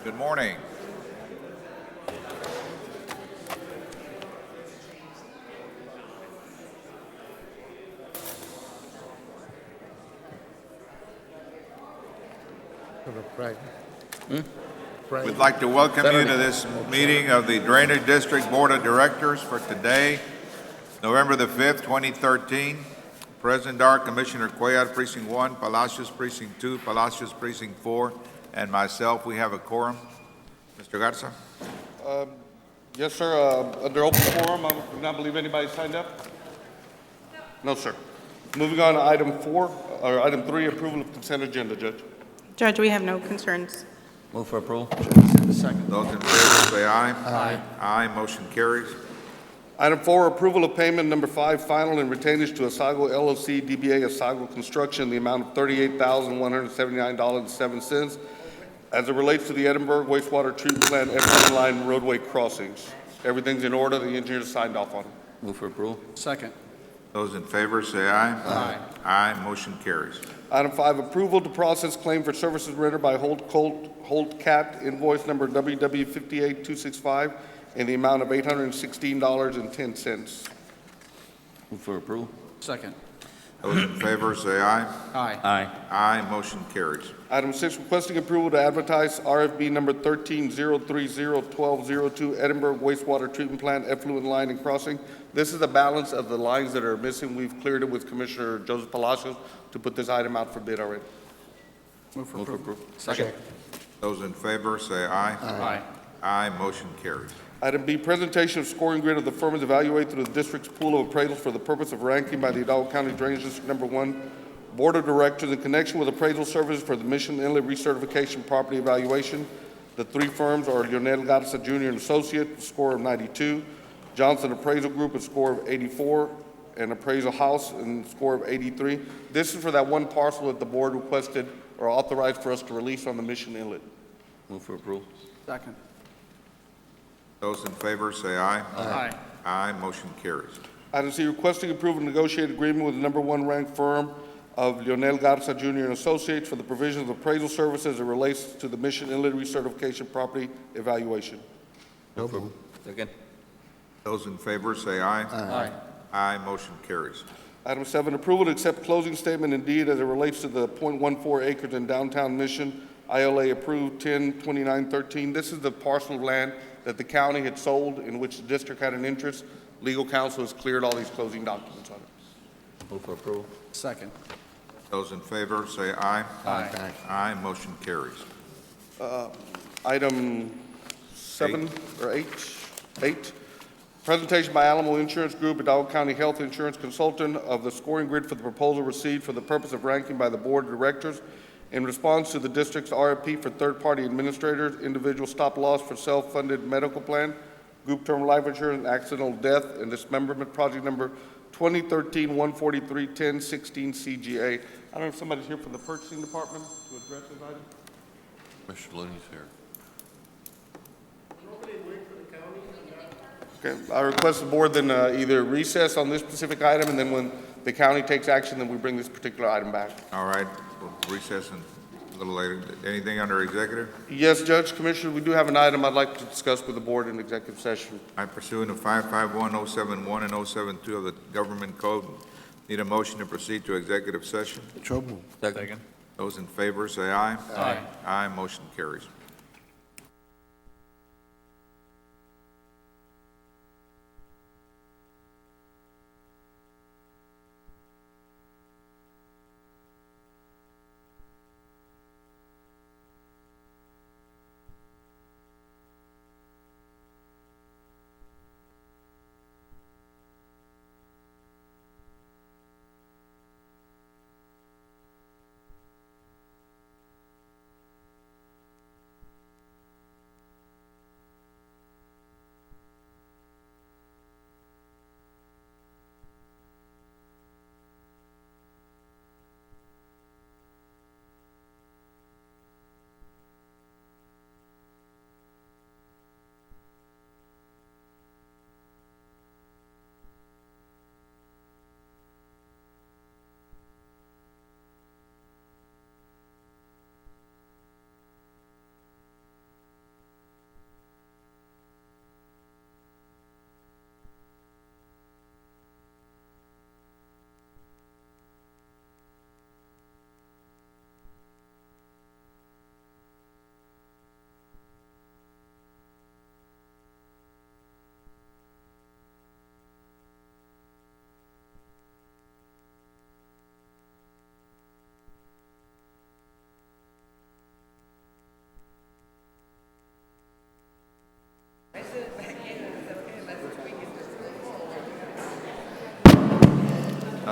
Good morning. We'd like to welcome you to this meeting of the Drainage District Board of Directors for today, November the 5th, 2013. President Dar, Commissioner Cuellar, Precinct 1, Palacios, Precinct 2, Palacios, Precinct 4, and myself. We have a quorum. Mr. Garza? Yes, sir. Under open forum, I do not believe anybody signed up. No, sir. Moving on to item 3, approval of consent agenda, Judge. Judge, we have no concerns. Move for approval. Second. Those in favor say aye. Aye. Aye. Motion carries. Item 4, approval of payment number 5, final and retainage to Asago LLC, DBA Asago Construction, the amount of $38,179.07, as it relates to the Edinburgh wastewater treatment plant effluent line roadway crossings. Everything's in order. The engineer signed off on it. Move for approval. Second. Those in favor say aye. Aye. Aye. Motion carries. Item 5, approval to process claim for services rendered by Holt Cat, invoice number WW58265, in the amount of $816.10. Move for approval. Second. Those in favor say aye. Aye. Aye. Aye. Motion carries. Item 6, requesting approval to advertise RFB number 130301202, Edinburgh wastewater treatment plant effluent line and crossing. This is the balance of the lines that are missing. We've cleared it with Commissioner Joseph Palacios to put this item out for bid already. Move for Move for approval. approval. Second. Those in favor say aye. Aye. Aye. Motion carries. Item B, presentation of scoring grid of the firm is evaluated through the district's pool of appraisals for the purpose of ranking by the Hidalgo County Drainage District Number 1 Board of Directors in connection with appraisal services for the Mission Inlet Recertification Property Evaluation. The 3 firms are Leonel Garza Jr. and Associate, a score of 92, Johnson Appraisal Group, a score of 84, and Appraisal House, a score of 83. This is for that one parcel that the board requested or authorized for us to release on the Mission Inlet. Move for approval. Second. Those in favor say aye. Aye. Aye. Motion carries. Item C, requesting approval of negotiated agreement with the number 1 ranked firm of Leonel Garza Jr. and Associates for the provision of appraisal services as it relates to the Mission Inlet Recertification Property Evaluation. Move for approval. Second. Those in favor say aye. Aye. Aye. Motion carries. Item 7, approval to accept closing statement and deed as it relates to the .14 acres in downtown Mission, ILA approved 102913. This is the parcel of land that the county had sold in which the district had an interest. Legal counsel has cleared all these closing documents on it. Move for approval. Second. Those in favor say aye. Aye. Aye. Motion carries. Item 7 or 8. Presentation by Alamo Insurance Group, Hidalgo County Health Insurance Consultant, of the scoring grid for the proposal received for the purpose of ranking by the Board of Directors in response to the district's RFP for third-party administrators, individual stop-loss for self-funded medical plan, group term life insurance, and accidental death, and dismemberment project number 2013-143-1016 CGA. I don't know if somebody's here from the purchasing department to address this item. Mr. Looney's here. Okay, I request the board then either recess on this specific item, and then when the county takes action, then we bring this particular item back. All right. We'll recess a little later. Anything under executive? Yes, Judge, Commissioner, we do have an item I'd like to discuss with the board in executive session. I pursuant to 551, 071, and 072 of the Government Code, need a motion to proceed to executive session. Second. Those in favor say aye. Aye. Aye. Motion carries.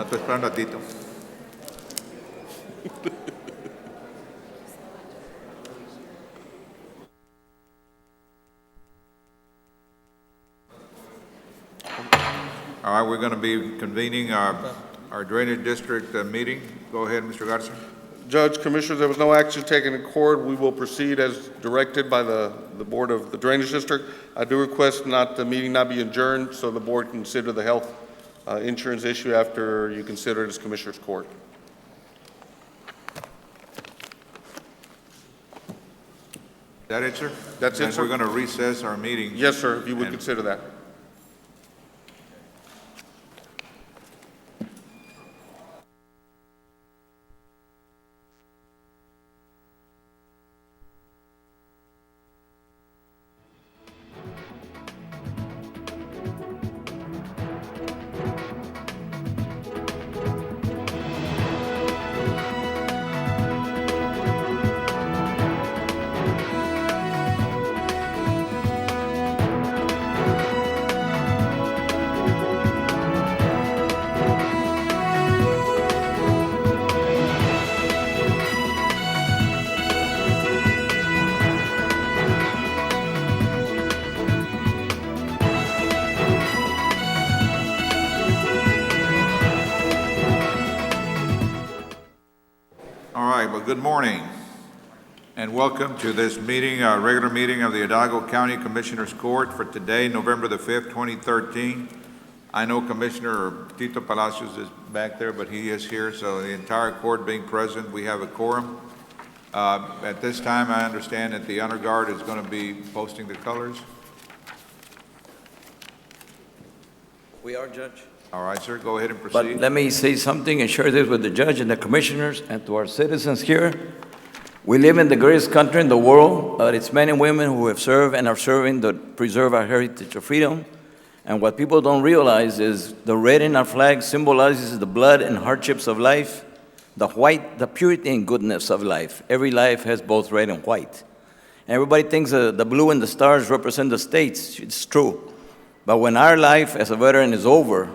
No, estoy esperando a Tito. All right, we're going to be convening our Drainage District meeting. Go ahead, Mr. Garza. Judge, Commissioners, there was no action taken in court. We will proceed as directed by the Board of the Drainage District. I do request the meeting not be adjourned so the board consider the health insurance issue after you consider it as Commissioners Court. Is that it, sir? That's it, Then sir. we're going to recess our meeting. Yes, sir, if you would And- consider that. All right, well, good morning, and welcome to this meeting, regular meeting of the Hidalgo County Commissioners Court for today, November the 5th, 2013. I know Commissioner Tito Palacios is back there, but he is here, so the entire court being present, we have a quorum. At this time, I understand that the honor guard is going to be posting the colors. We are, Judge. All right, sir, go ahead and But proceed. let me say something and share this with the judge and the commissioners and to our citizens here. We live in the greatest country in the world. It's men and women who have served and are serving to preserve our heritage of freedom. And what people don't realize is the red in our flag symbolizes the blood and hardships of life, the white, the purity and goodness of life. Every life has both red and white. And everybody thinks the blue and the stars represent the states. It's true. But when our life as a veteran is over,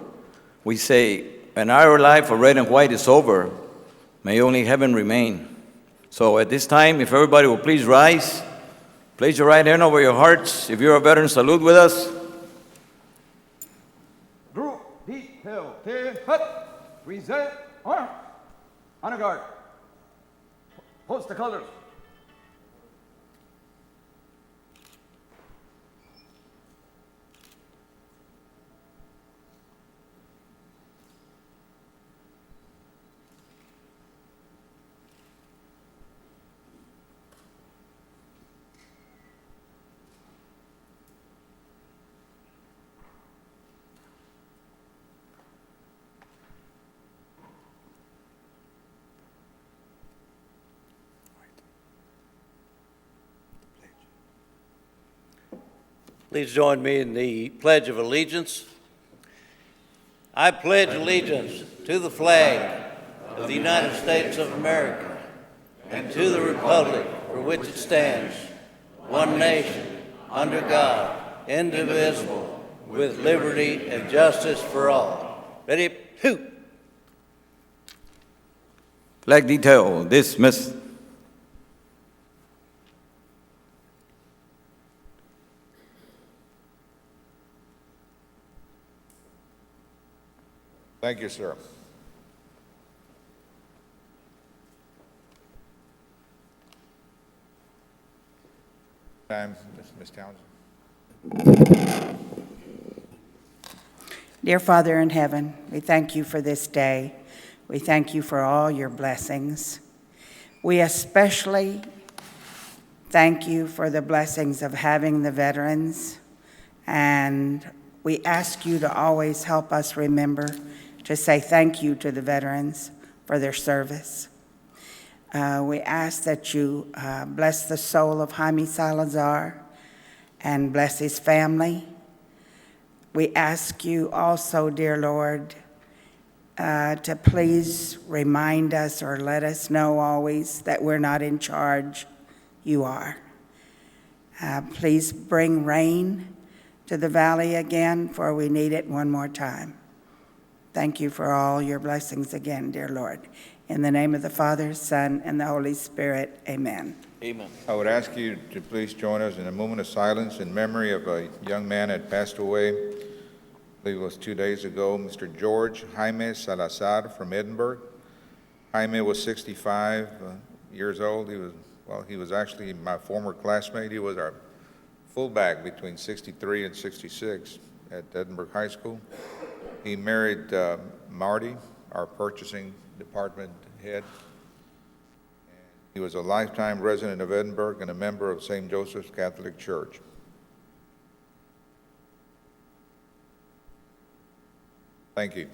we say, when our life of red and white is over, may only heaven remain. So at this time, if everybody will please rise, place your right hand over your hearts. If you're a veteran, salute with us. Group, detail, hut, present, arm, honor guard, post the colors. Please join me in the Pledge of Allegiance. I pledge allegiance to the flag of the United States of America and to the republic for which it stands, one nation, under God, indivisible, with liberty and justice for all. Ready? Hoot! Flag detail, dismissed. Thank you, sir. Time, Ms. Townsend. Dear Father in heaven, we thank you for this day. We thank you for all your blessings. We especially thank you for the blessings of having the veterans, and we ask you to always help us remember to say thank you to the veterans for their service. We ask that you bless the soul of Jaime Salazar and bless his family. We ask you also, dear Lord, to please remind us or let us know always that we're not in charge. You are. Please bring rain to the valley again, for we need it one more time. Thank you for all your blessings again, dear Lord. In the name of the Father, Son, and the Holy Spirit, amen. Amen. I would ask you to please join us in a moment of silence in memory of a young man that passed away, I believe it was 2 days ago, Mr. George Jaime Salazar from Edinburgh. Jaime was 65 years old. He was actually my former classmate. He was our fullback between 63 and 66 at Edinburgh High School. He married Marty, our purchasing department head. He was a lifetime resident of Edinburgh and a member of St. Joseph's Catholic Church. Thank you.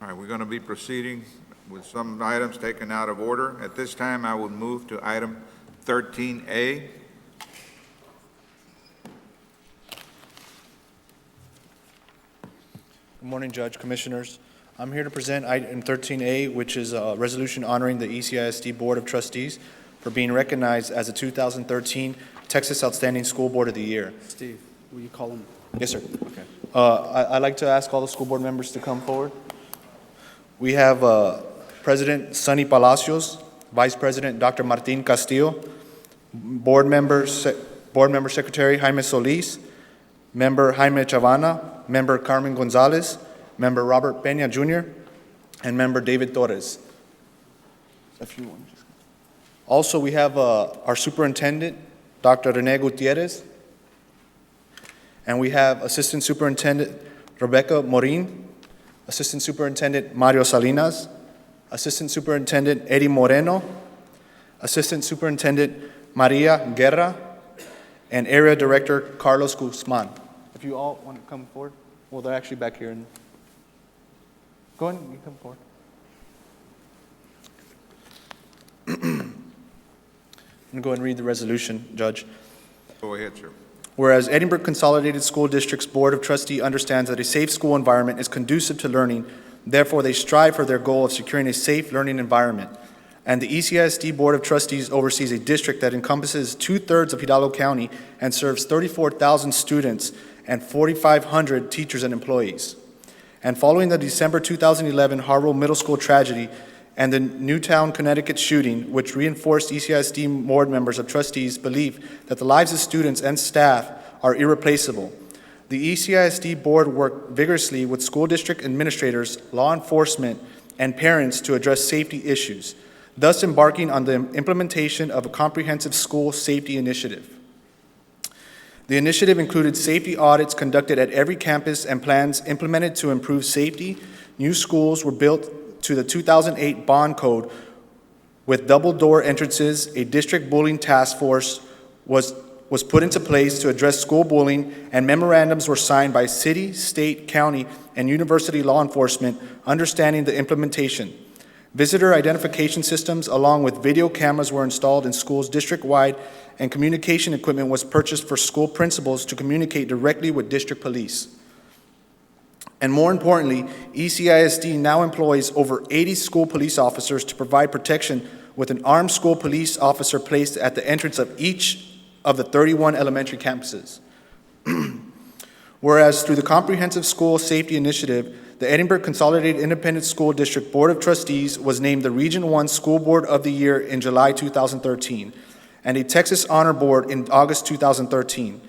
All right, we're going to be proceeding with some items taken out of order. At this time, I will move to item 13A. Good morning, Judge, Commissioners. I'm here to present item 13A, which is a resolution honoring the ECISD Board of Trustees for being recognized as a 2013 Texas Outstanding School Board of the Year. Steve, will you call him? Yes, sir. Okay. I'd like to ask all the school board members to come forward. We have President Sonny Palacios, Vice President Dr. Martin Castillo, Board Member Secretary Jaime Solis, Member Jaime Chavana, Member Carmen Gonzalez, Member Robert Peña Jr., and Member David Torres. Also, we have our Superintendent, Dr. Rene Gutierrez, and we have Assistant Superintendent Rebecca Morin, Assistant Superintendent Mario Salinas, Assistant Superintendent Eddie Moreno, Assistant Superintendent Maria Guerra, and Area Director Carlos Guzman. If you all want to come forward, well, they're actually back here. Go ahead, you come forward. I'm going to go ahead and read the resolution, Judge. Go ahead, sir. Whereas Edinburgh Consolidated School District's Board of Trustees understands that a safe school environment is conducive to learning, therefore they strive for their goal of securing a safe learning environment. And the ECISD Board of Trustees oversees a district that encompasses 2/3 of Hidalgo County and serves 34,000 students and 4,500 teachers and employees. And following the December 2011 Harwell Middle School tragedy and the Newtown, Connecticut shooting, which reinforced ECISD board members of trustees' belief that the lives of students and staff are irreplaceable, the ECISD board worked vigorously with school district administrators, law enforcement, and parents to address safety issues, thus embarking on the implementation of a comprehensive school safety initiative. The initiative included safety audits conducted at every campus and plans implemented to improve safety. New schools were built to the 2008 bond code with double-door entrances. A district bullying task force was put into place to address school bullying, and memorandums were signed by city, state, county, and university law enforcement understanding the implementation. Visitor identification systems along with video cameras were installed in schools district-wide, and communication equipment was purchased for school principals to communicate directly with district police. And more importantly, ECISD now employs over 80 school police officers to provide protection with an armed school police officer placed at the entrance of each of the 31 elementary campuses. Whereas through the Comprehensive School Safety Initiative, the Edinburgh Consolidated Independent School District Board of Trustees was named the Region 1 School Board of the Year in July 2013, and a Texas Honor Board in August 2013.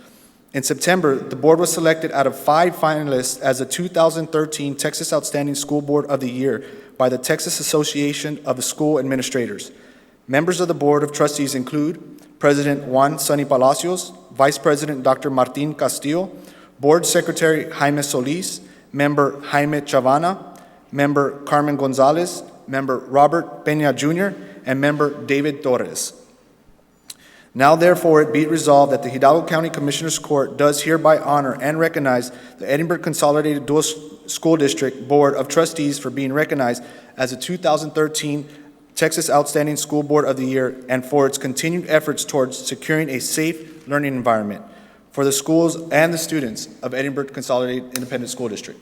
In September, the board was selected out of 5 finalists as the 2013 Texas Outstanding School Board of the Year by the Texas Association of School Administrators. Members of the Board of Trustees include President Juan Sonny Palacios, Vice President Dr. Martin Castillo, Board Secretary Jaime Solis, Member Jaime Chavana, Member Carmen Gonzalez, Member Robert Peña Jr., and Member David Torres. Now therefore it be resolved that the Hidalgo County Commissioners Court does hereby honor and recognize the Edinburgh Consolidated Dual School District Board of Trustees for being recognized as the 2013 Texas Outstanding School Board of the Year and for its continued efforts towards securing a safe learning environment for the schools and the students of Edinburgh Consolidated Independent School District.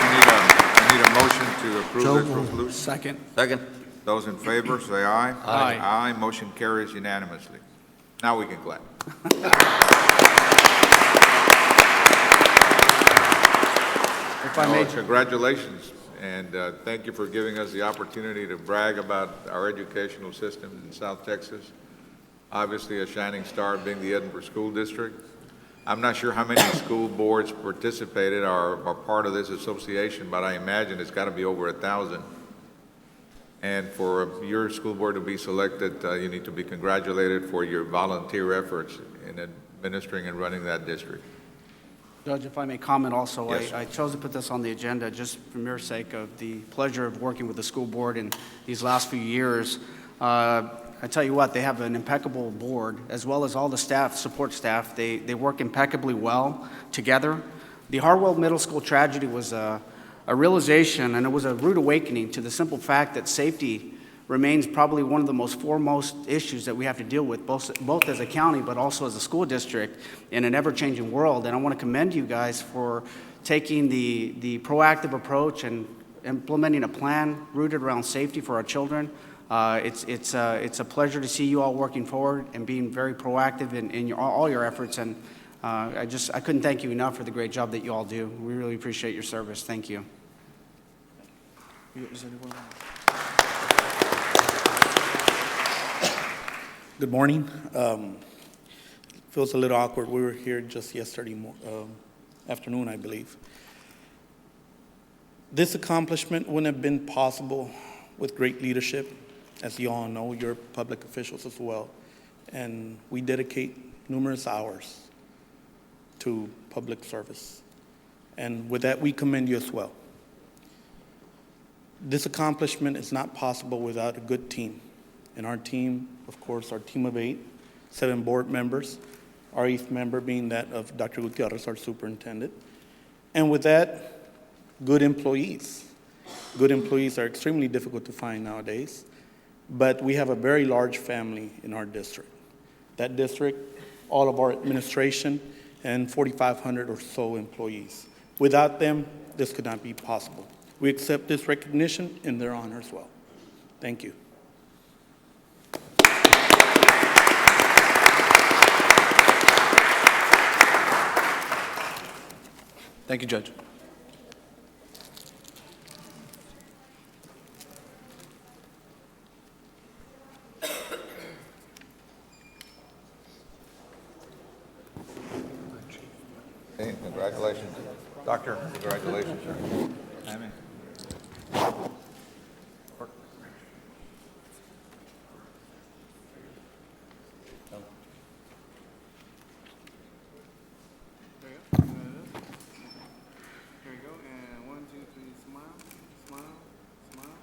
We need a approve this resolution? Second. Second. Those in favor, say aye. Aye. Aye, motion carries unanimously. Now we can clap. If I may, Congratulations, and thank you for giving us the opportunity to brag about our educational system in South Texas. Obviously, a shining star being the Edinburgh School District. I'm not sure how many school boards participated or are part of this association, but I imagine it's got to be over 1,000. And for your school board to be selected, you need to be congratulated for your volunteer efforts in administering and running that district. Judge, if I may comment also, Yes. I chose to put this on the agenda just for mere sake of the pleasure of working with the school board in these last few years. I tell you what, they have an impeccable board, as well as all the staff, support staff. They work impeccably well together. The Harwell Middle School tragedy was a realization, and it was a rude awakening to the simple fact that safety remains probably one of the most foremost issues that we have to deal with, both as a county but also as a school district in an ever-changing world. And I want to commend you guys for taking the proactive approach and implementing a plan rooted around safety for our children. It's a pleasure to see you all working forward and being very proactive in all your efforts. And I couldn't thank you enough for the great job that you all do. We really appreciate your service. Thank you. Good morning. Feels a little awkward. We were here just yesterday afternoon, I believe. This accomplishment wouldn't have been possible with great leadership. As you all know, you're public officials as well. And we dedicate numerous hours to public service. And with that, we commend you as well. This accomplishment is not possible without a good team. And our team, of course, our team of 8, 7 board members, our 8th member being that of Dr. Gutierrez, our superintendent. And with that, good employees. Good employees are extremely difficult to find nowadays, but we have a very large family in our district. That district, all of our administration, and 4,500 or so employees. Without them, this could not be possible. We accept this recognition in their honor as well. Thank you. Thank you, Judge. Okay, congratulations. Doctor, congratulations, sir. Amen. Here you go, and 1, 2, 3, smile, smile, smile.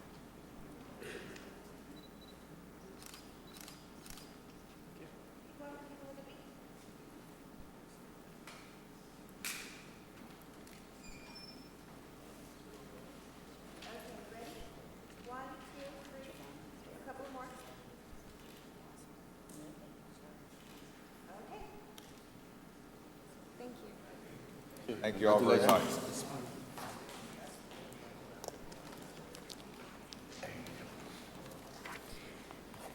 Thank you all very much.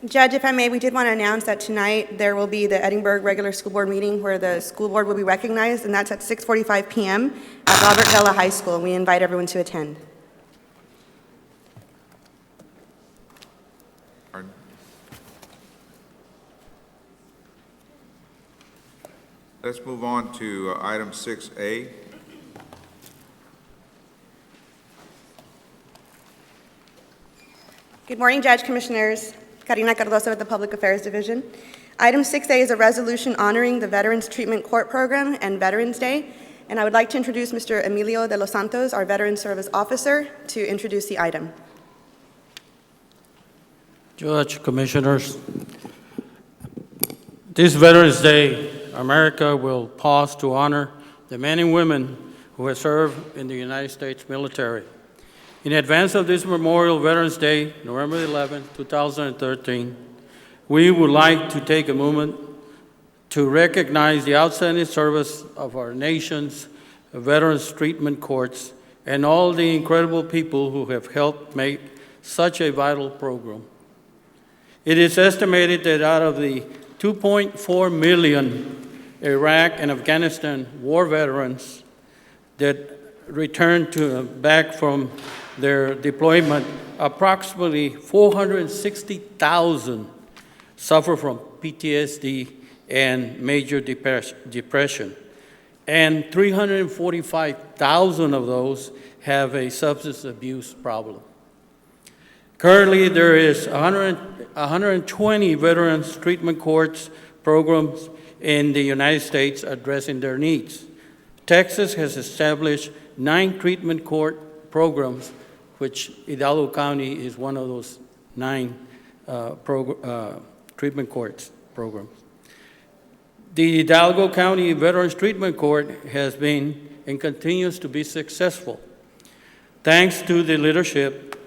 Judge, if I may, we did want to announce that tonight there will be the Edinburgh regular school board meeting where the school board will be recognized, and that's at 6:45 p.m. at Robert Vela High School. We invite everyone to attend. Pardon? Let's move on to item 6A. Good morning, Judge, Commissioners. Karina Cardoso with the Public Affairs Division. Item 6A is a resolution honoring the Veterans Treatment Court Program and Veterans Day. And I would like to introduce Mr. Emilio de los Santos, our Veteran Service Officer, to introduce the item. Judge, Commissioners, this Veterans Day, America will pause to honor the men and women who have served in the United States military. In advance of this Memorial Veterans Day, November 11, 2013, we would like to take a moment to recognize the outstanding service of our nation's Veterans Treatment Courts and all the incredible people who have helped make such a vital program. It is estimated that out of the 2.4 million Iraq and Afghanistan war veterans that returned back from their deployment, approximately 460,000 suffer from PTSD and major depression, and 345,000 of those have a substance abuse problem. Currently, there is 120 veterans treatment courts programs in the United States addressing their needs. Texas has established 9 treatment court programs, which Hidalgo County is one of those 9 treatment courts programs. The Hidalgo County Veterans Treatment Court has been and continues to be successful, thanks to the leadership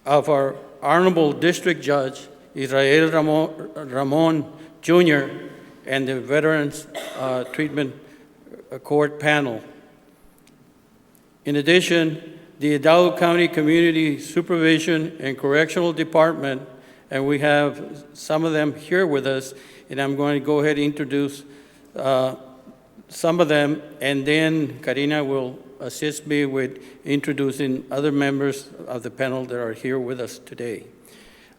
of our Honorable District Judge, Israel Ramon Jr., and the Veterans Treatment Court panel. In addition, the Hidalgo County Community Supervision and Correctional Department, and we have some of them here with us, and I'm going to go ahead and introduce some of them, and then Karina will assist me with introducing other members of the panel that are here with us today.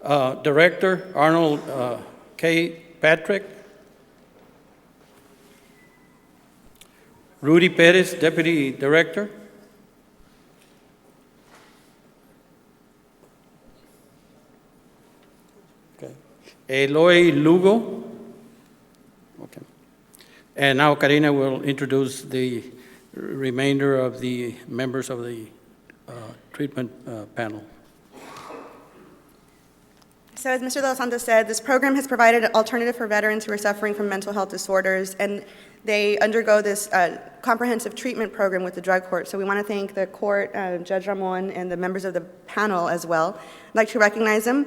Director Arnold K. Patrick, Rudy Perez, Deputy Director, Eloy Lugo. Okay. And now Karina will introduce the remainder of the members of the treatment panel. So as Mr. De Los Santos said, this program has provided an alternative for veterans who are suffering from mental health disorders, and they undergo this comprehensive treatment program with the drug court. So we want to thank the court, Judge Ramon, and the members of the panel as well. I'd like to recognize them.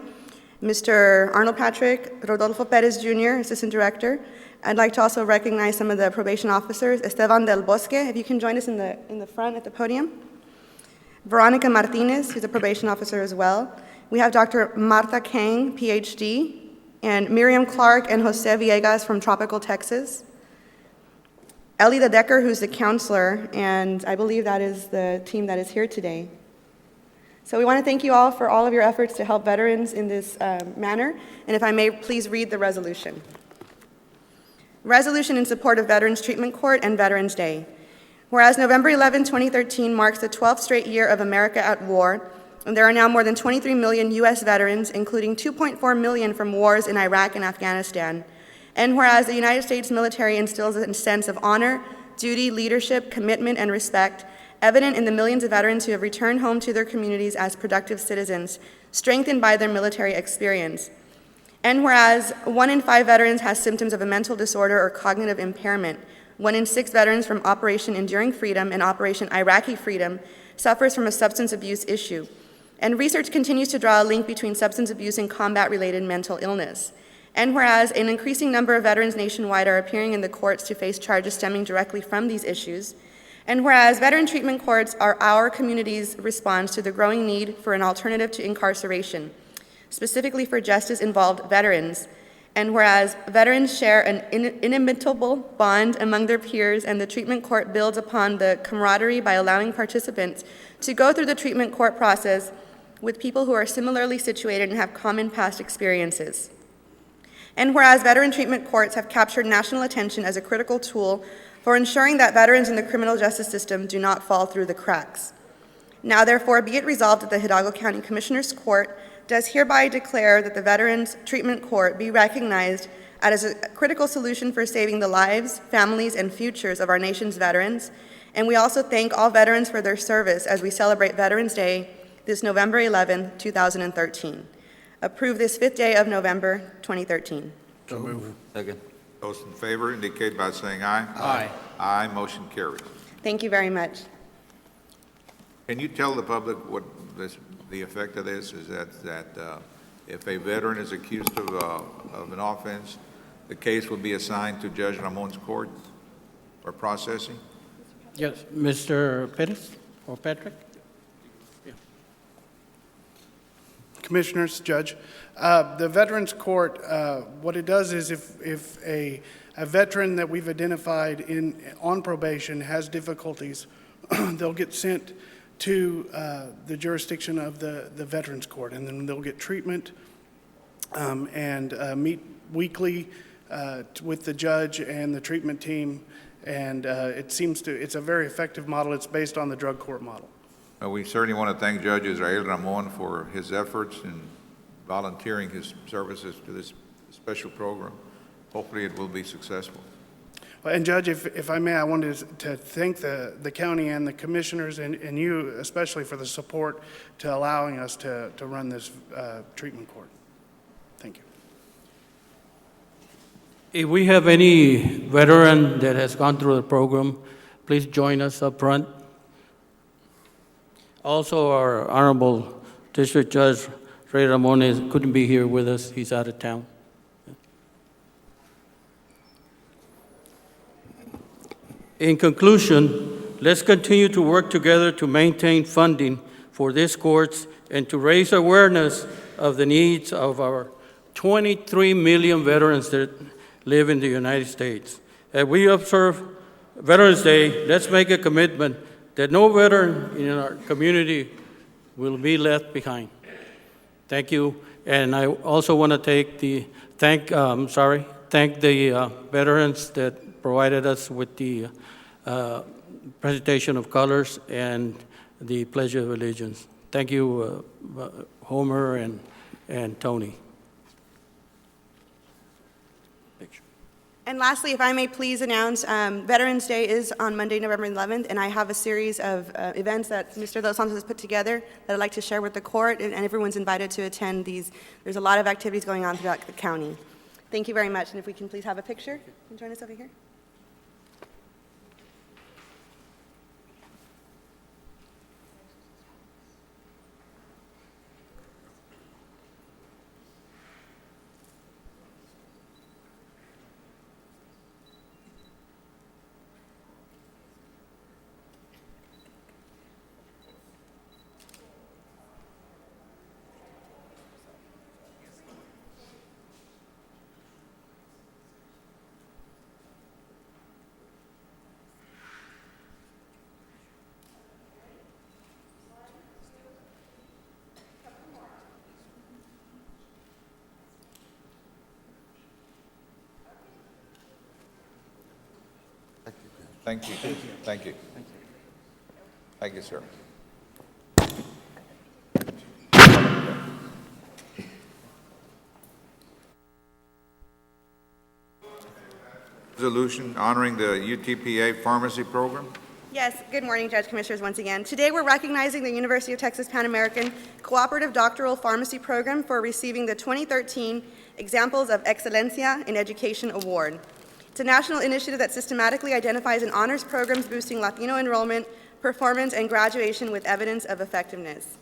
Mr. Arnold Patrick, Rodolfo Perez Jr., Assistant Director. I'd like to also recognize some of the probation officers. Esteban Del Bosque, if you can join us in the front at the podium. Veronica Martinez, who's a probation officer as well. We have Dr. Martha Kang, PhD, and Miriam Clark and Jose Villegas from Tropical, Texas. Elida Decker, who's the counselor, and I believe that is the team that is here today. So we want to thank you all for all of your efforts to help veterans in this manner. And if I may, please read the resolution. Resolution in support of Veterans Treatment Court and Veterans Day. Whereas November 11, 2013 marks the 12th straight year of America at war, and there are now more than 23 million U.S. veterans, including 2.4 million from wars in Iraq and Afghanistan. And whereas the United States military instills a sense of honor, duty, leadership, commitment, and respect, evident in the millions of veterans who have returned home to their communities as productive citizens, strengthened by their military experience. And whereas 1 in 5 veterans has symptoms of a mental disorder or cognitive impairment, 1 in 6 veterans from Operation Enduring Freedom and Operation Iraqi Freedom suffers from a substance abuse issue. And research continues to draw a link between substance abuse and combat-related mental illness. And whereas an increasing number of veterans nationwide are appearing in the courts to face charges stemming directly from these issues, and whereas veteran treatment courts are our community's response to the growing need for an alternative to incarceration, specifically for justice-involved veterans, and whereas veterans share an inimitable bond among their peers and the treatment court builds upon the camaraderie by allowing participants to go through the treatment court process with people who are similarly situated and have common past experiences. And whereas veteran treatment courts have captured national attention as a critical tool for ensuring that veterans in the criminal justice system do not fall through the cracks. Now therefore be it resolved that the Hidalgo County Commissioners Court does hereby declare that the Veterans Treatment Court be recognized as a critical solution for saving the lives, families, and futures of our nation's veterans. And we also thank all veterans for their service as we celebrate Veterans Day this November 11, 2013. Approve this 5th day of November, 2013. So move. Second. Those in favor indicate by saying aye. Aye. Aye, motion carries. Thank you very much. Can you tell the public what the effect of this is? That if a veteran is accused of an offense, the case will be assigned to Judge Ramon's court for processing? Yes, Mr. Perez? or Patrick? Commissioners, Judge, the Veterans Court, what it does is if a veteran that we've identified on probation has difficulties, they'll get sent to the jurisdiction of the Veterans Court, and then they'll get treatment and meet weekly with the judge and the treatment team, and it's a very effective model. It's based on the drug court model. We certainly want to thank Judge Israel Ramon for his efforts in volunteering his services to this special program. Hopefully it will be successful. And Judge, if I may, I wanted to thank the county and the commissioners and you especially for the support to allowing us to run this treatment court. Thank you. If we have any veteran that has gone through the program, please join us up front. Also, our Honorable District Judge Ray Ramones couldn't be here with us. He's out of town. In conclusion, let's continue to work together to maintain funding for these courts and to raise awareness of the needs of our 23 million veterans that live in the United States. As we observe Veterans Day, let's make a commitment that no veteran in our community will be left behind. Thank you, and I also want to thank the veterans that provided us with the presentation of colors and the Pledge of Allegiance. Thank you, Homer and Tony. And lastly, if I may please announce, Veterans Day is on Monday, November 11th, and I have a series of events that Mr. Dos Santos has put together that I'd like to share with the court, and everyone's invited to attend these. There's a lot of activities going on throughout the county. Thank you very much, and if we can please have a picture. Can you join us over here? Thank you. Thank you. Thank you, sir. Resolution honoring the UTPA pharmacy program. Yes, good morning, Judge Commissioners, once again. Today we're recognizing the University of Texas Pan American Cooperative Doctoral Pharmacy Program for receiving the 2013 Examples of Excelencia in Education Award. It's a national initiative that systematically identifies and honors programs boosting Latino enrollment, performance, and graduation with evidence of effectiveness.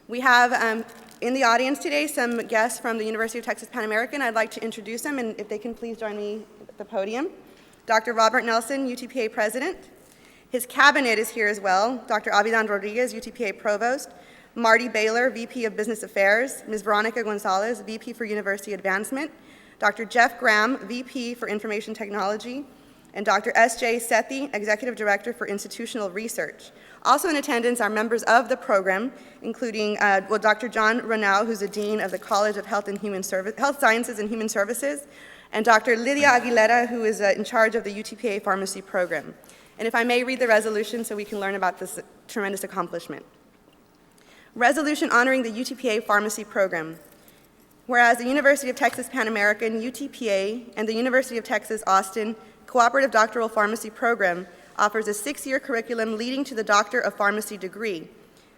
We have in the audience today some guests from the University of Texas Pan American. I'd like to introduce them, and if they can please join me at the podium. Dr. Robert Nelson, UTPA President. His cabinet is here as well. Dr. Avidan Rodriguez, UTPA Provost. Marty Baylor, VP of Business Affairs. Ms. Veronica Gonzalez, VP for University Advancement. Dr. Jeff Graham, VP for Information Technology, and Dr. S.J. Sethi, Executive Director for Institutional Research. Also in attendance are members of the program, including Dr. John Ranau, who's the Dean of the College of Health Sciences and Human Services, and Dr. Lydia Aguilera, who is in charge of the UTPA Pharmacy Program. And if I may read the resolution so we can learn about this tremendous accomplishment. Resolution honoring the UTPA Pharmacy Program. Whereas the University of Texas Pan American, UTPA, and the University of Texas Austin Cooperative Doctoral Pharmacy Program offers a 6-year curriculum leading to the Doctor of Pharmacy degree.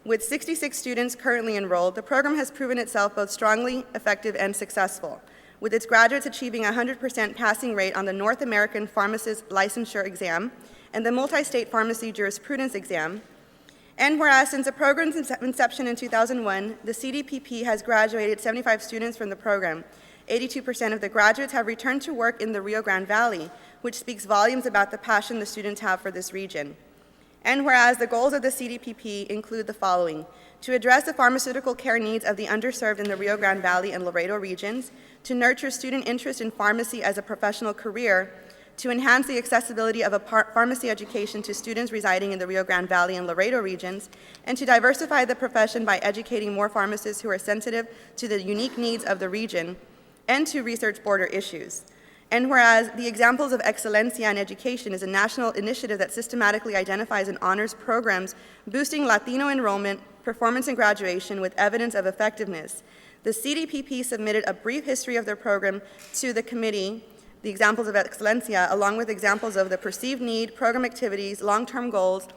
With 66 students currently enrolled, the program has proven itself both strongly effective and successful, with its graduates achieving a 100% passing rate on the North American Pharmacist Licensure Exam and the Multi-State Pharmacy Jurisprudence Exam. And whereas since the program's inception in 2001, the CDPP has graduated 75 students from the program. 82% of the graduates have returned to work in the Rio Grande Valley, which speaks volumes about the passion the students have for this region. And whereas the goals of the CDPP include the following: to address the pharmaceutical care needs of the underserved in the Rio Grande Valley and Laredo regions, to nurture student interest in pharmacy as a professional career, to enhance the accessibility of a pharmacy education to students residing in the Rio Grande Valley and Laredo regions, and to diversify the profession by educating more pharmacists who are sensitive to the unique needs of the region, and to research border issues. And whereas the Examples of Excelencia in Education is a national initiative that systematically identifies and honors programs boosting Latino enrollment, performance, and graduation with evidence of effectiveness, the CDPP submitted a brief history of their program to the committee, the Examples of Excelencia, along with examples of the perceived need, program activities, long-term goals,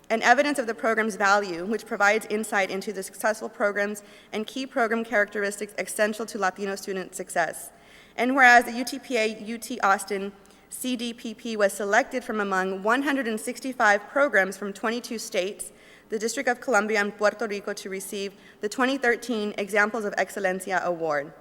and evidence of the program's value, which provides insight into the successful programs and key program characteristics essential to Latino student success. And whereas the UTPA-UT Austin CDPP was selected from among 165 programs from 22 states, the District of Columbia and Puerto Rico, to receive the 2013 Examples of Excelencia Award.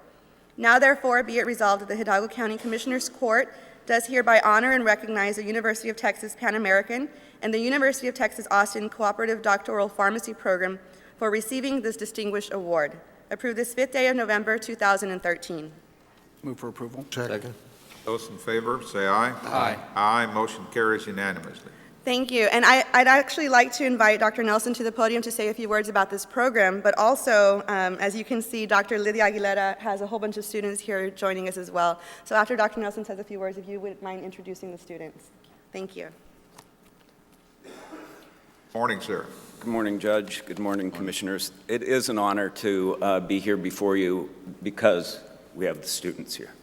Now therefore be it resolved that the Hidalgo County Commissioners Court does hereby honor and recognize the University of Texas Pan American and the University of Texas Austin Cooperative Doctoral Pharmacy Program for receiving this distinguished award. Approved this 5th day of November 2013. Move for approval. Second. Those in favor, say aye. Aye. Aye, motion carries unanimously. Thank you. And I'd actually like to invite Dr. Nelson to the podium to say a few words about this program, but also, as you can see, Dr. Lydia Aguilera has a whole bunch of students here joining us as well. So after Dr. Nelson says a few words, if you wouldn't mind introducing the students. Thank you. Morning, sir. Good morning, Judge. Good morning, Commissioners. It is an honor to be here before you because we have the students here.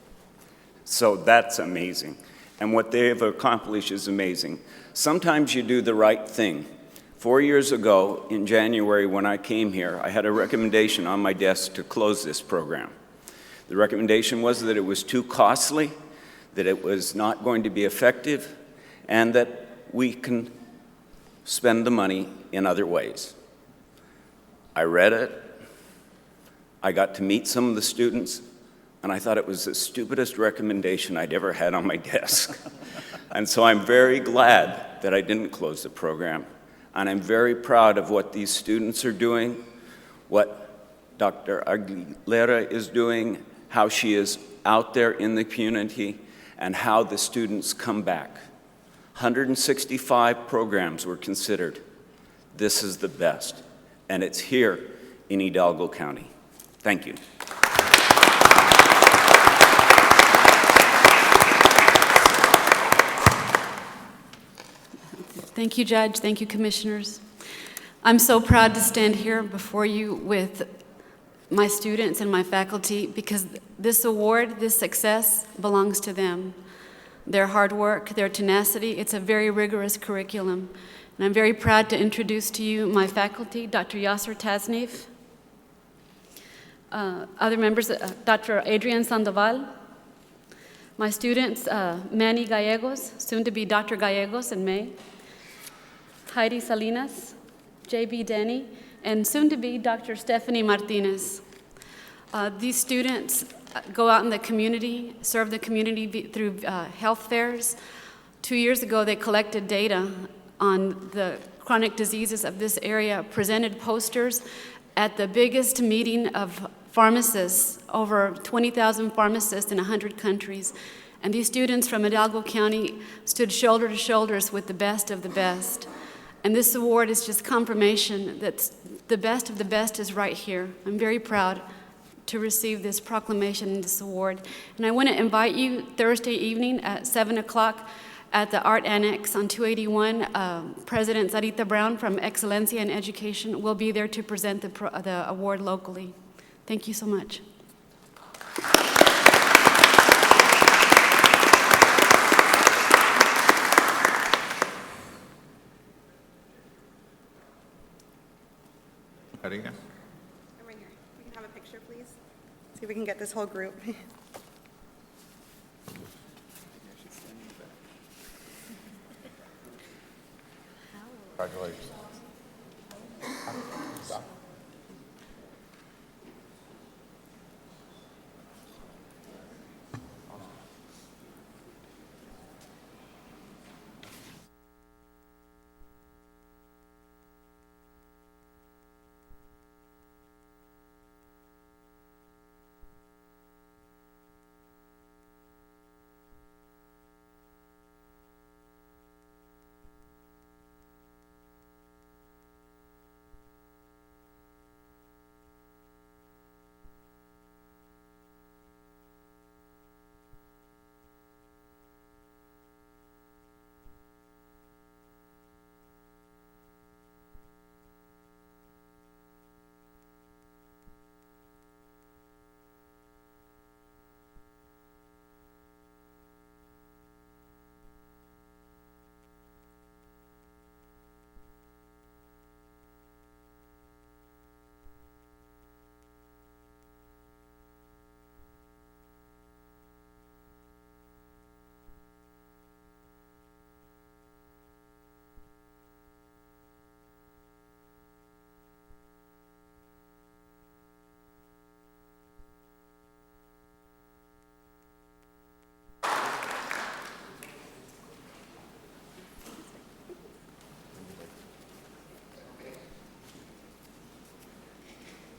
So that's amazing. And what they have accomplished is amazing. Sometimes you do the right thing. 4 years ago, in January, when I came here, I had a recommendation on my desk to close this program. The recommendation was that it was too costly, that it was not going to be effective, and that we can spend the money in other ways. I read it. I got to meet some of the students, and I thought it was the stupidest recommendation I'd ever had on my desk. And so I'm very glad that I didn't close the program. And I'm very proud of what these students are doing, what Dr. Aguilera is doing, how she is out there in the community, and how the students come back. 165 programs were considered. This is the best, and it's here in Hidalgo County. Thank you. Thank you, Judge. Thank you, Commissioners. I'm so proud to stand here before you with my students and my faculty because this award, this success belongs to them. Their hard work, their tenacity, it's a very rigorous curriculum. And I'm very proud to introduce to you my faculty, Dr. Yasser Tasnif, other members, Dr. Adrian Sandoval, my students, Manny Gallegos, soon to be Dr. Gallegos in May, Heidi Salinas, J.B. Denny, and soon to be Dr. Stephanie Martinez. These students go out in the community, serve the community through health fairs. 2 years ago, they collected data on the chronic diseases of this area, presented posters at the biggest meeting of pharmacists, over 20,000 pharmacists in 100 countries. And these students from Hidalgo County stood shoulder to shoulder with the best of the best. And this award is just confirmation that the best of the best is right here. I'm very proud to receive this proclamation and this award. And I want to invite you Thursday evening at 7 o'clock at the Art Annex on 281. President Sarita Brown from Excelencia in Education will be there to present the award locally. Thank you so much. Heading in. I'm right here. We can have a picture, please. See if we can get this whole group. Congratulations.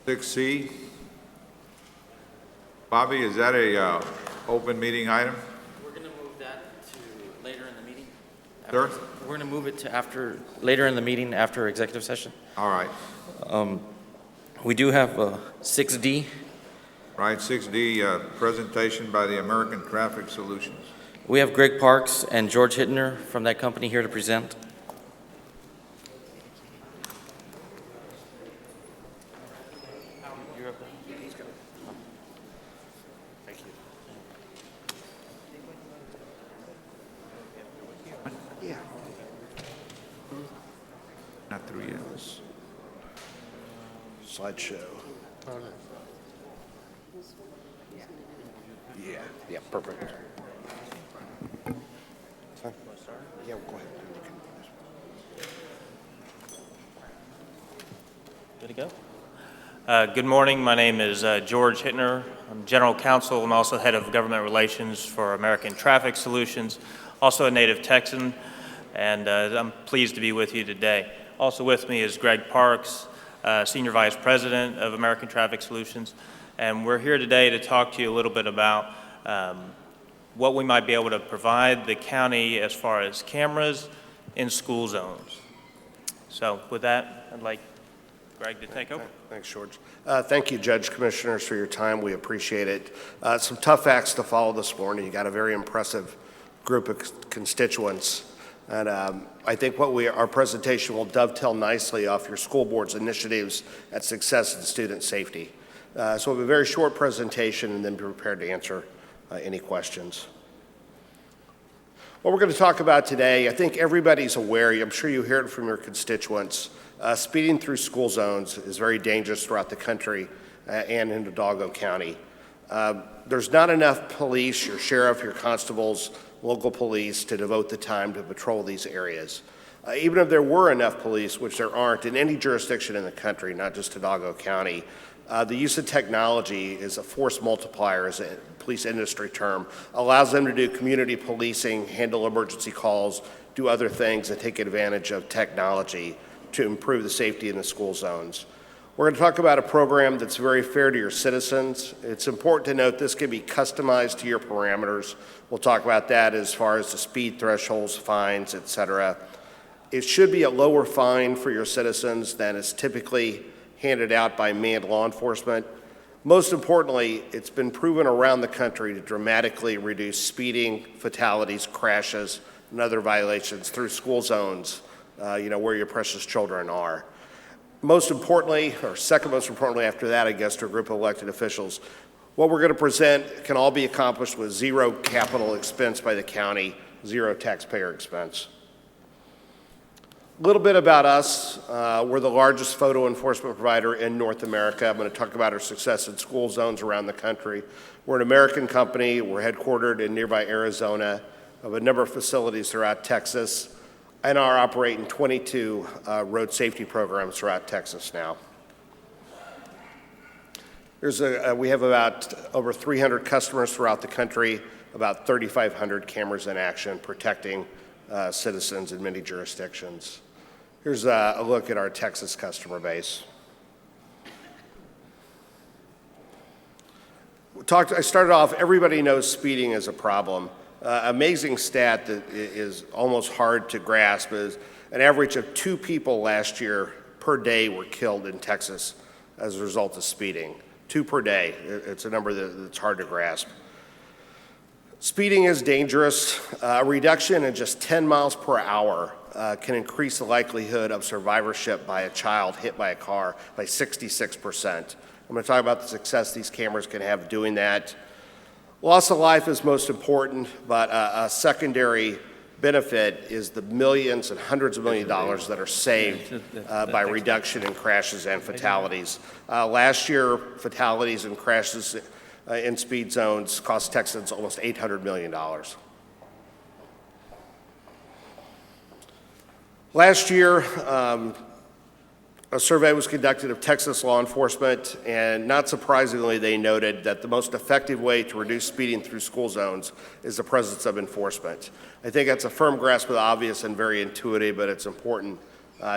6C. Bobby, is that a open meeting item? We're going to move that to later in the meeting. Sir? We're going to move it to later in the meeting after executive session. All right. We do have 6D. Right, 6D, presentation by the American Traffic Solutions. We have Greg Parks and George Hittner from that company here to present. Not through yet. Slideshow. Yeah, perfect. Yeah, go ahead. Good to go. Good morning. My name is George Hittner. I'm General Counsel and also Head of Government Relations for American Traffic Solutions, also a native Texan, and I'm pleased to be with you today. Also with me is Greg Parks, Senior Vice President of American Traffic Solutions, and we're here today to talk to you a little bit about what we might be able to provide the county as far as cameras in school zones. So with that, I'd like Greg to take over. Thanks, George. Thank you, Judge, Commissioners, for your time. We appreciate it. Some tough acts to follow this morning. You got a very impressive group of constituents. And I think our presentation will dovetail nicely off your school board's initiatives at success in student safety. So we'll have a very short presentation and then be prepared to answer any questions. What we're going to talk about today, I think everybody's aware, I'm sure you hear it from your constituents, speeding through school zones is very dangerous throughout the country and in Hidalgo County. There's not enough police, your sheriff, your constables, local police to devote the time to patrol these areas. Even if there were enough police, which there aren't in any jurisdiction in the country, not just Hidalgo County, the use of technology is a force multiplier, as a police industry term, allows them to do community policing, handle emergency calls, do other things and take advantage of technology to improve the safety in the school zones. We're going to talk about a program that's very fair to your citizens. It's important to note this can be customized to your parameters. We'll talk about that as far as the speed thresholds, fines, et cetera. It should be a lower fine for your citizens than is typically handed out by manned law enforcement. Most importantly, it's been proven around the country to dramatically reduce speeding, fatalities, crashes, and other violations through school zones, where your precious children are. Most importantly, or second most importantly after that, I guess, to a group of elected officials, what we're going to present can all be accomplished with zero capital expense by the county, zero taxpayer expense. A little bit about us. We're the largest photo enforcement provider in North America. I'm going to talk about our success in school zones around the country. We're an American company. We're headquartered in nearby Arizona. We have a number of facilities throughout Texas and are operating 22 road safety programs throughout Texas now. We have about over 300 customers throughout the country, about 3,500 cameras in action protecting citizens in many jurisdictions. Here's a look at our Texas customer base. I started off, everybody knows speeding is a problem. Amazing stat that is almost hard to grasp is an average of 2 people last year per day were killed in Texas as a result of speeding. 2 per day. It's a number that's hard to grasp. Speeding is dangerous. A reduction in just 10 miles per hour can increase the likelihood of survivorship by a child hit by a car by 66%. I'm going to talk about the success these cameras can have doing that. Loss of life is most important, but a secondary benefit is the millions and hundreds of millions of dollars that are saved by reduction in crashes and fatalities. Last year, fatalities and crashes in speed zones cost Texans almost $800 million. Last year, a survey was conducted of Texas law enforcement, and not surprisingly, they noted that the most effective way to reduce speeding through school zones is the presence of enforcement. I think that's a firm grasp of the obvious and very intuitive, but it's important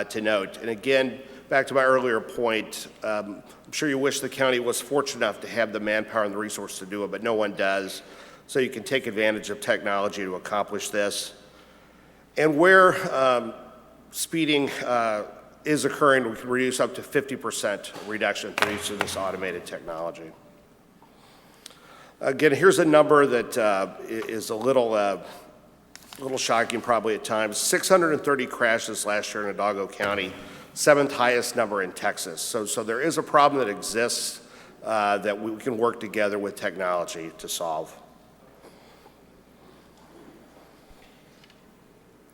to note. And again, back to my earlier point, I'm sure you wish the county was fortunate enough to have the manpower and the resource to do it, but no one does. So you can take advantage of technology to accomplish this. And where speeding is occurring, we can reduce up to 50% reduction through use of this automated technology. Again, here's a number that is a little shocking probably at times. 630 crashes last year in Hidalgo County, 7th highest number in Texas. So there is a problem that exists that we can work together with technology to solve.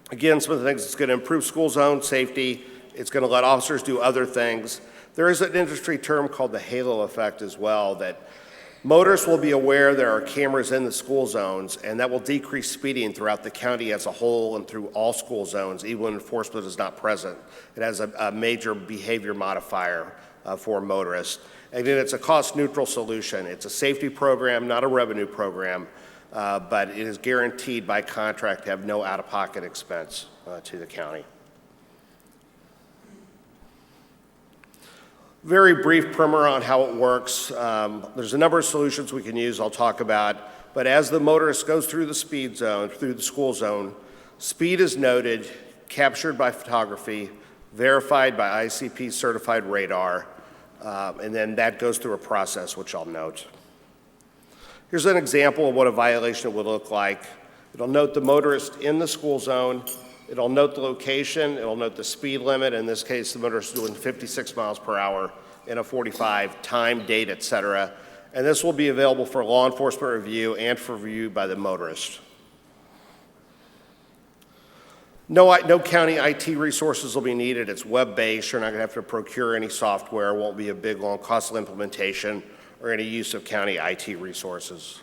Again, some of the things, it's going to improve school zone safety. It's going to let officers do other things. There is an industry term called the halo effect as well, that motorists will be aware there are cameras in the school zones, and that will decrease speeding throughout the county as a whole and through all school zones, even when enforcement is not present. It has a major behavior modifier for motorists. Again, it's a cost-neutral solution. It's a safety program, not a revenue program. But it is guaranteed by contract to have no out-of-pocket expense to the county. Very brief primer on how it works. There's a number of solutions we can use I'll talk about, but as the motorist goes through the speed zone, through the school zone, speed is noted, captured by photography, verified by ICP certified radar, and then that goes through a process which I'll note. Here's an example of what a violation would look like. It'll note the motorist in the school zone. It'll note the location. It'll note the speed limit. In this case, the motorist is doing 56 miles per hour in a 45, time, date, et cetera. And this will be available for law enforcement review and for review by the motorist. No county IT resources will be needed. It's web-based. You're not going to have to procure any software. It won't be a big, long, costly implementation or any use of county IT resources.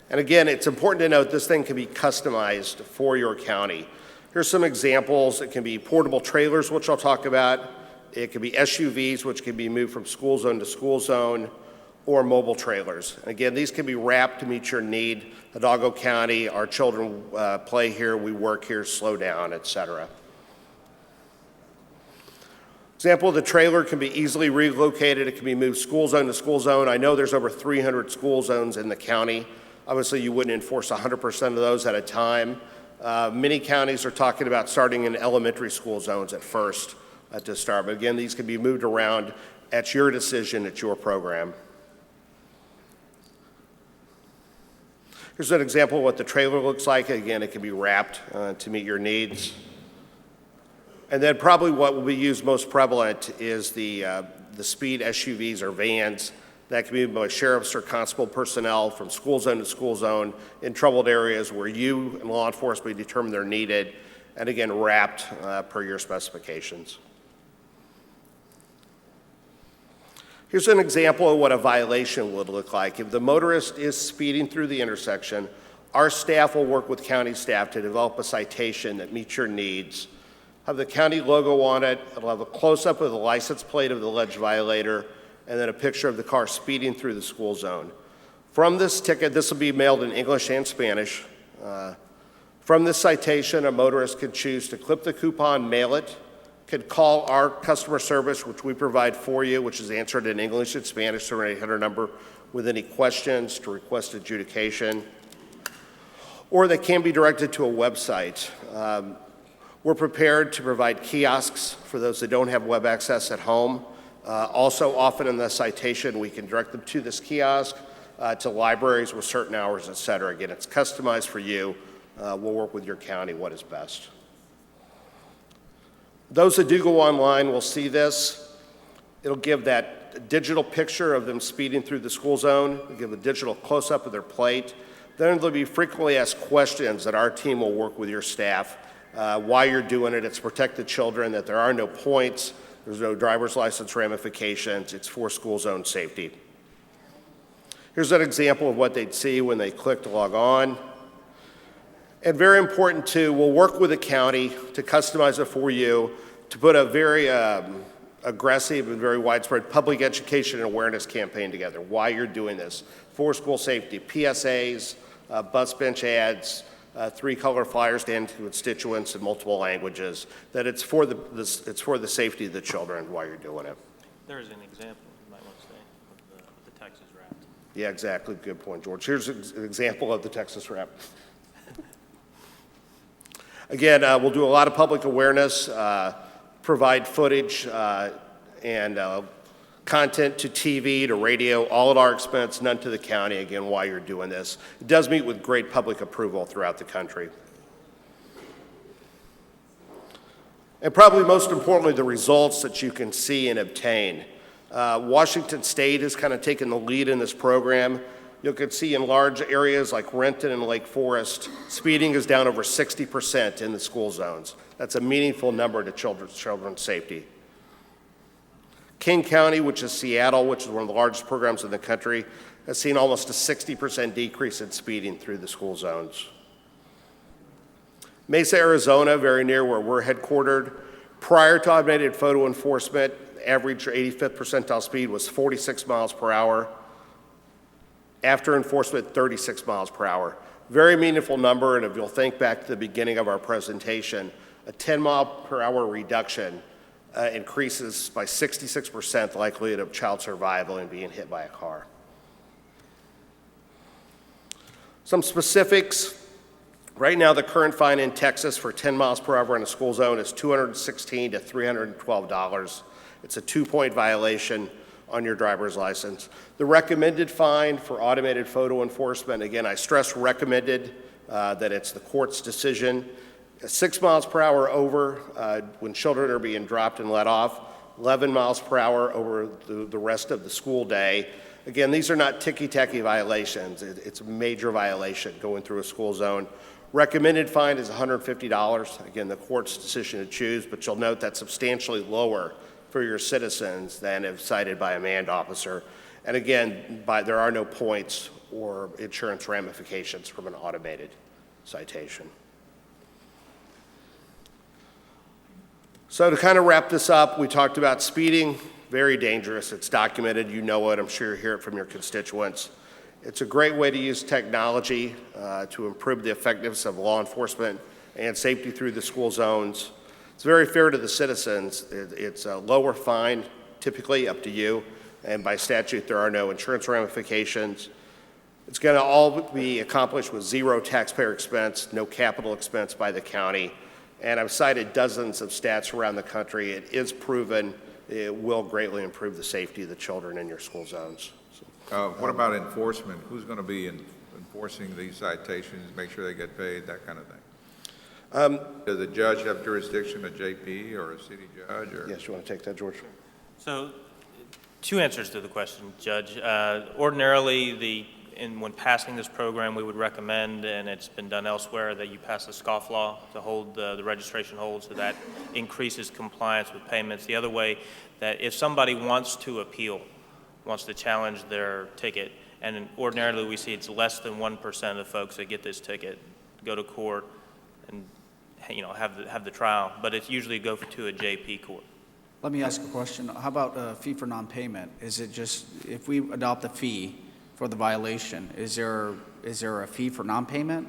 And again, it's important to note this thing can be customized for your county. Here's some examples. It can be portable trailers, which I'll talk about. It can be SUVs, which can be moved from school zone to school zone, or mobile trailers. And again, these can be wrapped to meet your need. Hidalgo County, our children play here, we work here, slow down, et cetera. Example, the trailer can be easily relocated. It can be moved school zone to school zone. I know there's over 300 school zones in the county. Obviously, you wouldn't enforce 100% of those at a time. Many counties are talking about starting in elementary school zones at first to start. But again, these can be moved around at your decision, at your program. Here's an example of what the trailer looks like. Again, it can be wrapped to meet your needs. And then probably what will be used most prevalent is the speed SUVs or vans that can be moved by sheriffs or constable personnel from school zone to school zone in troubled areas where you and law enforcement determine they're needed, and again, wrapped per your specifications. Here's an example of what a violation would look like. If the motorist is speeding through the intersection, our staff will work with county staff to develop a citation that meets your needs. Have the county logo on it. It'll have a close-up of the license plate of the alleged violator, and then a picture of the car speeding through the school zone. From this ticket, this will be mailed in English and Spanish. From this citation, a motorist can choose to clip the coupon, mail it, could call our customer service, which we provide for you, which is answered in English and Spanish through an 800 number with any questions to request adjudication, or they can be directed to a website. We're prepared to provide kiosks for those that don't have web access at home. Also, often in the citation, we can direct them to this kiosk, to libraries with certain hours, et cetera. Again, it's customized for you. We'll work with your county what is best. Those that do go online will see this. It'll give that digital picture of them speeding through the school zone. It'll give a digital close-up of their plate. Then there'll be frequently asked questions that our team will work with your staff. Why you're doing it. It's to protect the children, that there are no points, there's no driver's license ramifications, it's for school zone safety. Here's an example of what they'd see when they click to log on. And very important too, we'll work with the county to customize it for you, to put a very aggressive and very widespread public education and awareness campaign together. Why you're doing this, for school safety, PSAs, bus bench ads, 3 color flyers to constituents in multiple languages, that it's for the safety of the children while you're doing it. There is an example you might want to say of the Texas wrap. Yeah, exactly. Good point, George. Here's an example of the Texas wrap. Again, we'll do a lot of public awareness, provide footage and content to TV, to radio, all at our expense, none to the county, again, while you're doing this. It does meet with great public approval throughout the country. And probably most importantly, the results that you can see and obtain. Washington State has kind of taken the lead in this program. You can see in large areas like Renton and Lake Forest, speeding is down over 60% in the school zones. That's a meaningful number to children's safety. King County, which is Seattle, which is one of the largest programs in the country, has seen almost a 60% decrease in speeding through the school zones. Mesa, Arizona, very near where we're headquartered, prior to automated photo enforcement, average 85th percentile speed was 46 miles per hour. After enforcement, 36 miles per hour. Very meaningful number, and if you'll think back to the beginning of our presentation, a 10 mile per hour reduction increases by 66% the likelihood of child survival and being hit by a car. Some specifics. Right now, the current fine in Texas for 10 miles per hour in a school zone is $216 to $312. It's a 2-point violation on your driver's license. The recommended fine for automated photo enforcement, again, I stress recommended, that it's the court's decision. 6 miles per hour over when children are being dropped and let off, 11 miles per hour over the rest of the school day. Again, these are not ticky-tacky violations. It's a major violation going through a school zone. Recommended fine is $150. Again, the court's decision to choose, but you'll note that's substantially lower for your citizens than if cited by a manned officer. And again, there are no points or insurance ramifications from an automated citation. So to kind of wrap this up, we talked about speeding, very dangerous. It's documented, you know it, I'm sure you hear it from your constituents. It's a great way to use technology to improve the effectiveness of law enforcement and safety through the school zones. It's very fair to the citizens. It's a lower fine, typically up to you, and by statute there are no insurance ramifications. It's going to all be accomplished with zero taxpayer expense, no capital expense by the county. And I've cited dozens of stats around the country. It is proven it will greatly improve the safety of the children in your school zones. What about enforcement? Who's going to be enforcing these citations, make sure they get paid, that kind of thing? Does the judge have jurisdiction, a JP or a city judge? Or? Yes, you want to take that, George? So, 2 answers to the question, Judge. Ordinarily, when passing this program, we would recommend, and it's been done elsewhere, that you pass a scoff law to hold the registration hold, so that increases compliance with payments. The other way, that if somebody wants to appeal, wants to challenge their ticket, and ordinarily we see it's less than 1% of folks that get this ticket go to court and have the trial, but it's usually go to a JP court. Let me ask a question. How about a fee for non-payment? Is it just, if we adopt a fee for the violation, is there a fee for non-payment?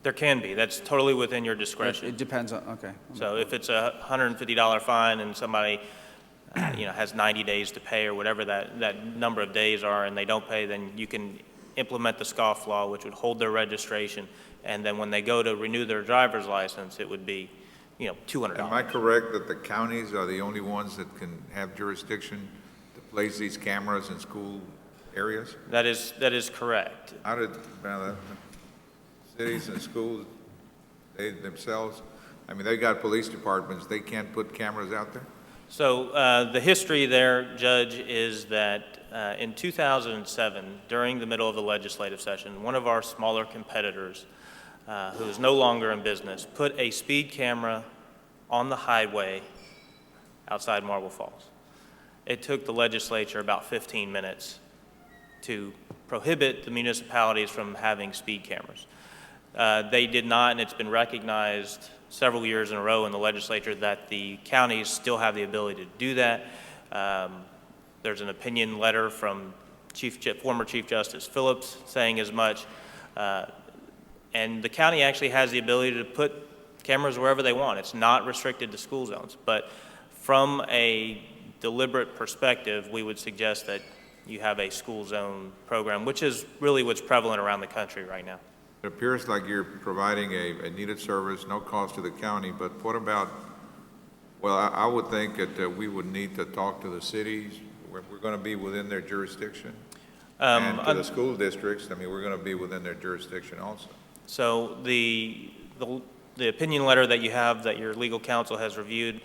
There can be. That's totally within your discretion. It depends on, okay. So if it's a $150 fine and somebody has 90 days to pay or whatever that number of days are and they don't pay, then you can implement the scoff law, which would hold their registration, and then when they go to renew their driver's license, it would be $200. Am I correct that the counties are the only ones that can have jurisdiction to place these cameras in school areas? That is correct. How did cities and schools, they themselves, they got police departments, they can't put cameras out there? So the history there, Judge, is that in 2007, during the middle of the legislative session, one of our smaller competitors, who is no longer in business, put a speed camera on the highway outside Marble Falls. It took the legislature about 15 minutes to prohibit the municipalities from having speed cameras. They did not, and it's been recognized several years in a row in the legislature that the counties still have the ability to do that. There's an opinion letter from former Chief Justice Phillips saying as much. And the county actually has the ability to put cameras wherever they want. It's not restricted to school zones. But from a deliberate perspective, we would suggest that you have a school zone program, which is really what's prevalent around the country right now. It appears like you're providing a needed service, no cost to the county, but what about, well, I would think that we would need to talk to the cities. We're going to be within their jurisdiction. And to the school districts, I mean, we're going to be within their jurisdiction also. So the opinion letter that you have that your legal counsel has reviewed,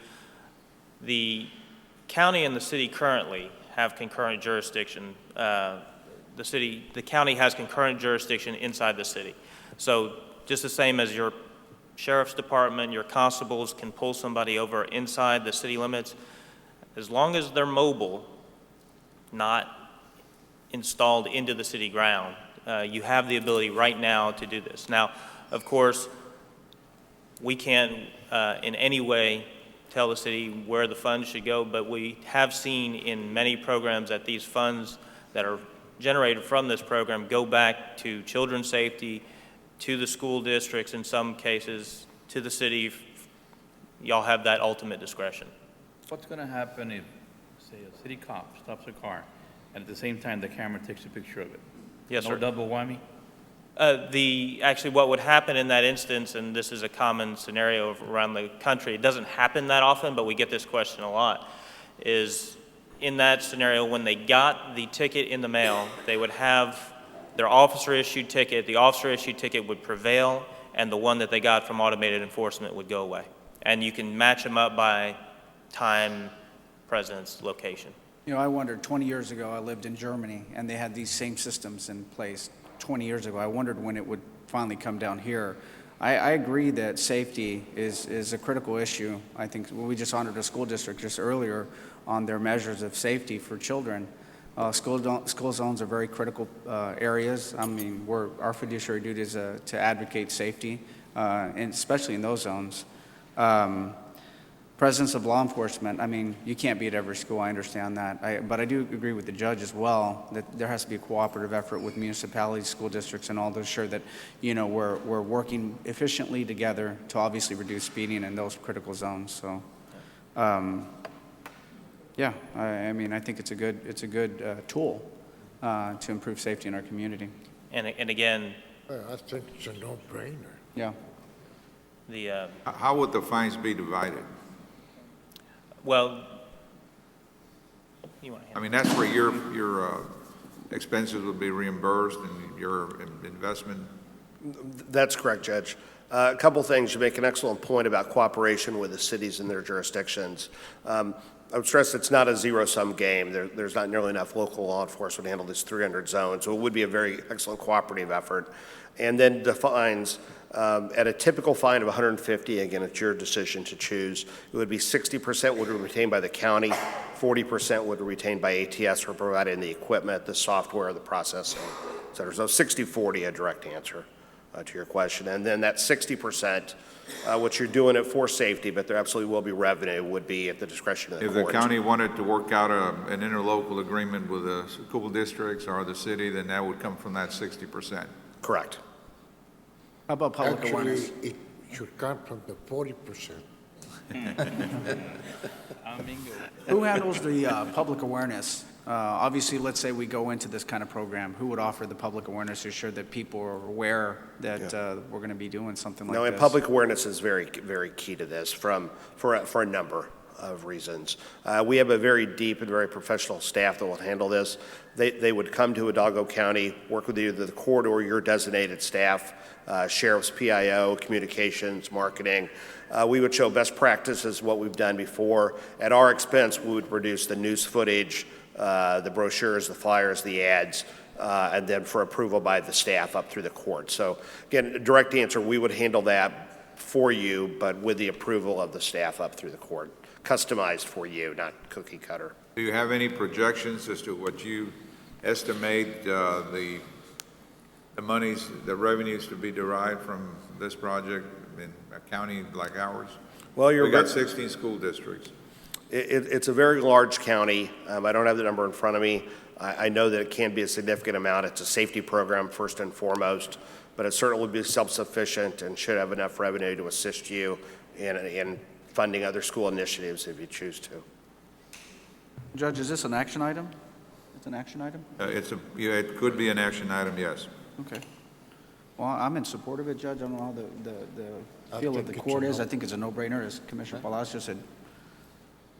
the county and the city currently have concurrent jurisdiction. The county has concurrent jurisdiction inside the city. So just the same as your sheriff's department, your constables can pull somebody over inside the city limits, as long as they're mobile, not installed into the city ground, you have the ability right now to do this. Now, of course, we can't in any way tell the city where the funds should go, but we have seen in many programs that these funds that are generated from this program go back to children's safety, to the school districts in some cases, to the city. Y'all have that ultimate discretion. What's going to happen if, say, a city cop stops a car and at the same time the camera takes a picture of it? Yes, no sir. double whammy? Actually, what would happen in that instance, and this is a common scenario around the country, it doesn't happen that often, but we get this question a lot, is in that scenario, when they got the ticket in the mail, they would have their officer-issued ticket. The officer-issued ticket would prevail, and the one that they got from automated enforcement would go away. And you can match them up by time, presence, location. You know, I wondered, 20 years ago, I lived in Germany, and they had these same systems in place 20 years ago. I wondered when it would finally come down here. I agree that safety is a critical issue. I think we just honored a school district just earlier on their measures of safety for children. School zones are very critical areas. I mean, our fiduciary duty is to advocate safety, and especially in those zones. Presence of law enforcement, I mean, you can't be at every school, I understand that. But I do agree with the judge as well that there has to be a cooperative effort with municipalities, school districts, and all to ensure that, you know, we're working efficiently together to obviously reduce speeding in those critical zones. So, yeah, I mean, I think it's a good tool to improve safety in our community. And again, I think it's a no-brainer. Yeah. How would the fines be divided? Well, you want to I mean, that's where your expenses would be reimbursed and your investment. That's correct, Judge. A couple things. You make an excellent point about cooperation with the cities and their jurisdictions. I would stress it's not a zero-sum game. There's not nearly enough local law enforcement to handle these 300 zones, so it would be a very excellent cooperative effort. And then defines at a typical fine of $150, again, it's your decision to choose. It would be 60% would be retained by the county, 40% would be retained by ATS for providing the equipment, the software, the processing, et cetera. So 60-40, a direct answer to your question. And then that 60%, which you're doing it for safety, but there absolutely will be revenue, would be at the discretion of the court. If the county wanted to work out an interlocal agreement with the school districts or the city, then that would come from that 60%. Correct. How about public awareness? Actually, it should come from the 40%. Who handles the public awareness? Obviously, let's say we go into this kind of program. Who would offer the public awareness to ensure that people are aware that we're going to be doing something like this? No, and public awareness is very, very key to this for a number of reasons. We have a very deep and very professional staff that will handle this. They would come to Hidalgo County, work with either the court or your designated staff, sheriff's PIO, communications, marketing. We would show best practices, what we've done before. At our expense, we would produce the news footage, the brochures, the flyers, the ads, and then for approval by the staff up through the court. So again, direct answer, we would handle that for you, but with the approval of the staff up through the court. Customized for you, not cookie cutter. Do you have any projections as to what you estimate the monies, the revenues to be derived from this project in a county like ours? Well, we've got 16 school districts. It's a very large county. I don't have the number in front of me. I know that it can be a significant amount. It's a safety program first and foremost, but it certainly will be self-sufficient and should have enough revenue to assist you in funding other school initiatives if you choose to. Judge, is this an action item? It's an action item? It could be an action item, yes. Okay. Well, I'm in support of it, Judge. I don't know how the feel of the think court it's is. a I think it's a no-brainer, as Commissioner Palacios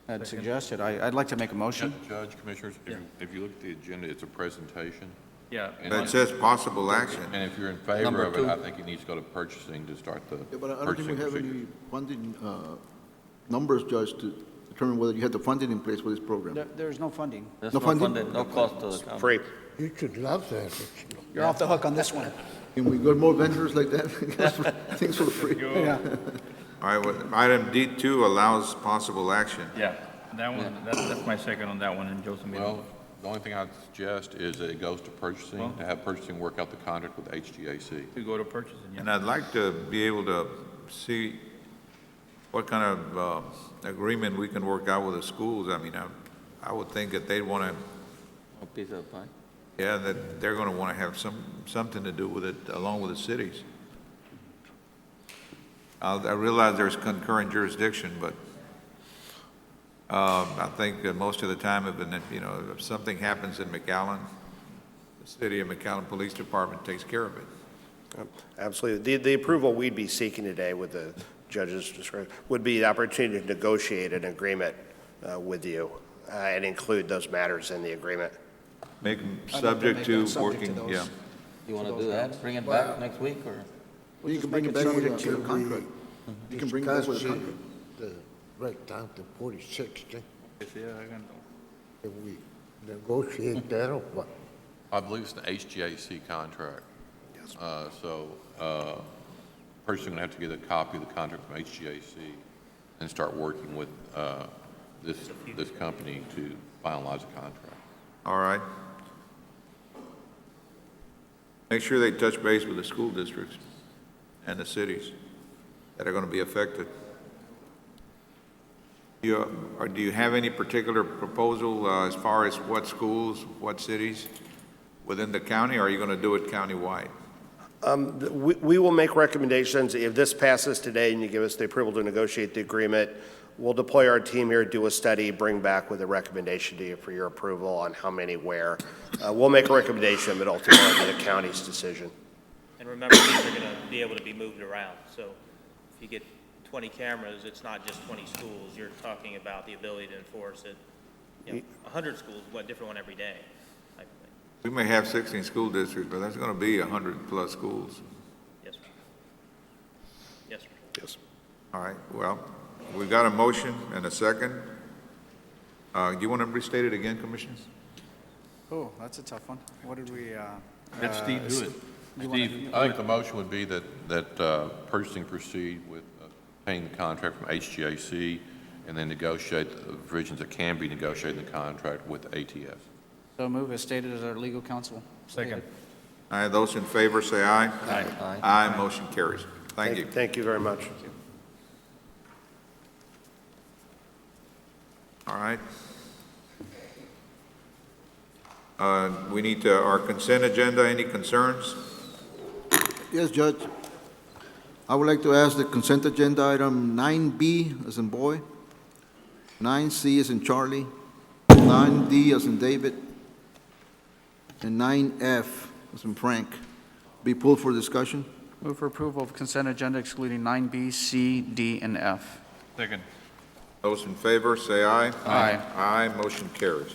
had suggested. I'd like to make a motion. Judge, Commissioners, if you look at the agenda, it's a presentation. Yeah. And It says possible action. And if you're in favor of it, I think it needs to go to purchasing to start the Yeah, but I don't think we purchasing have procedure. any funding numbers, Judge, to determine whether you have the funding in place for this program. There's no funding. There's No no funding? funding, no cost to the county. Free. You should love that. You're off the hook on this one. Can we get more vendors like that? Things for free. Yeah. All right, well, item D2 allows possible action. Yeah, that one, that's my second on that one, and Joseph made it. Well, the only thing I'd suggest is that it goes to purchasing, to have purchasing work out the contract with HGAC. To go to purchasing, yeah. And I'd like to be able to see what kind of agreement we can work out with the schools. I mean, I would think that they'd want to, A piece of pie. yeah, that they're going to want to have something to do with it along with the cities. I realize there's concurrent jurisdiction, but I think that most of the time, if something happens in McAllen, the city of McAllen Police Department takes care of it. Absolutely. The approval we'd be seeking today with the judge's discretion would be the opportunity to negotiate an agreement with you and include those matters in the agreement. Make them I'd like to subject make to that subject to working, those. yeah. You want to do that? Bring it back next week, or? You can bring it back with a contract. You can bring it back with a contract. The right down to 46, then. Can we negotiate that or what? I believe it's the HGAC contract. Yes. Purchasing will have to get a copy of the contract from HGAC and start working with this company to finalize the contract. All right. Make sure they touch base with the school districts and the cities that are going to be affected. Do you have any particular proposal as far as what schools, what cities within the county, or are you going to do it countywide? We will make recommendations. If this passes today and you give us the approval to negotiate the agreement, we'll deploy our team here, do a study, bring back with a recommendation to you for your approval on how many where. We'll make a recommendation, but ultimately it'll be the county's decision. And remember, these are going to be able to be moved around. So if you get 20 cameras, it's not just 20 schools. You're talking about the ability to enforce it. 100 schools, different one every day. We may have 16 school districts, but there's going to be 100+ schools. Yes, sir. Yes, sir. Yes. All right, well, we've got a motion and a second. Do you want to restate it again, Commissioners? Oh, that's a tough one. What did we? Let Steve do it. Steve, I think the motion would be that purchasing proceed with paying the contract from HGAC and then negotiate the provisions that can be negotiated in the contract with ATF. So move as stated as our legal counsel. Second. All right, those in favor say aye. Aye. Aye, motion carries. Thank you. Thank you very much. All right. We need our consent agenda. Any concerns? Yes, Judge. I would like to ask the consent agenda item 9B as in boy, 9C as in Charlie, 9D as in David, and 9F as in Frank be pulled for discussion. Move for approval of consent agenda excluding 9B, C, D, and F. Second. Those in favor, say aye. Aye. Aye, motion carries.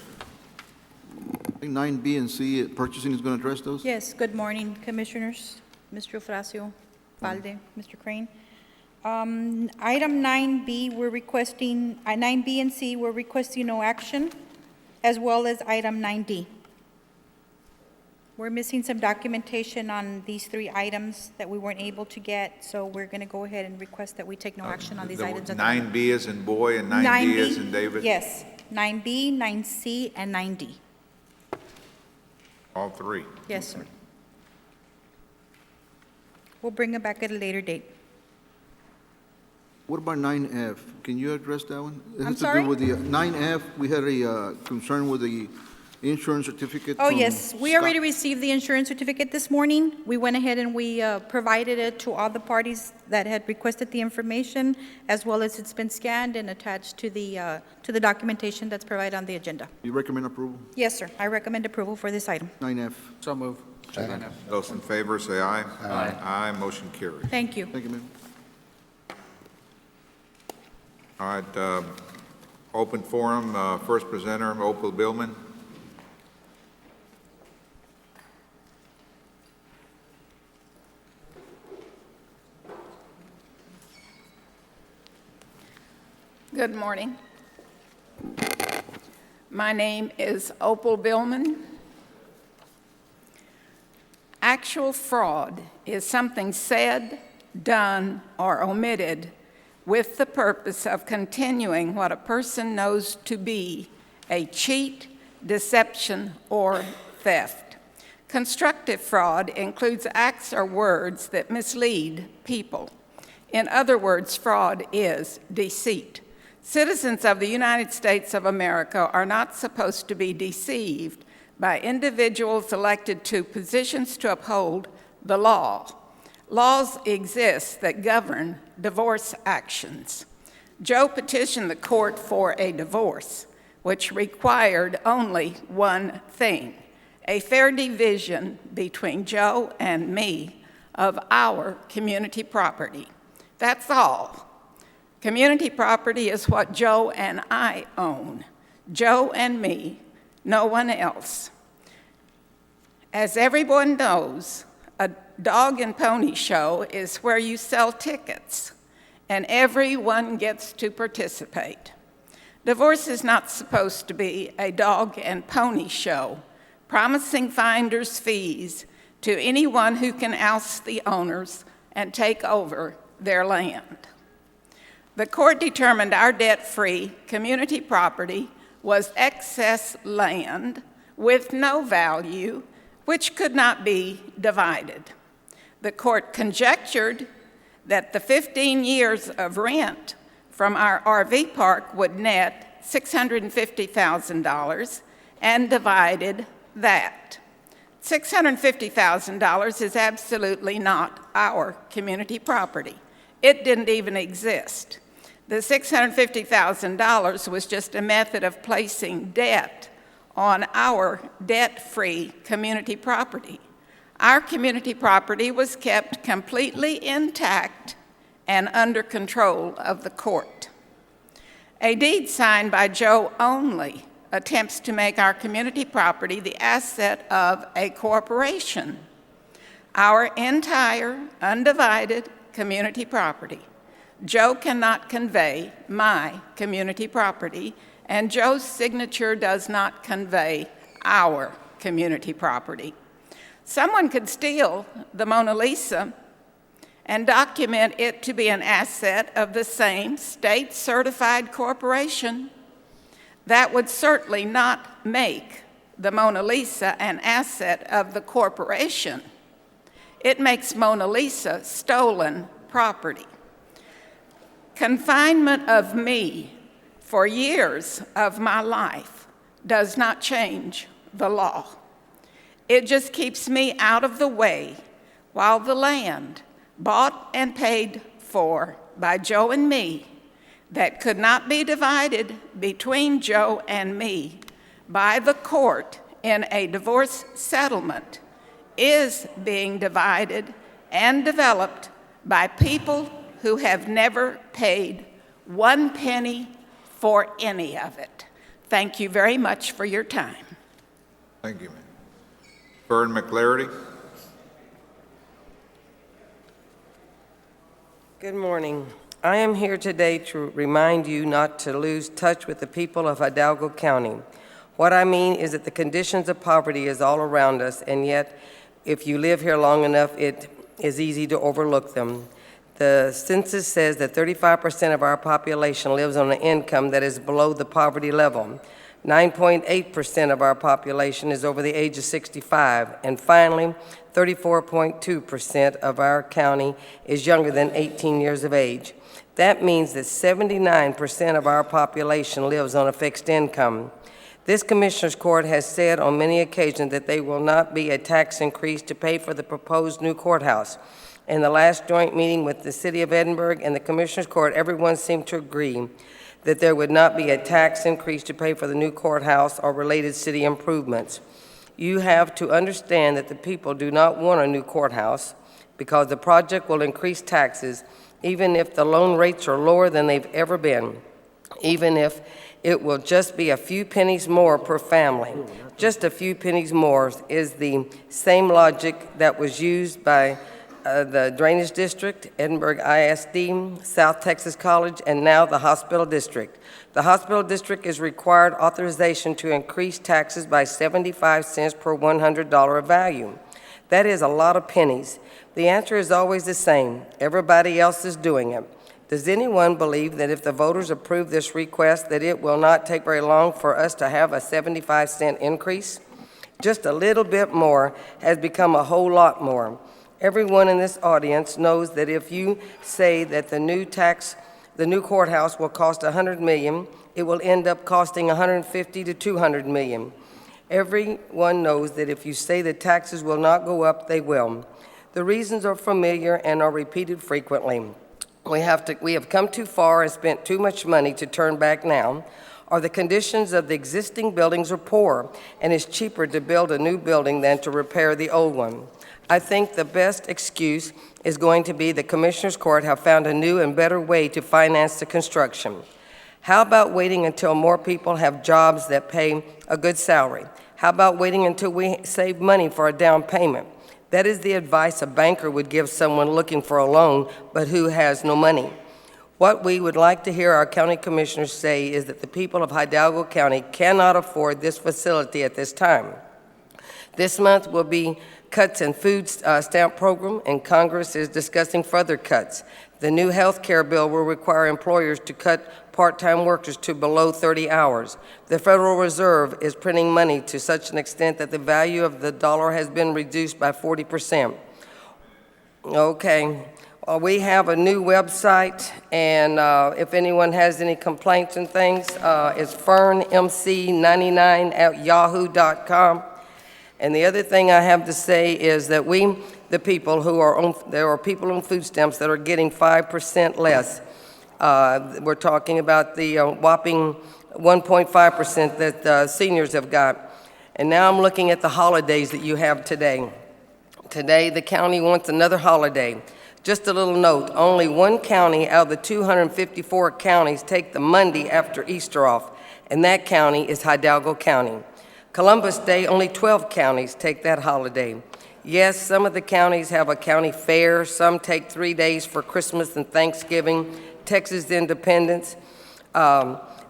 I think 9B and C, purchasing is going to address those? Yes, good morning, Commissioners, Mr. Eufrasio, Valde, Mr. Crane. Item 9B, we're requesting, 9B and C, we're requesting no action, as well as item 9D. We're missing some documentation on these three items that we weren't able to get, so we're going to go ahead and request that we take no action on these items. 9B is in boy and 9D is in David? Yes, 9B, 9C, and 9D. All three? Yes, sir. We'll bring it back at a later date. What about 9F? Can you address that one? It has I'm to sorry? do with the 9F, we had a concern with the insurance certificate Oh, from yes, we Scott. already received the insurance certificate this morning. We went ahead and we provided it to all the parties that had requested the information, as well as it's been scanned and attached to the documentation that's provided on the agenda. You recommend approval? Yes, sir, I recommend approval for this item. 9F. So move. Those in favor say aye. Aye. Aye, motion carries. Thank you. Thank you, ma'am. All right, open forum, first presenter, Opal Billman. Good morning. My name is Opal Billman. Actual fraud is something said, done, or omitted with the purpose of continuing what a person knows to be a cheat, deception, or theft. Constructive fraud includes acts or words that mislead people. In other words, fraud is deceit. Citizens of the United States of America are not supposed to be deceived by individuals elected to positions to uphold the law. Laws exist that govern divorce actions. Joe petitioned the court for a divorce, which required only one thing: a fair division between Joe and me of our community property. That's all. Community property is what Joe and I own. Joe and me, no one else. As everyone knows, a dog and pony show is where you sell tickets, and everyone gets to participate. Divorce is not supposed to be a dog and pony show, promising finders fees to anyone who can oust the owners and take over their land. The court determined our debt-free community property was excess land with no value, which could not be divided. The court conjectured that the 15 years of rent from our RV park would net $650,000 and divided that. $650,000 is absolutely not our community property. It didn't even exist. The $650,000 was just a method of placing debt on our debt-free community property. Our community property was kept completely intact and under control of the court. A deed signed by Joe only attempts to make our community property the asset of a corporation. Our entire undivided community property. Joe cannot convey my community property, and Joe's signature does not convey our community property. Someone could steal the Mona Lisa and document it to be an asset of the same state-certified corporation. That would certainly not make the Mona Lisa an asset of the corporation. It makes Mona Lisa stolen property. Confinement of me for years of my life does not change the law. It just keeps me out of the way while the land bought and paid for by Joe and me that could not be divided between Joe and me by the court in a divorce settlement is being divided and developed by people who have never paid 1 penny for any of it. Thank you very much for your time. Thank you, ma'am. Fern McClarity. Good morning. I am here today to remind you not to lose touch with the people of Hidalgo County. What I mean is that the conditions of poverty is all around us, and yet if you live here long enough, it is easy to overlook them. The census says that 35% of our population lives on an income that is below the poverty level. 9.8% of our population is over the age of 65. And finally, 34.2% of our county is younger than 18 years of age. That means that 79% of our population lives on a fixed income. This Commissioners Court has said on many occasions that there will not be a tax increase to pay for the proposed new courthouse. In the last joint meeting with the City of Edinburgh and the Commissioners Court, everyone seemed to agree that there would not be a tax increase to pay for the new courthouse or related city improvements. You have to understand that the people do not want a new courthouse because the project will increase taxes even if the loan rates are lower than they've ever been, even if it will just be a few pennies more per family. Just a few pennies more is the same logic that was used by the Drainage District, Edinburgh ISD, South Texas College, and now the Hospital District. The Hospital District is required authorization to increase taxes by 75 cents per $100 value. That is a lot of pennies. The answer is always the same. Everybody else is doing it. Does anyone believe that if the voters approve this request, that it will not take very long for us to have a 75-cent increase? Just a little bit more has become a whole lot more. Everyone in this audience knows that if you say that the new courthouse will cost $100 million, it will end up costing $150 to $200 million. Everyone knows that if you say the taxes will not go up, they will. The reasons are familiar and are repeated frequently. We have come too far and spent too much money to turn back now, or the conditions of the existing buildings are poor, and it's cheaper to build a new building than to repair the old one. I think the best excuse is going to be the Commissioners Court have found a new and better way to finance the construction. How about waiting until more people have jobs that pay a good salary? How about waiting until we save money for a down payment? That is the advice a banker would give someone looking for a loan, but who has no money. What we would like to hear our county commissioners say is that the people of Hidalgo County cannot afford this facility at this time. This month will be cuts in food stamp program, and Congress is discussing further cuts. The new health care bill will require employers to cut part-time workers to below 30 hours. The Federal Reserve is printing money to such an extent that the value of the dollar has been reduced by 40%. Okay, we have a new website, and if anyone has any complaints and things, it's fernmc99@yahoo.com. And the other thing I have to say is that the people who are on, there are people on food stamps that are getting 5% less. We're talking about the whopping 1.5% that seniors have got. And now I'm looking at the holidays that you have today. Today, the county wants another holiday. Just a little note, only one county out of the 254 counties take the Monday after Easter off, and that county is Hidalgo County. Columbus Day, only 12 counties take that holiday. Yes, some of the counties have a county fair. Some take 3 days for Christmas and Thanksgiving, Texas Independence.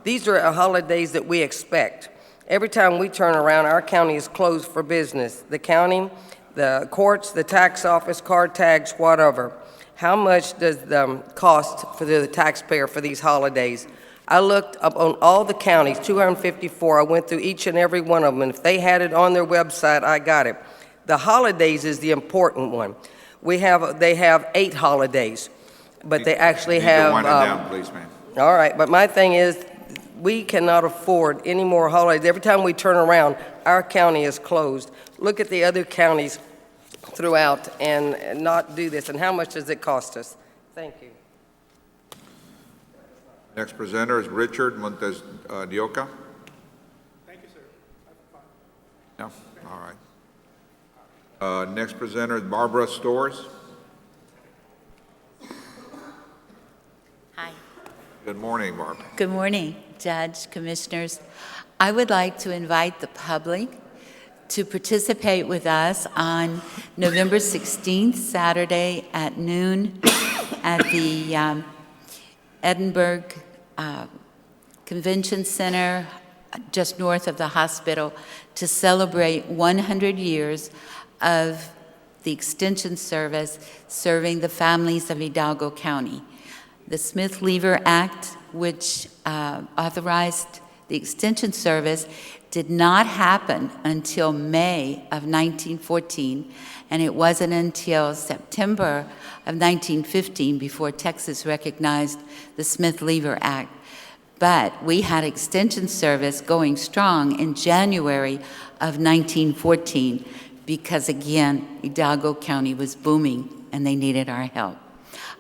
These are holidays that we expect. Every time we turn around, our county is closed for business. The county, the courts, the tax office, card tags, whatever. How much does the cost for the taxpayer for these holidays? I looked up on all the counties, 254. I went through each and every one of them, and if they had it on their website, I got it. The holidays is the important one. They have 8 holidays, but they actually have. Wind it down, please, ma'am. All right, but my thing is, we cannot afford any more holidays. Every time we turn around, our county is closed. Look at the other counties throughout and not do this. And how much does it cost us? Thank you. Next presenter is Richard Montes de Oca. Thank you, sir. No? All right. Next presenter is Barbara Storrs. Hi. Good morning, Barbara. Good morning, Judge, Commissioners. I would like to invite the public to participate with us on November 16th, Saturday at noon at the Edinburgh Convention Center, just north of the hospital, to celebrate 100 years of the Extension Service serving the families of Hidalgo County. The Smith-Lever Act, which authorized the Extension Service, did not happen until May of 1914, and it wasn't until September of 1915 before Texas recognized the Smith-Lever Act. But we had extension service going strong in January of 1914 because, again, Hidalgo County was booming and they needed our help.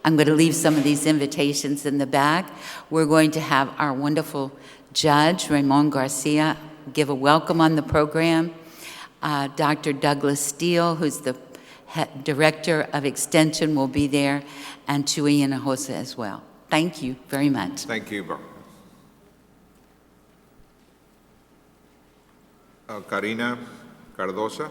I'm going to leave some of these invitations in the back. We're going to have our wonderful judge, Ramon Garcia, give a welcome on the program. Dr. Douglas Steele, who's the Director of Extension, will be there, and Chuy Hinojosa as well. Thank you very much. Thank you, Karina Cardosa.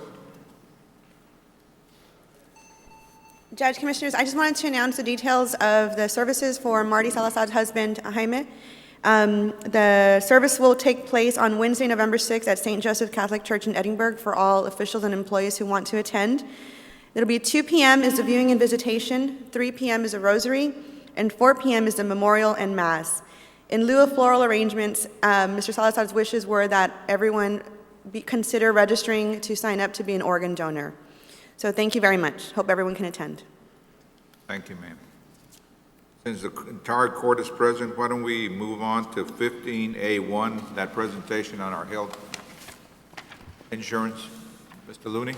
Judge, Commissioners, I just wanted to announce the details of the services for Marty Salazar's husband, Jaime. The service will take place on Wednesday, November 6th at St. Joseph Catholic Church in Edinburgh for all officials and employees who want to attend. It'll be 2 p.m. is the viewing and visitation, 3 p.m. is a rosary, and 4 p.m. is the memorial and mass. In lieu of floral arrangements, Mr. Salazar's wishes were that everyone consider registering to sign up to be an organ donor. So thank you very much. Hope everyone can attend. Thank you, ma'am. Since the entire court is present, why don't we move on to 15A1, that presentation on our health insurance. Mr. Looney.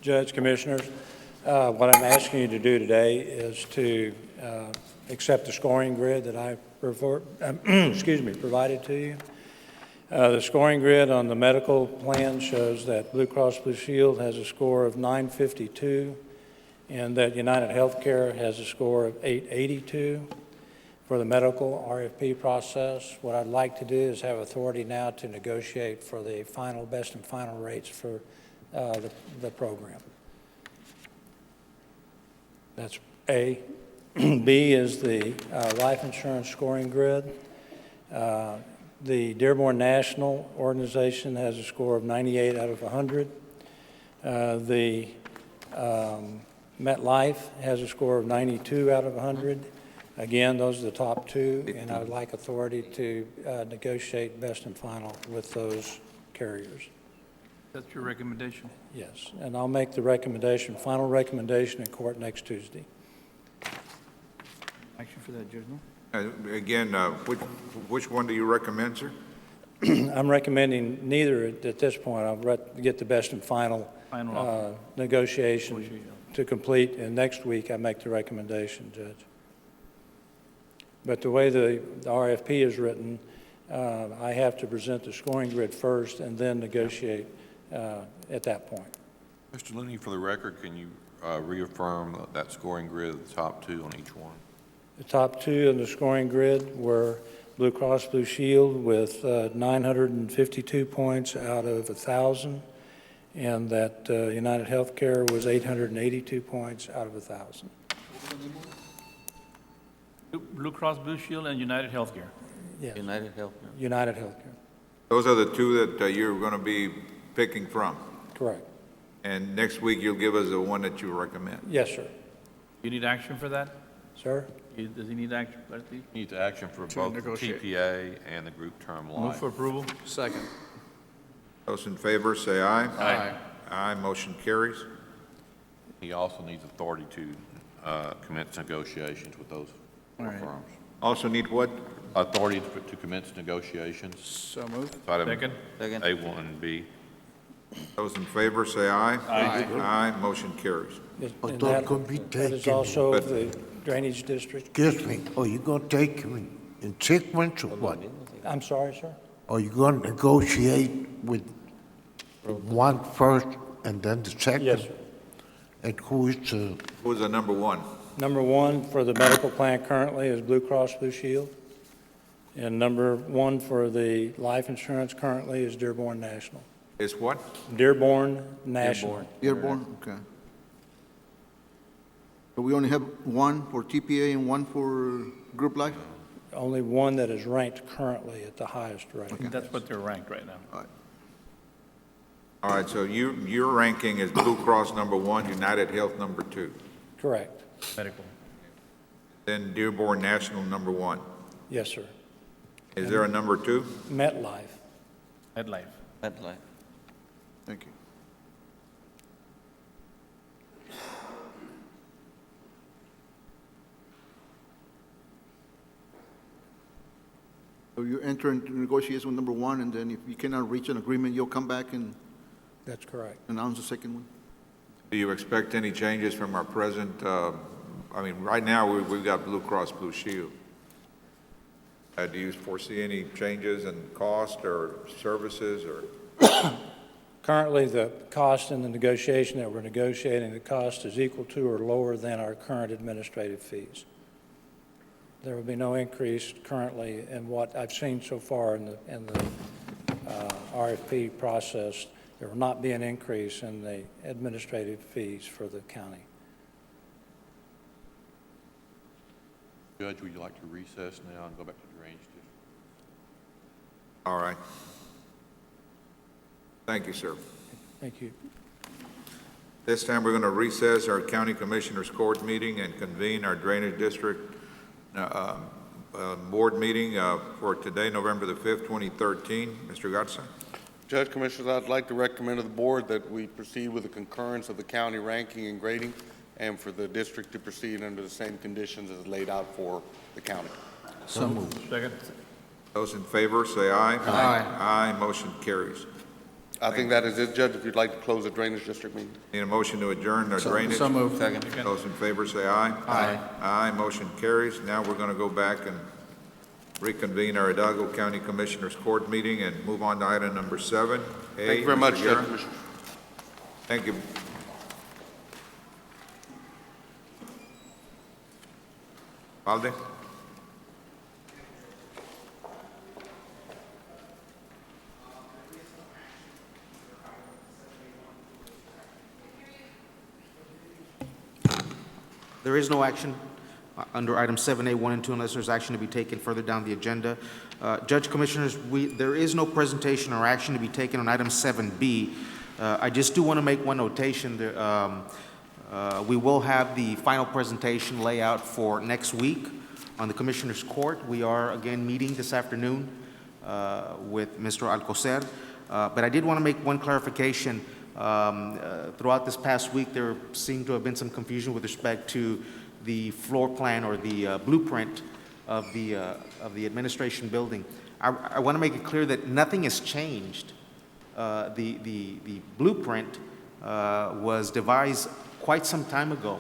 Judge, Commissioners, what I'm asking you to do today is to accept the scoring grid that I provided to you. The scoring grid on the medical plan shows that Blue Cross Blue Shield has a score of 952 and that United Healthcare has a score of 882 for the medical RFP process. What I'd like to do is have authority now to negotiate for the final, best and final rates for the program. That's A. B is the life insurance scoring grid. The Dearborn National organization has a score of 98 out of 100. The MetLife has a score of 92 out of 100. Again, those are the top two, and I would like authority to negotiate best and final with those carriers. That's your recommendation? Yes, and I'll make the recommendation, final recommendation in court next Tuesday. Action for that, Judge? Again, which one do you recommend, sir? I'm recommending neither at this point. I'll get the best and final negotiation to complete, and next week I make the recommendation, Judge. But the way the RFP is written, I have to present the scoring grid first and then negotiate at that point. Mr. Looney, for the record, can you reaffirm that scoring grid, the top two on each one? The top two in the scoring grid were Blue Cross Blue Shield with 952 points out of 1,000, and that United Healthcare was 882 points out of 1,000. Blue Cross Blue Shield and United Healthcare. Yes. United Healthcare. United Healthcare. Those are the two that you're going to be picking from. Correct. And next week you'll give us the one that you recommend. Yes, sir. You need action for that? Sir? Does he need action for that? You need the action for both the TPA and the group term life. Move for approval. Second. Those in favor say aye. Aye. Aye, motion carries. He also needs authority to commence negotiations with those four firms. Also need what? Authority to commence negotiations. So moved. Item Second. A1 and B. Those in favor say aye. Aye. Aye, motion carries. But And those gonna be that is taken. also the drainage district. Excuse me, are you gonna take them in sequence or what? I'm sorry, sir? Are you gonna negotiate with one first and then the second? Yes, sir. And who is the, Who's the number one? Number one for the medical plan currently is Blue Cross Blue Shield. And number one for the life insurance currently is Dearborn National. Is what? Dearborn National. Dearborn, okay. So we only have one for TPA and one for group life? Only one that is ranked currently at the highest rate. I think that's what they're ranked right now. All right, so your ranking is Blue Cross number one, United Health number two. Correct. Medical. Then Dearborn National number one. Yes, sir. Is there a number two? MetLife. MetLife. MetLife. Thank you. So you enter into negotiations with number one, and then if you cannot reach an agreement, you'll come back and That's correct. announce the second one? Do you expect any changes from our present, right now, we've got Blue Cross Blue Shield. Do you foresee any changes in cost or services or? Currently, the cost in the negotiation that we're negotiating, the cost is equal to or lower than our current administrative fees. There will be no increase currently in what I've seen so far in the RFP process. There will not be an increase in the administrative fees for the county. Judge, would you like to recess now and go back to the Drainage District? All right. Thank you, sir. Thank you. This time, we're going to recess our County Commissioners Court meeting and convene our Drainage District Board meeting for today, November the 5th, 2013. Mr. Gatsa. Judge, Commissioners, I'd like to recommend to the board that we proceed with the concurrence of the county ranking and grading and for the district to proceed under the same conditions as laid out for the county. So moved. Second. Those in favor, say aye. Aye. Aye, motion carries. I think that is it, Judge, if you'd like to close the Drainage District meeting. Need a motion to adjourn the drainage? So moved. Second. Those in favor, say aye. Aye. Aye, motion carries. Now we're going to go back and reconvene our Hidalgo County Commissioners Court meeting and move on to item number 7. Thank you very much, Judge. Commissioner. Thank you. Valde? There is no action under item 7A, 1 and 2, unless there's action to be taken further down the agenda. Judge, Commissioners, there is no presentation or action to be taken on item 7B. I just do want to make one notation. We will have the final presentation layout for next week on the Commissioners Court. We are again meeting this afternoon with Mr. Alcocer. But I did want to make one clarification. Throughout this past week, there seemed to have been some confusion with respect to the floor plan or the blueprint of the administration building. I want to make it clear that nothing has changed. The blueprint was devised quite some time ago.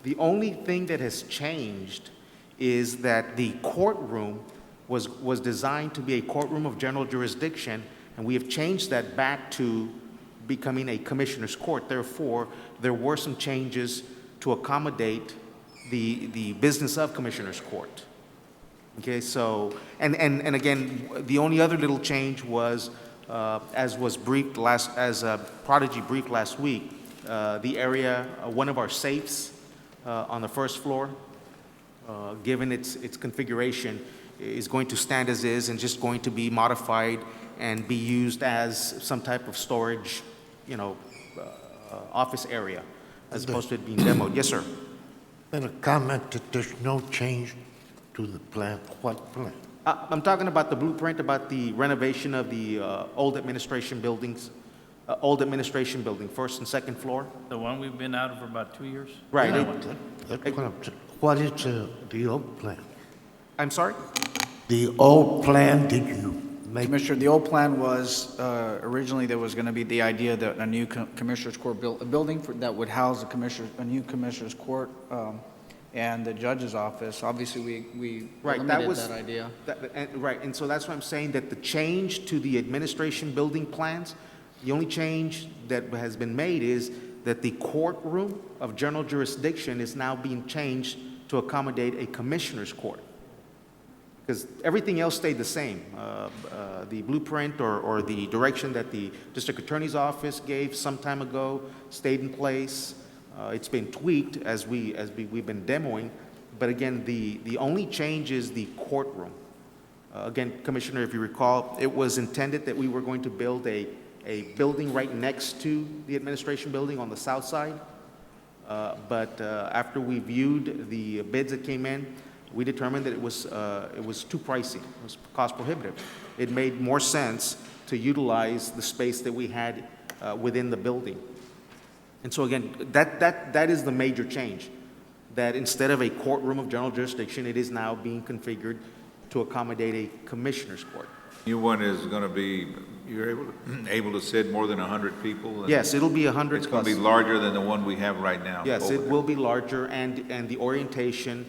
The only thing that has changed is that the courtroom was designed to be a courtroom of general jurisdiction, and we have changed that back to becoming a commissioner's court. Therefore, there were some changes to accommodate the business of commissioner's court. Okay, so, and again, the only other little change was, as Prodigy briefed last week, the area, one of our safes on the first floor, given its configuration, is going to stand as is and just going to be modified and be used as some type of storage, office area, as opposed to it being demoed. Yes, sir. And a comment that there's no change to the plan. What plan? I'm talking about the blueprint, about the renovation of the old administration building, first and second floor. The one we've been out of for about 2 years? Right. What is the old plan? I'm sorry? The old plan, did you make? Commissioner, the old plan was, originally there was going to be the idea that a new Commissioner's Court a building that would house a new Commissioner's Court and the judge's office. Obviously, we eliminated that idea. Right, and so that's why I'm saying that the change to the administration building plans, the only change that has been made is that the courtroom of general jurisdiction is now being changed to accommodate a commissioner's court. Because everything else stayed the same. The blueprint or the direction that the district attorney's office gave some time ago stayed in place. It's been tweaked as we've been demoing. But again, the only change is the courtroom. Again, Commissioner, if you recall, it was intended that we were going to build a building right next to the administration building on the south side. But after we viewed the bids that came in, we determined that it was too pricey. It was cost prohibitive. It made more sense to utilize the space that we had within the building. And so again, that is the major change, that instead of a courtroom of general jurisdiction, it is now being configured to accommodate a commissioner's court. New one is going to be, you're able to sit more than 100 people? And Yes, it'll be 100 it's going to be plus. larger than the one we have right now? Yes, over it there. will be larger, and the orientation,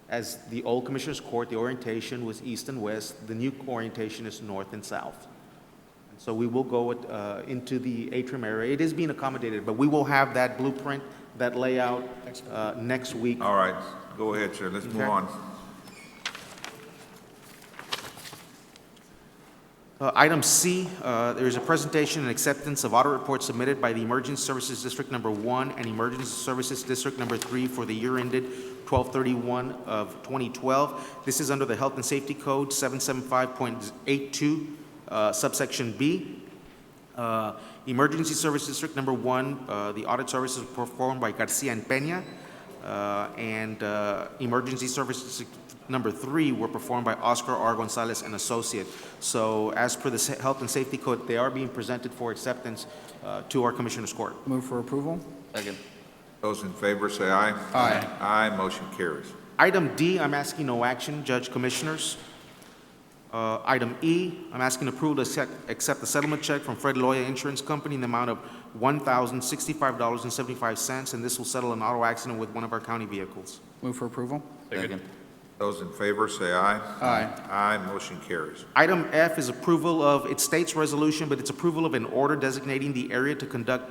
as the old Commissioner's Court, the orientation was east and west. The new orientation is north and south. And so we will go into the atrium area. It is being accommodated, but we will have that blueprint, that layout next week. All right, go ahead, sir. Let's move Okay. on. Item C, there is a presentation and acceptance of audit reports submitted by the Emergency Services District Number 1 and Emergency Services District Number 3 for the year ended 12/31 of 2012. This is under the Health and Safety Code 775.82, subsection B. Emergency Service District Number 1, the audit services were performed by Garcia and Peña, and Emergency Service District Number 3 were performed by Oscar R. Gonzalez and Associate. So as per the Health and Safety Code, they are being presented for acceptance to our Commissioner's Court. Move for approval? Second. Those in favor say aye. Aye. Aye, motion carries. Item D, I'm asking no action, Judge Commissioners. Item E, I'm asking approval to accept the settlement check from Fred Loya Insurance Company in the amount of $1,065.75, and this will settle an auto accident with one of our county vehicles. Move for approval? Second. Those in favor say aye. Aye. Aye, motion carries. Item F is approval of, it states resolution, but it's approval of an order designating the area to conduct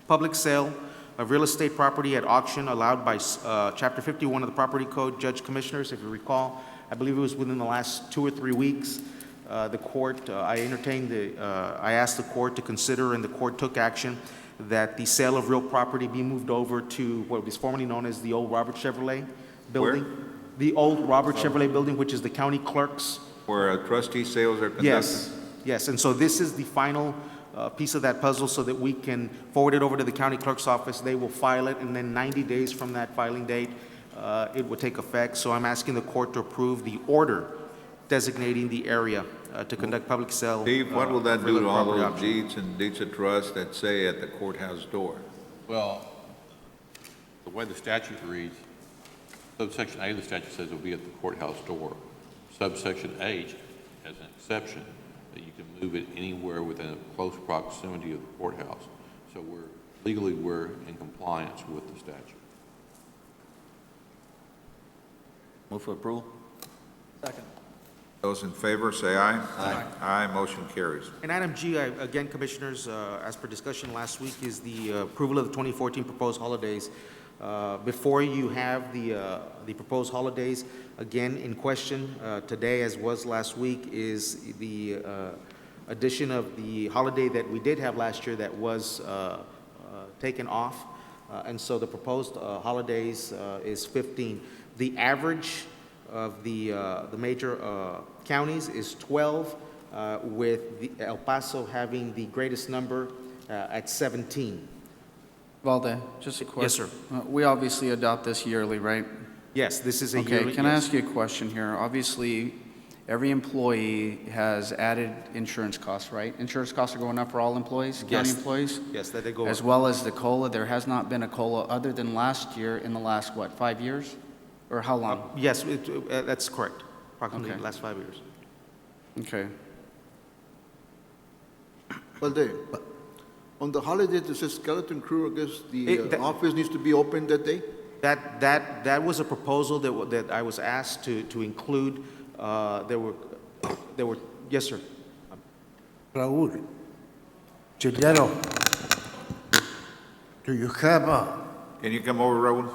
public sale of real estate property at auction allowed by Chapter 51 of the Property Code. Judge Commissioners, if you recall, I believe it was within the last 2 or 3 weeks, the court, I asked the court to consider, and the court took action, that the sale of real property be moved over to what was formerly known as the old Robert Chevrolet building. Where? The old Robert Chevrolet building, which is the county clerk's. Where trustee sales are conducted? Yes, yes, and so this is the final piece of that puzzle so that we can forward it over to the county clerk's office. They will file it, and then 90 days from that filing date, it will take effect. So I'm asking the court to approve the order designating the area to conduct public sale. Steve, what will that for do the to all property those option. deeds and deeds of trust that say at the courthouse door? Well, the way the statute reads, subsection A of the statute says it will be at the courthouse door. Subsection H has an exception that you can move it anywhere within a close proximity of the courthouse. So legally we're in compliance with the statute. Move for approval? Second. Those in favor say aye. Aye. Aye, motion carries. And item G, again, Commissioners, as per discussion last week, is the approval of the 2014 proposed holidays. Before you have the proposed holidays, again, in question today, as was last week, is the addition of the holiday that we did have last year that was taken off. And so the proposed holidays is 15. The average of the major counties is 12, with El Paso having the greatest number at 17. Valde, just a question. Yes, sir. We obviously adopt this yearly, right? Yes, this is a yearly. Okay, can I yes. ask you a question here? Obviously, every employee has added insurance costs, right? Insurance costs are going up for all employees, county Yes. employees? Yes, that they go As up. well as the COLA. There has not been a COLA other than last year in the last, what, 5 years? Or how long? Yes, that's correct. Approximately Okay. the last 5 years. Okay. Well, on the holiday, it says skeleton crew, I guess the office needs to be open that day? That was a proposal that I was asked to include. There were, yes, sir. Raúl, Chileno, do you have a... Can you come over, Raul?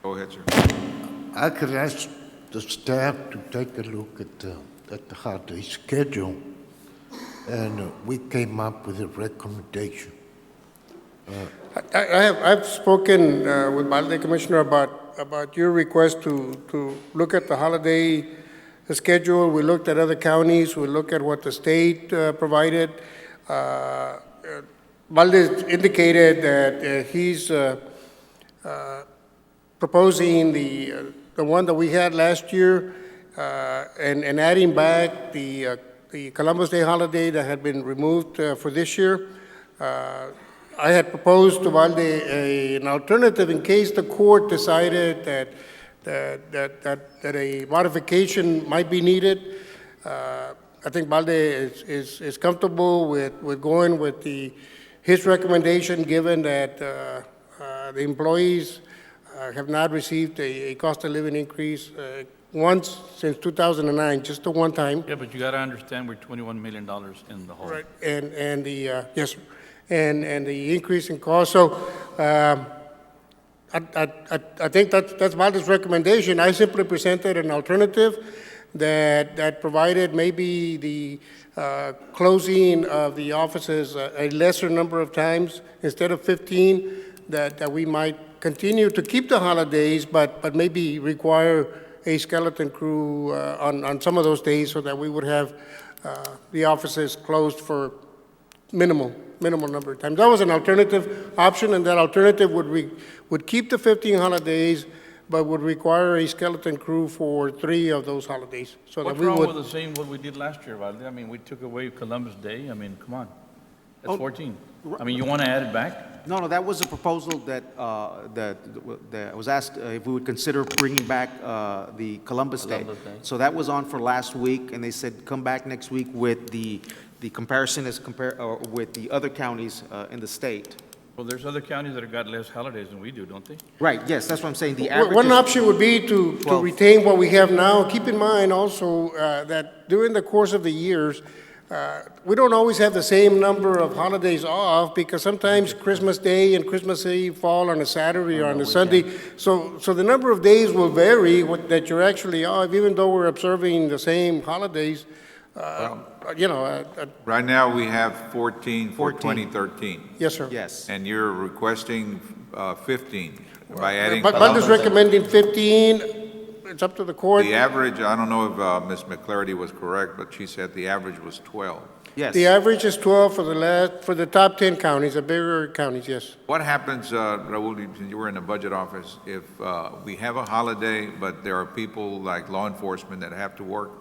Go ahead, sir. I could ask the staff to take a look at the holiday schedule, and we came up with a recommendation. I've spoken with Valde, Commissioner, about your request to look at the holiday schedule. We looked at other counties. We looked at what the state provided. Valde indicated that he's proposing the the one that we had last year, and adding back the Columbus Day holiday that had been removed for this year. I had proposed to Valde an alternative in case the court decided that a modification might be needed. I think Valde is comfortable with going with his recommendation, given that the employees have not received a cost of living increase once since 2009, just the one time. Yeah, but you got to understand we're $21 million in the hole. Right, and the, yes, and the increase in cost. So I think that's Valde's recommendation. I simply presented an alternative that provided maybe the closing of the offices a lesser number of times instead of 15, that we might continue to keep the holidays, but maybe require a skeleton crew on some of those days so that we would have the offices closed for minimal number of times. That was an alternative option, and that alternative would keep the 15 holidays, but would require a skeleton crew for 3 of those holidays. So What's that we wrong would. with the same what we did last year, Valde? I mean, we took away Columbus Day. I mean, come on. That's 14. I mean, you want to add it back? No, that was a proposal that was asked if we would consider bringing back the Columbus Day. So that was on for last week, and they said come back next week with the comparison with the other counties in the state. Well, there's other counties that have got less holidays than we do, don't they? Right, yes, that's what I'm saying. The average One is option would be to 12. retain what we have now. Keep in mind also that during the course of the years, we don't always have the same number of holidays off, because sometimes Christmas Day and Christmas Eve fall on a Saturday or on a Sunday. So the number of days will vary that you're actually off, even though we're observing the same holidays. Right now, we have 14 for 2013. Yes, sir. Yes. And you're requesting 15 by adding. But Valde's recommending 15. It's up to the court. The average, I don't know if Ms. McClarty was correct, but she said the average was 12. Yes. The average is 12 for the top 10 counties, the bigger counties, yes. What happens, Raul, since you were in the budget office, if we have a holiday, but there are people like law enforcement that have to work?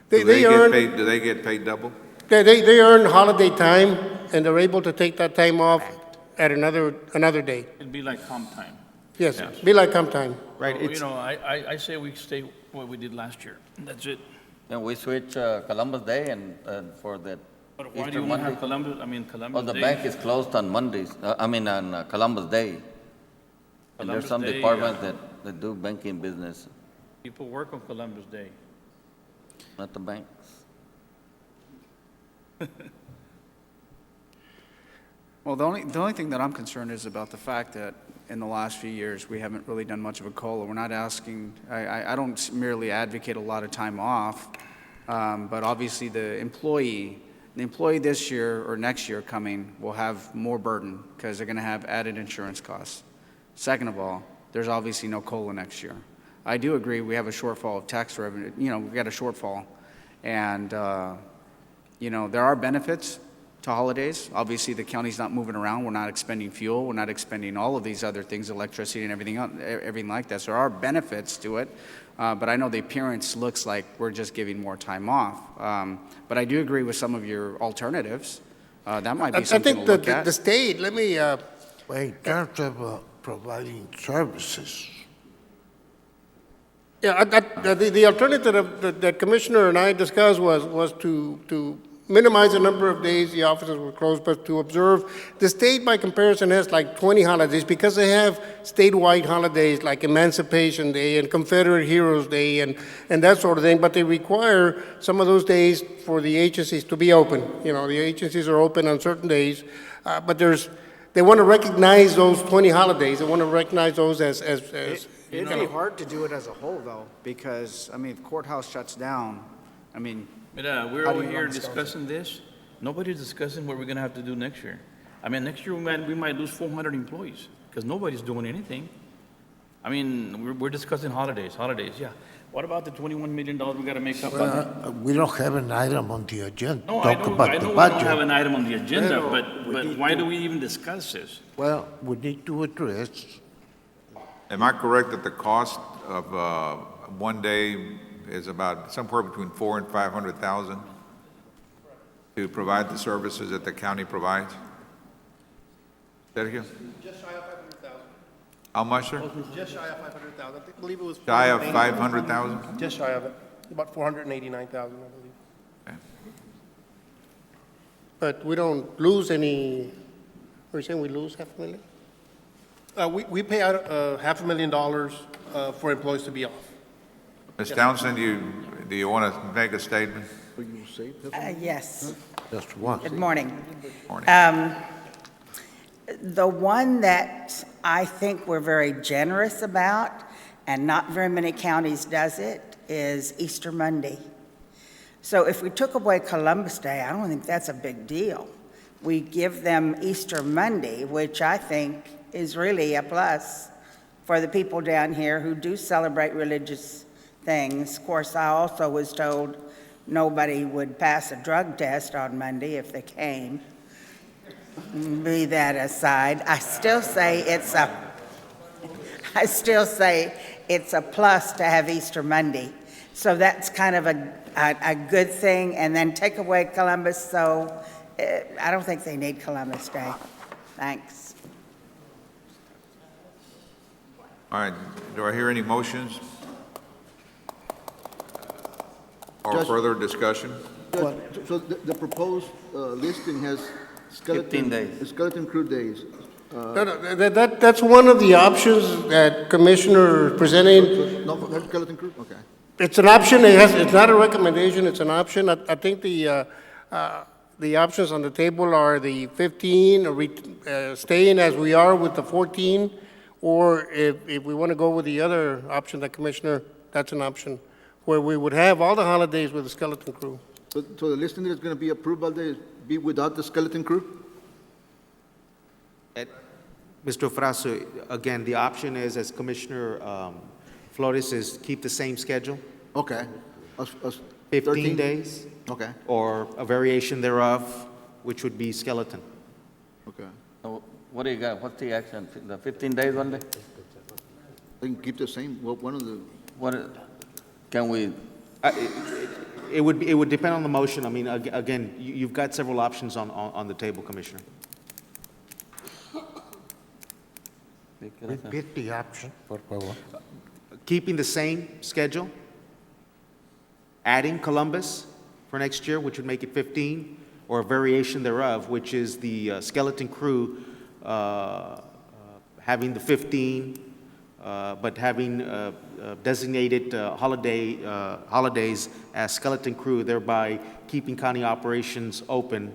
Do they get paid double? They earn holiday time, and they're able to take that time off at another day. It'd be like comp time. Yes, be like comp time. Right. So, I say we stay what we did last year. That's it. And we switch Columbus Day and for that But why Easter do you want to Monday. have Columbus? I mean, Columbus Oh, the Day. bank is closed on Mondays, on Columbus Day. And there's Columbus some Day, departments that do banking business, People work on Columbus Day. not the banks. Well, the only thing that I'm concerned is about the fact that in the last few years, we haven't really done much of a COLA. We're not asking, I don't merely advocate a lot of time off, but obviously the employee this year or next year coming will have more burden because they're going to have added insurance costs. Second of all, there's obviously no COLA next year. I do agree we have a shortfall of tax revenue. We've got a shortfall. And, there are benefits to holidays. Obviously, the county's not moving around. We're not expending fuel. We're not expending all of these other things, electricity and everything like that. So there are benefits to it. But I know the appearance looks like we're just giving more time off. But I do agree with some of your alternatives. That might be something to look at. I think the state, let me... In terms of providing services, Yeah, the alternative that Commissioner and I discussed was to minimize the number of days the offices were closed, but to observe. The state, by comparison, has like 20 holidays because they have statewide holidays like Emancipation Day and Confederate Heroes Day and that sort of thing, but they require some of those days for the agencies to be open. The agencies are open on certain days, but they want to recognize those 20 holidays. They want to recognize those as It'd be hard to do it as a whole, though, because, if courthouse shuts down, We're how do over you here want to discussing this. Nobody's discussing what we're going to have to do next year. Next year we might lose 400 employees because nobody's doing anything. We're discussing holidays, yeah. What about the $21 million we got to make up? we don't have an item on the agenda. No, Talk about I the know we budget. don't have an item on the agenda, Pero but why do we even discuss this? Well, we need to address. Am I correct that the cost of one day is about somewhere between 400,000 and 500,000 to provide the services that the county provides. Sergio? Just shy of 500,000. How much, sir? Just shy of 500,000. I believe it was. Shy of 500,000? Just shy of it. About 489,000, I believe. Okay. But we don't lose any, are you saying we lose $500,000? We pay out $500,000 for employees to be off. Ms. Townsend, do you want to make a statement? Yes. Just one. Good morning. Morning. The one that I think we're very generous about, and not very many counties does it, is Easter Monday. So if we took away Columbus Day, I don't think that's a big deal. We give them Easter Monday, which I think is really a plus for the people down here who do celebrate religious things. Of course, I also was told nobody would pass a drug test on Monday if they came. Be that aside, I still say it's a plus to have Easter Monday. So that's kind of a good thing, and then take away Columbus, so I don't think they need Columbus Day. Thanks. All right, do I hear any motions? Or Judge- further discussion? Judge, so the proposed listing has 15 days. skeleton crew days. That's one of the options that Commissioner presented. No, that's skeleton crew? Okay. It's an option, it's not a recommendation, it's an option. I think the options on the table are the 15, or staying as we are with the 14, or if we want to go with the other option, the Commissioner, that's an option, where we would have all the holidays with the skeleton crew. So the listing that is going to be approved by the, be without the skeleton crew? Mr. Frasso, again, the option is, as Commissioner Flores says, keep the same schedule, Okay. 15 days, Okay, or a variation thereof, which would be skeleton. okay. So what do you got? What's the action? The 15 days one day? They can keep the same, one of the, Can we, It would depend on the motion. I mean, again, you've got several options on the table, Commissioner. Repeat the option, por favor. Keeping the same schedule, adding Columbus for next year, which would make it 15, or a variation thereof, which is the skeleton crew having the 15, but having designated holidays as skeleton crew, thereby keeping county operations open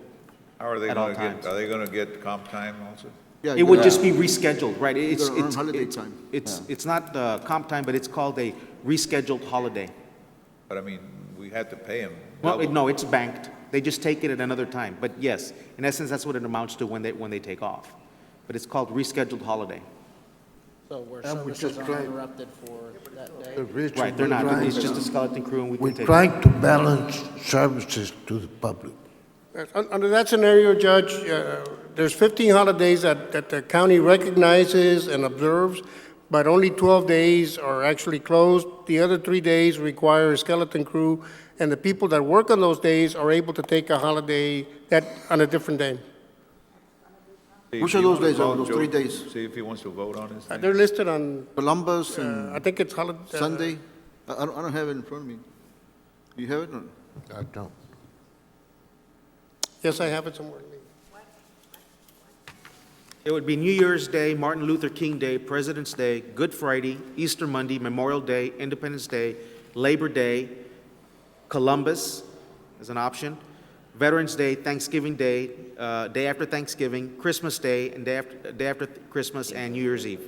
How are they at all going to get, times. are they going to get comp time also? yeah. It would just be rescheduled, right? It's You're gonna earn holiday time. It's not comp time, but it's called a rescheduled holiday. But I mean, we had to pay them. Well, no, it's banked. They just take it at another time. But yes, in essence, that's what it amounts to when they take off. But it's called rescheduled holiday. So where And we services just are try- interrupted for that day? Right, they're not. It's just a skeleton crew, and we We're can take it. trying to balance services to the public. Under that scenario, Judge, there's 15 holidays that the county recognizes and observes, but only 12 days are actually closed. The other 3 days require a skeleton crew, and the people that work on those days are able to take a holiday on a different day. Which of those days are those 3 days? See if he wants to vote on this thing. They're listed on, Columbus and I think it's Sunday? I don't have it in front of me. You have it? Or? I don't. Yes, I have it somewhere. It would be New Year's Day, Martin Luther King Day, President's Day, Good Friday, Easter Monday, Memorial Day, Independence Day, Labor Day, Columbus as an option, Veterans Day, Thanksgiving Day, day after Thanksgiving, Christmas Day, and day after Christmas, and New Year's Eve.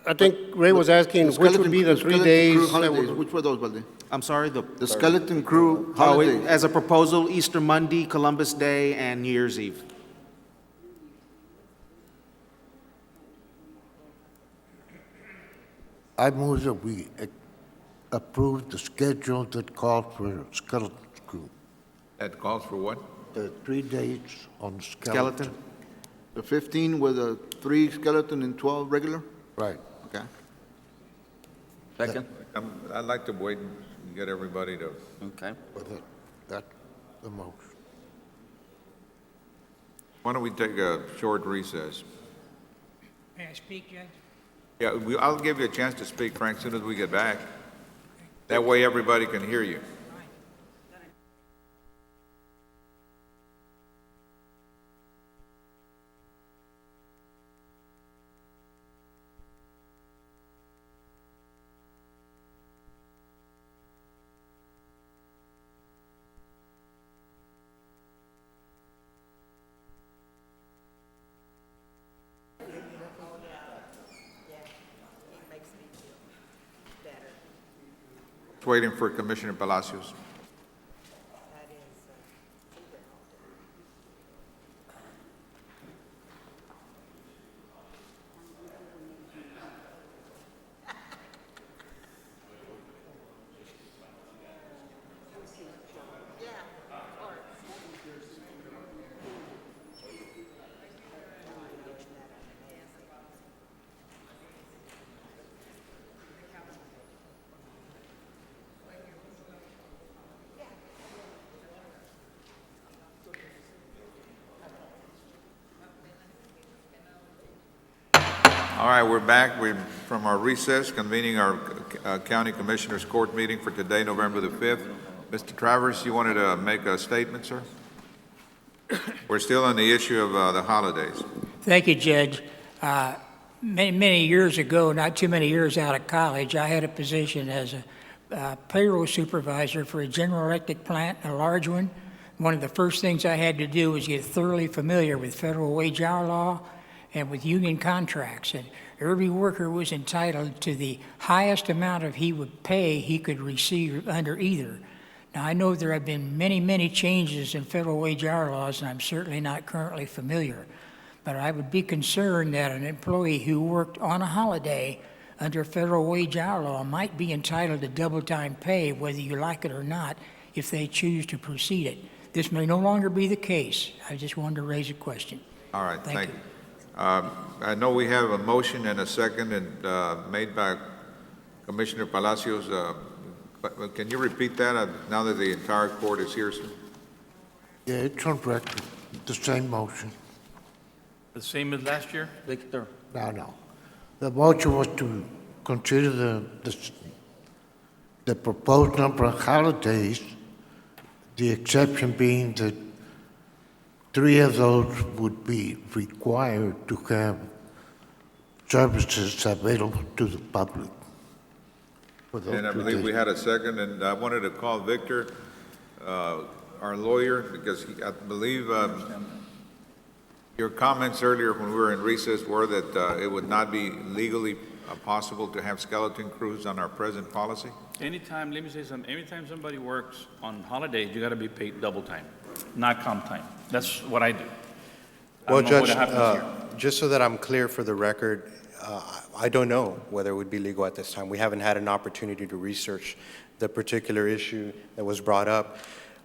I think Ray was asking which would be the 3 days. Crew that holidays. would- Which were those, Balde? I'm sorry, The skeleton crew Oh, holidays. as a proposal, Easter Monday, Columbus Day, and New Year's Eve. I move that we approve the schedule that called for skeleton crew. That calls for what? The 3 days on Skeleton. The 15 with a 3 skeleton and 12 regular? Right. Okay. Second? I'd like to wait and get everybody to, Okay. That's the motion. why don't we take a short recess? May I speak, Judge? Yeah, I'll give you a chance to speak, Frank, as soon as we get back. That way everybody can hear you. Waiting for Commissioner Palacios. All right, we're back. We're from our recess, convening our County Commissioners Court meeting for today, November the 5th. Mr. Travers, you wanted to make a statement, sir? We're still on the issue of the holidays. Thank you, Judge. Many years ago, not too many years out of college, I had a position as a payroll supervisor for a General Electric plant, a large one. One of the first things I had to do was get thoroughly familiar with federal wage hour law and with union contracts. And every worker was entitled to the highest amount of he could receive under either. Now, I know there have been many changes in federal wage hour laws, and I'm certainly not currently familiar. But I would be concerned that an employee who worked on a holiday under federal wage hour law might be entitled to double time pay, whether you like it or not, if they choose to proceed it. This may no longer be the case. I just wanted to raise a question. All right, thank you. you. I know we have a motion and a second and made by Commissioner Palacios. But can you repeat that now that the entire court is here, sir? Yeah, it's on record, the same motion. The same as last year? Victor? No. The motion was to consider the proposed number of holidays, the exception being that 3 of those would be required to have services available to the public. And I believe we had a second, and I wanted to call Victor, our lawyer, because I believe your comments earlier when we were in recess were that it would not be legally possible to have skeleton crews on our present policy. Anytime, let me say something, anytime somebody works on holidays, you gotta be paid double time, not comp time. That's what I do. Well, Judge, just so that I'm clear for the record, I don't know whether it would be legal at this time. We haven't had an opportunity to research the particular issue that was brought up.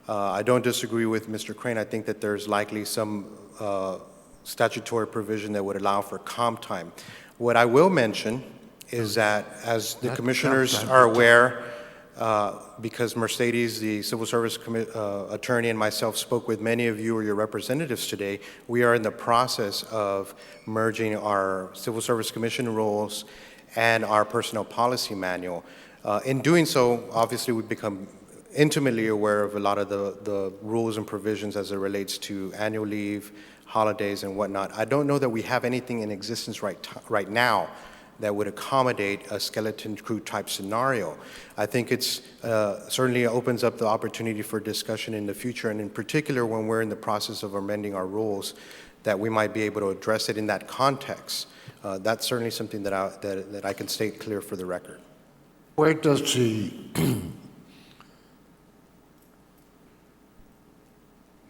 I don't disagree with Mr. Crane. I think that there's likely some statutory provision that would allow for comp time. What I will mention is that, as the commissioners are aware, because Mercedes, the civil service attorney, and myself spoke with many of you or your representatives today, we are in the process of merging our civil service commission rules and our personnel policy manual. In doing so, obviously, we've become intimately aware of a lot of the rules and provisions as it relates to annual leave, holidays, and whatnot. I don't know that we have anything in existence right now that would accommodate a skeleton crew type scenario. I think it's certainly opens up the opportunity for discussion in the future, and in particular when we're in the process of amending our rules, that we might be able to address it in that context. That's certainly something that I can state clear for the record. Where does the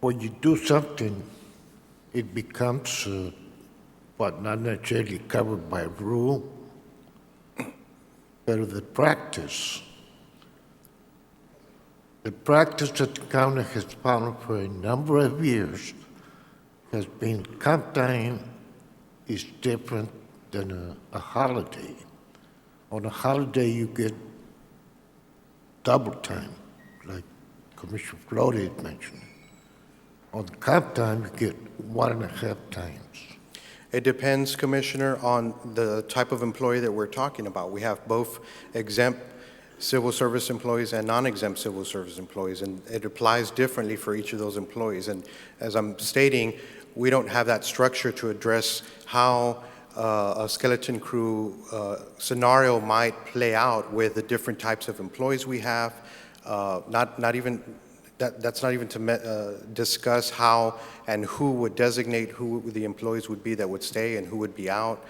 when you do something, it becomes not necessarily covered by rule, but the practice that the county has followed for a number of years has been comp time is different than a holiday. On a holiday, you get double time, like Commissioner Flores mentioned. On comp time, you get 1.5 times. It depends, Commissioner, on the type of employee that we're talking about. We have both exempt civil service employees and non-exempt civil service employees, and it applies differently for each of those employees. And as I'm stating, we don't have that structure to address how a skeleton crew scenario might play out with the different types of employees we have. That's not even to discuss how and who would designate who the employees would be that would stay and who would be out.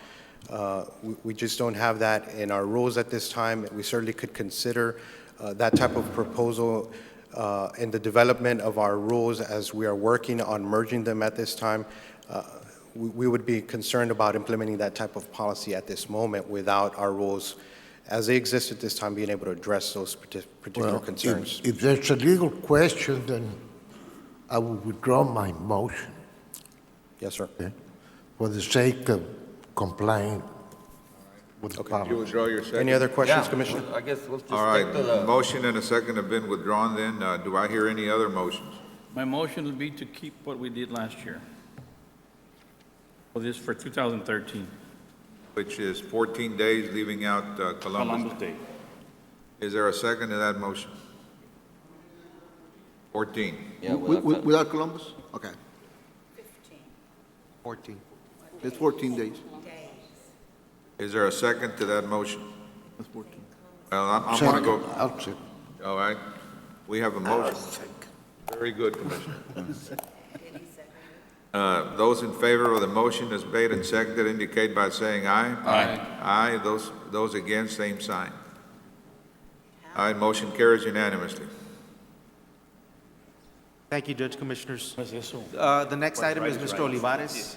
We just don't have that in our rules at this time. We certainly could consider that type of proposal in the development of our rules as we are working on merging them at this time. We would be concerned about implementing that type of policy at this moment without our rules as they exist at this time being able to address those particular concerns. If there's a legal question, then I will withdraw my motion. Yes, sir. Okay? For the sake of complying with the policy. You withdraw your second? Any other questions, Commissioner? I guess we'll just All right, stick to the... motion and a second have been withdrawn then. Do I hear any other motions? My motion would be to keep what we did last year. For 2013. Which is 14 days, leaving out Columbus Day. Is there a second to that motion? 14. Yeah, Without Columbus? Okay. 14. It's 14 days. Is there a second to that motion? That's 14. Well, I'm going to go. I'll second. All right. We have a motion. Very good, Commissioner. Those in favor of the motion as made and seconded indicate by saying aye. Aye. Aye. Those against, same sign. Aye. Motion carries unanimously. Thank you, Judge Commissioners. The next item is Mr. Olivares.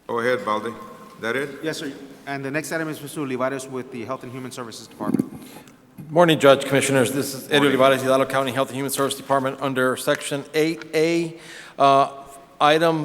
Go ahead, Baldi. That it? Yes, sir. And the next item is Mr. Olivares with the Health and Human Services Department. Morning, Judge, Commissioners. This is Eddie Olivares, Hidalgo County Health and Human Service Department under Section 8A.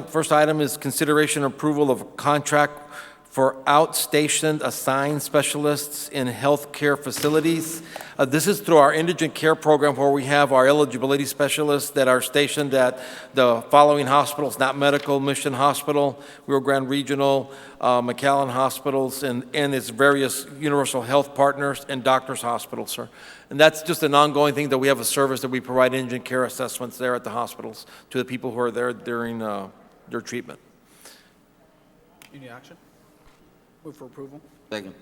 First item is consideration and approval of a contract for outstationed assigned specialists in healthcare facilities. This is through our indigent care program where we have our eligibility specialists that are stationed at the following hospitals: Not Medical, Mission Hospital, Rio Grande Regional, McAllen Hospitals, and its various universal health partners and doctors' hospitals, sir. And that's just an ongoing thing that we have a service that we provide indigent care assessments there at the hospitals to the people who are there during their treatment. You need action? Move for approval. Second.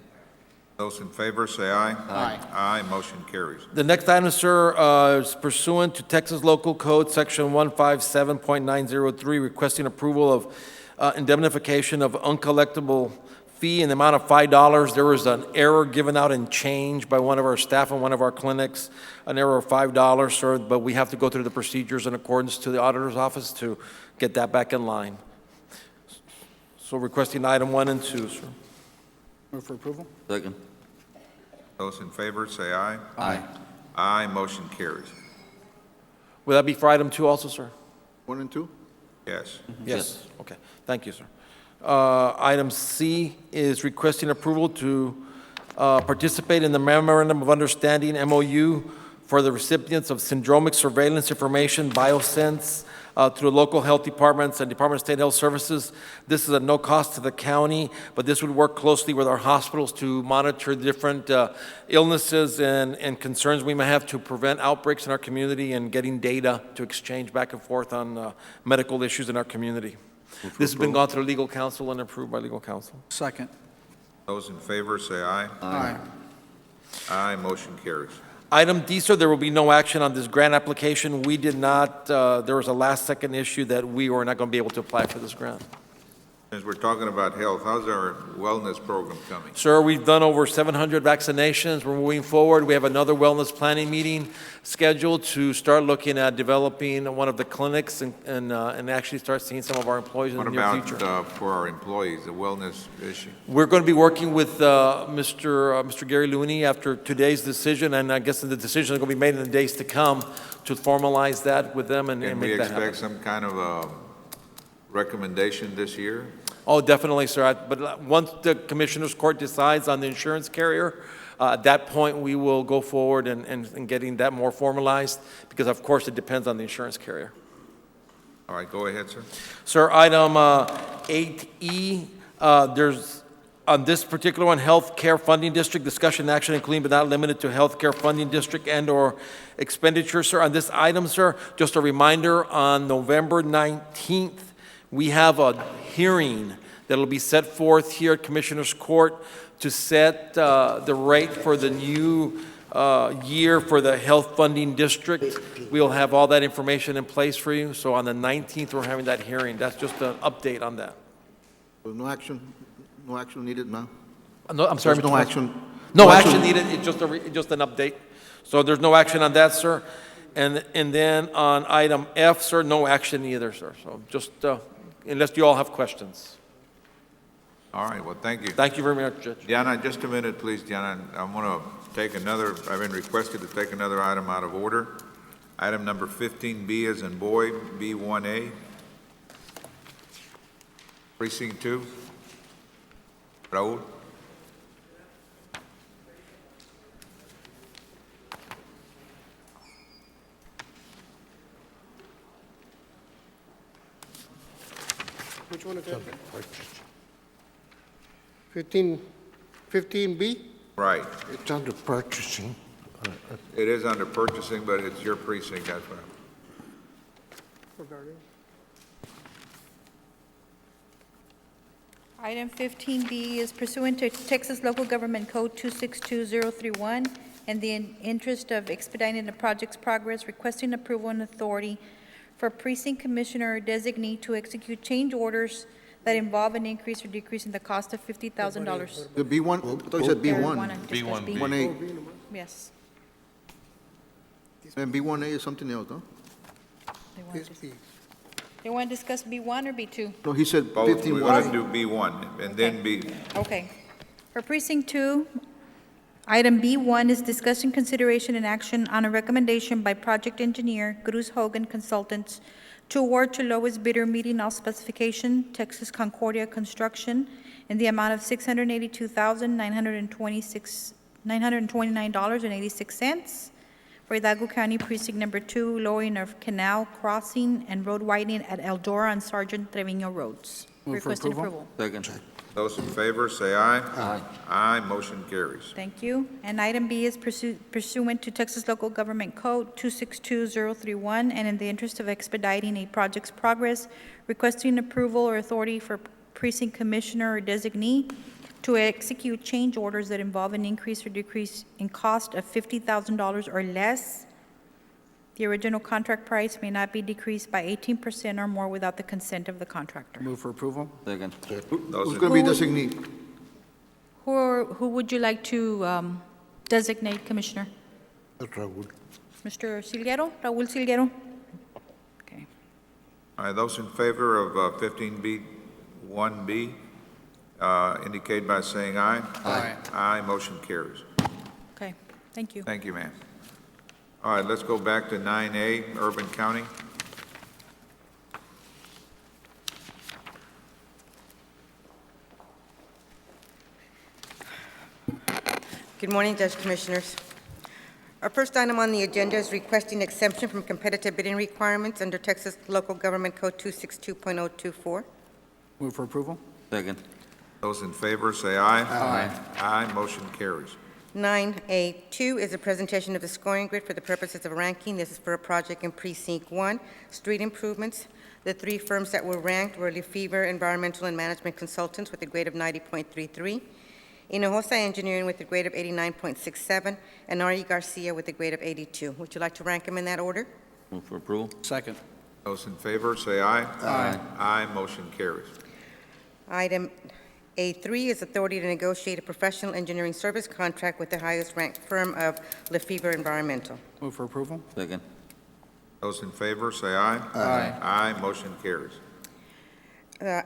Those in favor say aye. Aye. Aye. Motion carries. The next item, sir, is pursuant to Texas Local Code, Section 157.903, requesting approval of indemnification of uncollectible fee in the amount of $5. There was an error given out in change by one of our staff in one of our clinics, an error of $5, sir, but we have to go through the procedures in accordance to the auditor's office to get that back in line. So requesting item 1 and 2, sir. Move for approval. Second. Those in favor say aye. Aye. Aye. Motion carries. Will that be for item 2 also, sir? 1 and 2? Yes. Yes. Okay. Thank you, sir. Item C is requesting approval to participate in the Memorandum of Understanding, MOU, for the recipients of syndromic surveillance information, BioSense, through local health departments and Department of State Health Services. This is at no cost to the county, but this would work closely with our hospitals to monitor different illnesses and concerns we may have to prevent outbreaks in our community and getting data to exchange back and forth on medical issues in our community. This has been gone through legal counsel and approved by legal counsel. Second. Those in favor say aye. Aye. Aye. Motion carries. Item D, sir, there will be no action on this grant application. We did not, there was a last-second issue that we were not going to be able to apply for this grant. Since we're talking about health, how's our wellness program coming? Sir, we've done over 700 vaccinations. We're moving forward. We have another wellness planning meeting scheduled to start looking at developing one of the clinics and actually start seeing some of our employees in the near future. What about for our employees, the wellness issue? We're going to be working with Mr. Gary Looney after today's decision, and I guess the decision is going to be made in the days to come to formalize that with them and Can make we that happen. expect some kind of a recommendation this year? Oh, definitely, sir. But once the Commissioners Court decides on the insurance carrier, at that point, we will go forward and getting that more formalized, because of course it depends on the insurance carrier. All right, go ahead, sir. Sir, item 8E, there's, on this particular one, Healthcare Funding District, discussion and action including but not limited to Healthcare Funding District and/or expenditure. Sir, on this item, sir, just a reminder, on November 19th, we have a hearing that'll be set forth here at Commissioners Court to set the rate for the new year for the Health Funding District. We'll have all that information in place for you. So on the 19th, we're having that hearing. That's just an update on that. No action needed now? No, I'm sorry, There's Mr. no President. action? No action needed, it's just an update. So there's no action on that, sir. And then on item F, sir, no action either, sir. So just, unless you all have questions. All right, well, thank you. Thank you very much, Judge. Diana, just a minute, please, Diana. I'm going to take another, I've been requested to take another item out of order. Item number 15B as in boy, B1A. Precinct 2. Raul? Which one is that? 15B? Right. It's under purchasing. It is under purchasing, but it's your precinct, that's what Item 15B is pursuant to Texas Local Government Code 262031 and the interest of expediting the project's progress, requesting approval and authority for precinct commissioner or designee to execute change orders that involve an increase or decrease in the cost of $50,000. The B1, I thought you said B1. B1. 1A. Yes. And B1A is something else, no? They want to discuss B1 or B2? No, he said Both. 15. We're going to do B1 and then B. Okay. For precinct 2, item B1 is discussion, consideration, and action on a recommendation by project engineer Cruz Hogan Consultants to award to lowest bidder meeting all specification, Texas Concordia Construction, in the amount of $682,929.86 for Hidalgo County Precinct Number 2, lowering of canal crossing and road widening at Eldora and Sergeant Trevino Roads. Move for Requested approval. approval. Second. Those in favor, say aye. Aye. Aye, motion carries. Thank you. And item B is pursuant to Texas Local Government Code 262031, and in the interest of expediting a project's progress, requesting approval or authority for precinct commissioner or designee to execute change orders that involve an increase or decrease in cost of $50,000 or less. The original contract price may not be decreased by 18% or more without the consent of the contractor. Move for approval. Second. Those Who's in- going to be designee? Who would you like to designate, Commissioner? Raul. Mr. Silguero, Raul Silguero? Okay. All right, those in favor of 15B, 1B, indicate by saying aye. Aye. Aye, motion carries. Okay, thank you. Thank you, ma'am. All right, let's go back to 9A, Urban County. Good morning, Judge Commissioners. Our first item on the agenda is requesting exemption from competitive bidding requirements under Texas Local Government Code 262.024. Move for approval. Second. Those in favor, say aye. Aye. Aye, motion carries. 9A2 is a presentation of the scoring grid for the purposes of ranking. This is for a project in Precinct 1, street improvements. The three firms that were ranked were Lefevre Environmental and Management Consultants with a grade of 90.33, Hinojosa Engineering with a grade of 89.67, and R.E. Garcia with a grade of 82. Would you like to rank them in that order? Move for approval. Second. Those in favor, say aye. Aye. Aye, motion carries. Item A3 is authority to negotiate a professional engineering service contract with the highest-ranked firm of Lefevre Environmental. Move for approval. Second. Those in favor, say aye. Aye. Aye, motion carries.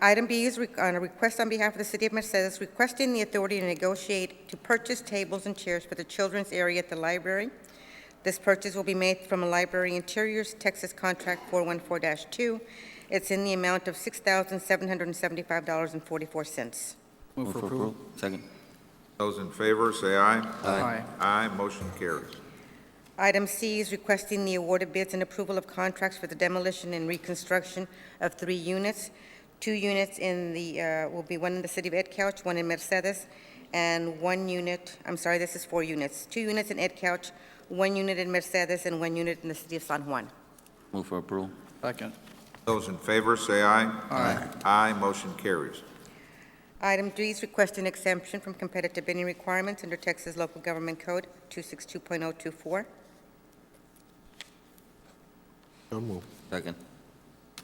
Item B is on a request on behalf of the City of Mercedes requesting the authority to negotiate to purchase tables and chairs for the children's area at the library. This purchase will be made from a Library Interiors Texas Contract 414-2. It's in the amount of $6,775.44. Move for approval. Second. Those in favor, say aye. Aye. Aye, motion carries. Item C is requesting the award of bids and approval of contracts for the demolition and reconstruction of 3 units. 2 units in the, will be one in the city of Edcouch, one in Mercedes, and 1 unit, I'm sorry, this is 4 units. 2 units in Edcouch, 1 unit in Mercedes, and 1 unit in the city of San Juan. Move for approval. Second. Those in favor, say aye. Aye. Aye, motion carries. Item D is requesting exemption from competitive bidding requirements under Texas Local Government Code 262.024. So move. Second.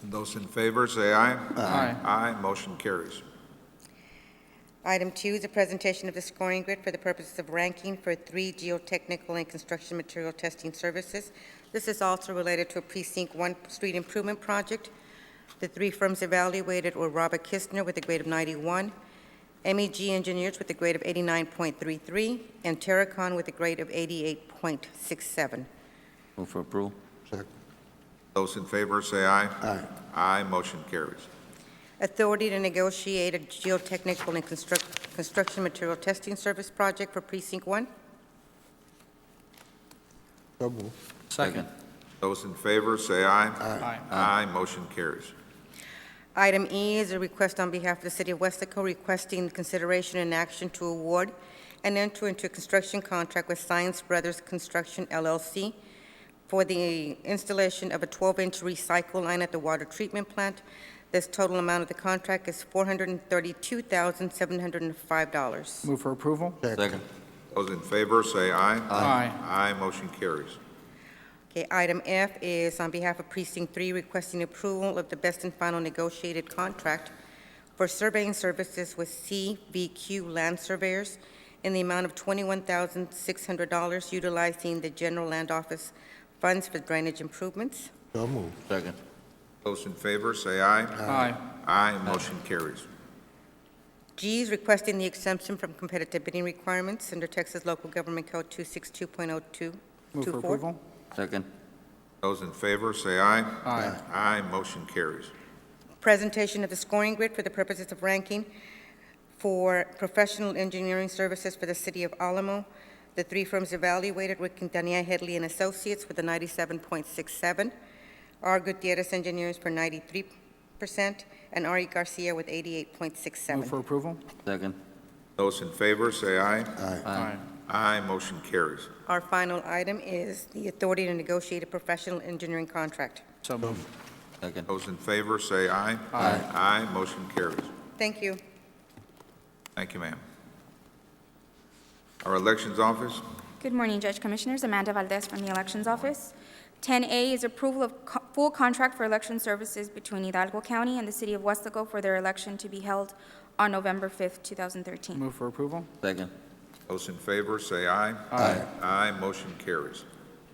Those in favor, say aye. Aye. Aye, motion carries. Item 2 is a presentation of the scoring grid for the purposes of ranking for 3 geotechnical and construction material testing services. This is also related to a Precinct 1 street improvement project. The 3 firms evaluated were Robert Kistner with a grade of 91, MEG Engineers with a grade of 89.33, and Terracon with a grade of 88.67. Move for approval. Second. Those in favor, say aye. Aye. Aye, motion carries. Authority to negotiate a geotechnical and construction material testing service project for Precinct 1. So move. Second. Those in favor, say aye. Aye. Aye, motion carries. Item E is a request on behalf of the City of Westaco requesting consideration and action to award and enter into a construction contract with Science Brothers Construction LLC for the installation of a 12-inch recycle line at the water treatment plant. This total amount of the contract is $432,705. Move for approval? Second. Those in favor, say aye. Aye. Aye, motion carries. Okay, item F is on behalf of Precinct 3 requesting approval of the best and final negotiated contract for surveying services with CVQ Land Surveyors in the amount of $21,600 utilizing the General Land Office funds for drainage improvements. So move. Second. Those in favor, say aye. Aye. Aye, motion carries. G is requesting the exemption from competitive bidding requirements under Texas Local Government Code 262.0224. Move for approval? Second. Those in favor, say aye. Aye. Aye, motion carries. Presentation of the scoring grid for the purposes of ranking for professional engineering services for the city of Alamo. The 3 firms evaluated were Quintanilla Headley and Associates with a 97.67, R. Gutierrez Engineers for 93%, and R.E. Garcia with 88.67. Move for approval? Second. Those in favor, say aye. Aye. Aye, motion carries. Our final item is the authority to negotiate a professional engineering contract. So move. Second. Those in favor, say aye. Aye. Aye, motion carries. Thank you. Thank you, ma'am. Our Elections Office. Good morning, Judge Commissioners. Amanda Valdez from the Elections Office. 10A is approval of full contract for election services between Hidalgo County and the City of Westaco for their election to be held on November 5th, 2013. Move for approval? Second. Those in favor, say aye. Aye. Aye, motion carries.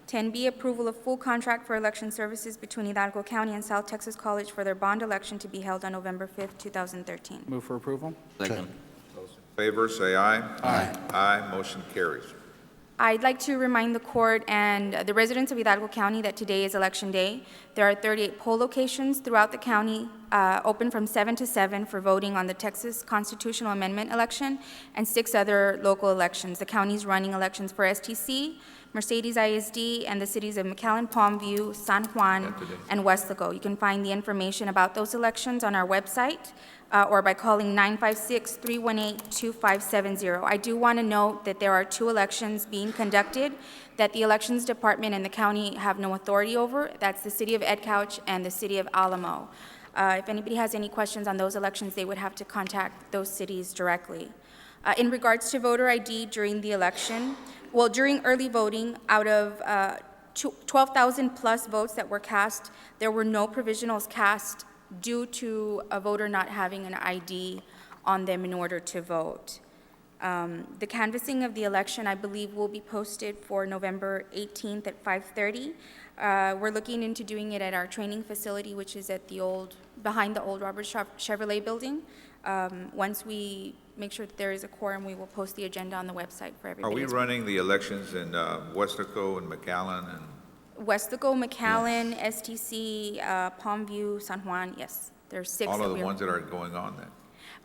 10B, approval of full contract for election services between Hidalgo County and South Texas College for their bond election to be held on November 5th, 2013. Move for approval? Second. Those in favor, say aye. Aye. Aye, motion carries. I'd like to remind the court and the residents of Hidalgo County that today is Election Day. There are 38 poll locations throughout the county, open from 7 to 7 for voting on the Texas Constitutional Amendment election and 6 other local elections. The county's running elections for STC, Mercedes ISD, and the cities of McAllen, Palmview, San Juan, and Westaco. You can find the information about those elections on our website or by calling 956-318-2570. I do want to note that there are 2 elections being conducted that the Elections Department and the county have no authority over. That's the City of Edcouch and the City of Alamo. If anybody has any questions on those elections, they would have to contact those cities directly. In regards to voter ID during the election, well, during early voting, out of 12,000 plus votes that were cast, there were no provisionals cast due to a voter not having an ID on them in order to vote. The canvassing of the election, I believe, will be posted for November 18th at 5:30. We're looking into doing it at our training facility, which is at behind the old Robert Chevrolet building. Once we make sure that there is a quorum, we will post the agenda on the website for Are everybody. we as well. running the elections in Westaco and McAllen and? Westaco, McAllen, STC, Palmview, San Juan, yes. There's 6 All that of we the are. ones that are going on then?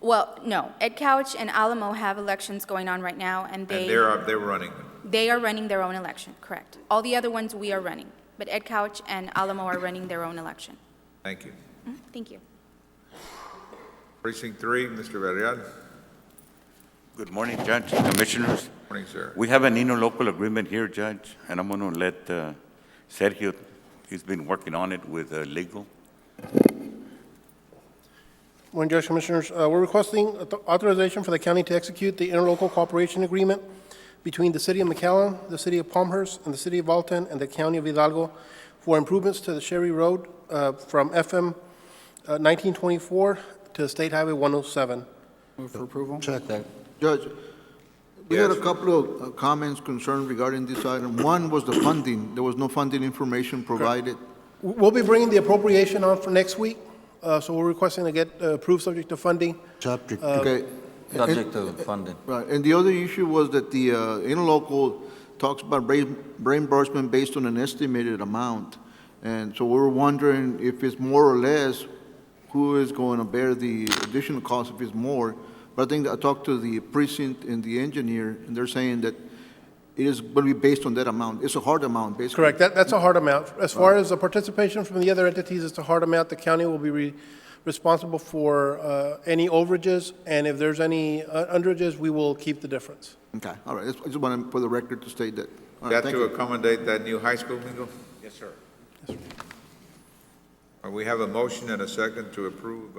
Well, no. Ed Couch and Alamo have elections going on right now, and And they're running them? they are running their own election, correct. All the other ones we are running, but Ed Couch and Alamo are running their own election. Thank you. Thank you. Precinct 3, Mr. Varela. Good morning, Judge, Commissioners. Morning, sir. We have an interlocal agreement here, Judge, and I'm going to let Sergio, he's been working on it with legal. Morning, Judge, Commissioners. We're requesting authorization for the county to execute the interlocal cooperation agreement between the City of McAllen, the City of Palmhurst, and the City of Alton, and the County of Hidalgo for improvements to the Sherry Road from FM 1924 to State Highway 107. Move for approval. Second. Judge, we had a couple of comments, concerns regarding this item. One was the funding. There was no funding information provided. We'll be bringing the appropriation on for next week, so we're requesting to get approved subject to funding. Okay. Subject to funding. Right, and the other issue was that the interlocal talks about reimbursement based on an estimated amount. And so we were wondering if it's more or less, who is going to bear the additional cost if it's more. But I think that I talked to the precinct and the engineer, and they're saying that it is going to be based on that amount. It's a hard amount, basically. Correct. That's a hard amount. As far as the participation from the other entities, it's a hard amount. The county will be responsible for any overages, and if there's any underages, we will keep the difference. Okay, all right. I just want to, for the record, to state that. All right, That thank to you. accommodate that new high school, Mingo? Yes, sir. We have a motion and a second to approve.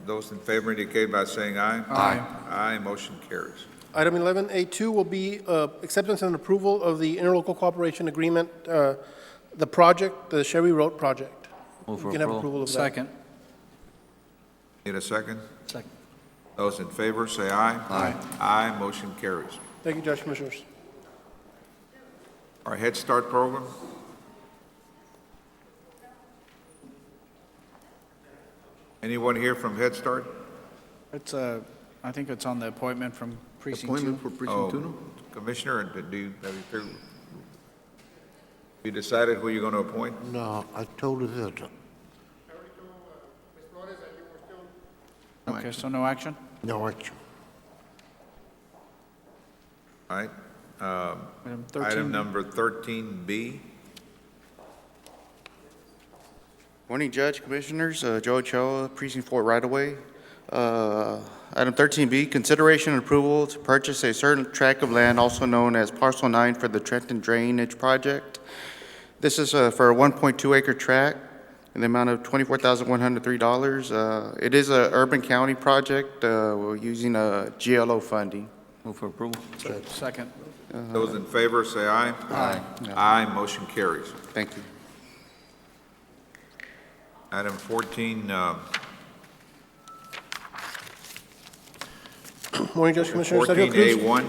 Those in favor indicate by saying aye. Aye. Aye, motion carries. Item 11A2 will be acceptance and approval of the interlocal cooperation agreement, the project, the Sherry Road project. Move for We can have approval. approval of that. Second. Need a second? Second. Those in favor, say aye. Aye. Aye, motion carries. Thank you, Judge, Commissioners. Our Head Start program? Anyone here from Head Start? It's I think it's on the appointment from precinct 2. Appointment for precinct 2, no? Commissioner, you decided who you're going to appoint? No, I told you that. Okay, so no action? No action. All right. Item 13. Item number 13B. Morning, Judge, Commissioners. Joe Ochoa, Precinct 4 right-of-way. Item 13B, consideration and approval to purchase a certain tract of land, also known as Parcel 9, for the Trenton Drainage Project. This is for a 1.2-acre tract in the amount of $24,103. It is an urban county project. We're using GLO funding. Move for approval. Second. Those in favor, say aye. Aye. Aye, motion carries. Thank you. Item 14, Morning, Judge, Commissioners. Sergio Cruz, 14A1.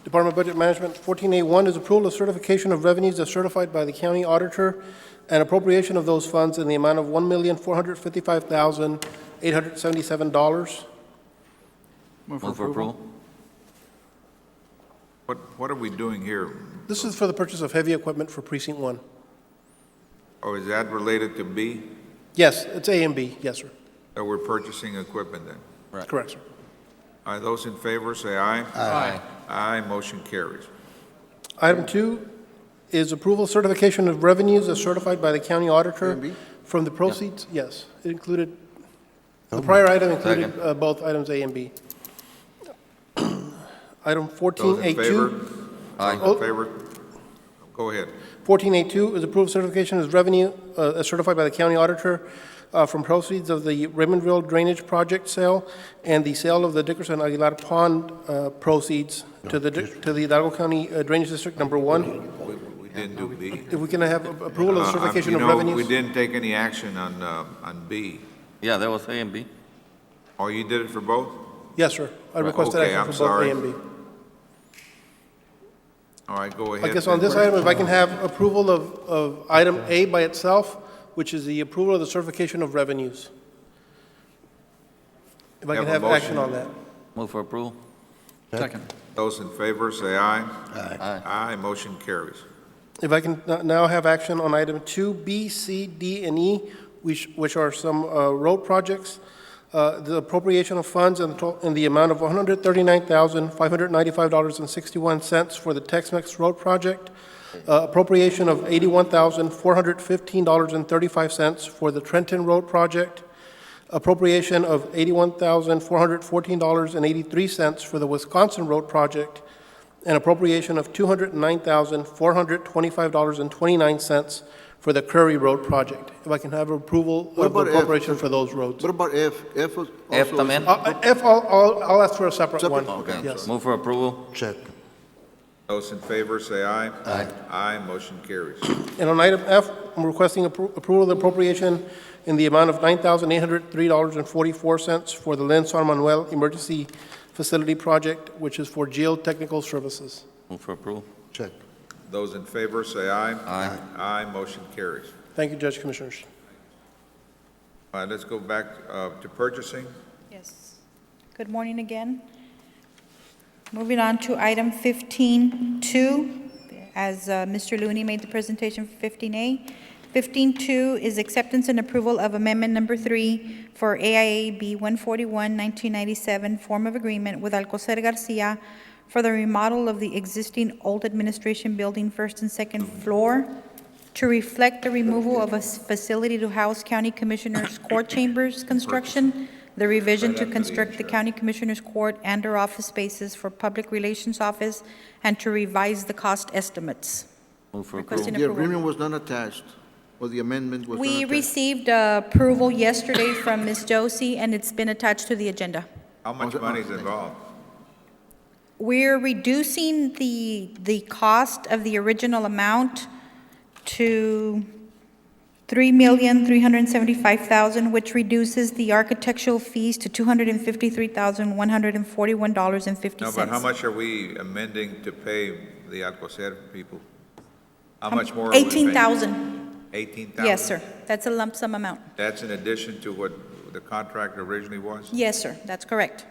Department of Budget Management. 14A1 is approval of certification of revenues as certified by the county auditor and appropriation of those funds in the amount of $1,455,877. Move Move for approval. What are we doing here? This is for the purchase of heavy equipment for Precinct 1. Oh, is that related to B? Yes, it's A and B. Yes, sir. So we're purchasing equipment then? Right. Correct, sir. All right, those in favor, say aye. Aye. Aye, motion carries. Item 2 is approval certification of revenues as certified by the county auditor A&B? from the proceeds. Yes, it included, the prior item included both items A and B. Item Those in 14A2. favor? Aye. Those in favor? Go ahead. 14A2 is approved certification as revenue as certified by the county auditor from proceeds of the Raymondville Drainage Project sale and the sale of the Dickerson Aguilar Pond proceeds to the Hidalgo County Drainage District Number 1. We didn't do B. If we can have approval of certification of We revenues. didn't take any action on B. Yeah, that was A and B. Oh, you did it for both? Yes, sir. I Right, requested okay, action I'm for both sorry. A and B. All right, go ahead. I guess on this item, if I can have approval of item A by itself, which is the approval of the certification of revenues. If I can Have a have action motion. on that. Move for approval. Second. Those in favor say aye. Aye. Aye, motion carries. If I can now have action on item 2B, C, D, and E, which are some road projects. The appropriation of funds in the amount of $139,595.61 for the Tex-Mex Road Project. Appropriation of $81,415.35 for the Trenton Road Project. Appropriation of $81,414.83 for the Wisconsin Road Project. An appropriation of $209,425.29 for the Curry Road Project. If I can have approval What of the about F? appropriation for those roads. What about F? F was also... F también. F, I'll ask for a separate one. Okay. Yes. Move for approval. Check. Those in favor say aye. Aye. Aye, motion carries. And on item F, I'm requesting approval of the appropriation in the amount of $9,803.44 for the Len San Manuel Emergency Facility Project, which is for geotechnical services. Move for approval. Check. Those in favor say aye. Aye. Aye, motion carries. Thank you, Judge Commissioners. All right, let's go back to purchasing. Yes. Good morning again. Moving on to item 15.2, as Mr. Looney made the presentation for 15A. 15.2 is acceptance and approval of amendment number 3 for AIAB 141-1997 form of agreement with Alcocer Garcia for the remodel of the existing old administration building, first and second floor, to reflect the removal of a facility to house county commissioners' court chambers construction, the revision to construct the county commissioners' court and/or office spaces for public relations office, and to revise the cost estimates. Move for Requesting approval. The approval. agreement was not attached, or the amendment was not We attached. received approval yesterday from Ms. Josie, and it's been attached to the agenda. How much money is involved? We're reducing the cost of the original amount to $3,375,000, which reduces the architectural fees to $253,141.50. No, but how much are we amending to pay the Alcocer people? How much more are we paying? $18,000. 18,000? Yes, sir. That's a lump sum amount. That's in addition to what the contract originally was? Yes, sir. That's correct.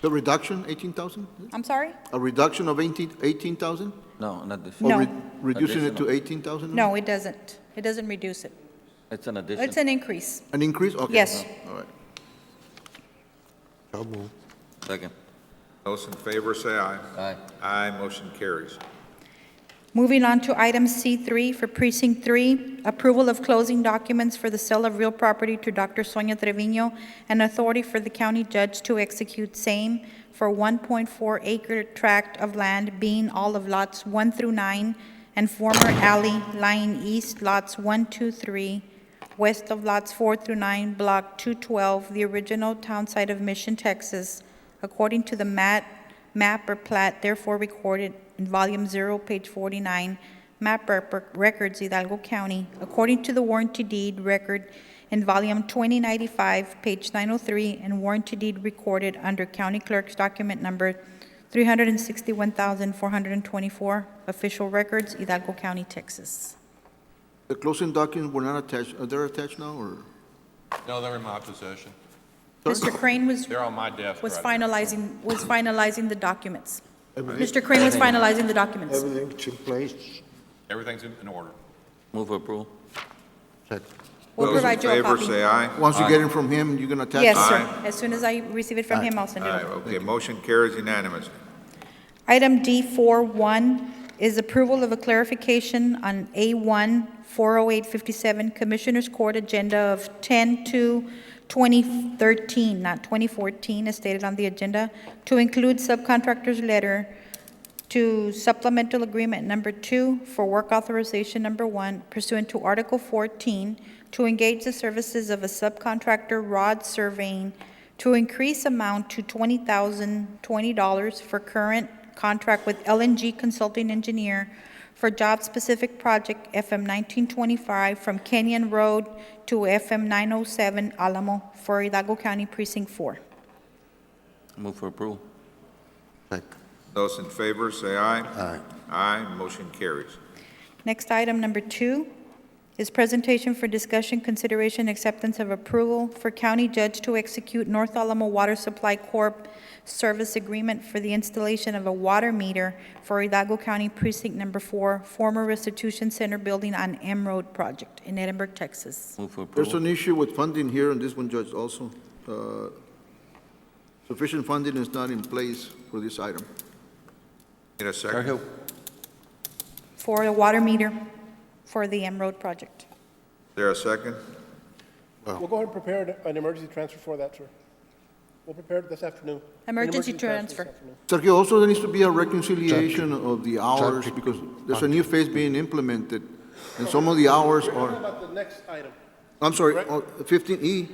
The reduction, 18,000? I'm sorry? A reduction of 18,000? No, not this. No. Reducing it to Additional. 18,000? No, it doesn't. It doesn't reduce it. It's an addition. It's an increase. An increase? Okay. Yes. All right. So move. Second. Those in favor say aye. Aye. Aye, motion carries. Moving on to item C3 for Precinct 3, approval of closing documents for the sale of real property to Dr. Sonia Trevino and authority for the county judge to execute same for 1.4-acre tract of land being all of lots 1 through 9 and former alley lying east lots 1, 2, 3, west of lots 4 through 9, block 212, the original town site of Mission, Texas, according to the map or plat therefore recorded in Volume 0, page 49, map records, Hidalgo County, according to the warranty deed record in Volume 2095, page 903, and warranty deed recorded under County Clerk's document number 361,424, official records, Hidalgo County, Texas. The closing documents were not attached. Are they attached now, or? No, they're in my possession. Mr. Crane was They're on my desk right now. finalizing the documents. Mr. Crane was finalizing the documents. Everything's in place. Everything's in order. Move for approval. Check. We'll provide you a Those in favor copy. say aye. Once you get it from him, you're going to attach it? Yes, sir. Aye. As soon as I receive it from him, I'll send it Aye, over. okay, motion carries unanimously. Item D4.1 is approval of a clarification on A1 40857 Commissioners Court agenda of 10/2/2013, not 2014, as stated on the agenda, to include subcontractor's letter to supplemental agreement number 2 for work authorization number 1 pursuant to Article 14 to engage the services of a subcontractor Rod Surveying to increase amount to $20,020 for current contract with LNG Consulting Engineer for job-specific project FM 1925 from Kenyon Road to FM 907 Alamo for Hidalgo County Precinct 4. Move for approval. Check. Those in favor say aye. Aye. Aye, motion carries. Next item, number 2, is presentation for discussion, consideration, acceptance of approval for county judge to execute North Alamo Water Supply Corp. Service agreement for the installation of a water meter for Hidalgo County Precinct Number 4, former Restitution Center building on M Road project in Edinburgh, Texas. Move for There's approval. an issue with funding here on this one, Judge, also. Sufficient funding is not in place for this item. Need a second? For the water meter for the M Road project. Is there a second? We'll go ahead and prepare an emergency transfer for that, sir. We'll prepare it this afternoon. An Emergency this transfer. afternoon. Sergio, also there needs to be a reconciliation of the hours because there's a new phase being implemented and some of the hours We're talking are, about the next item. I'm sorry, Correct? 15E.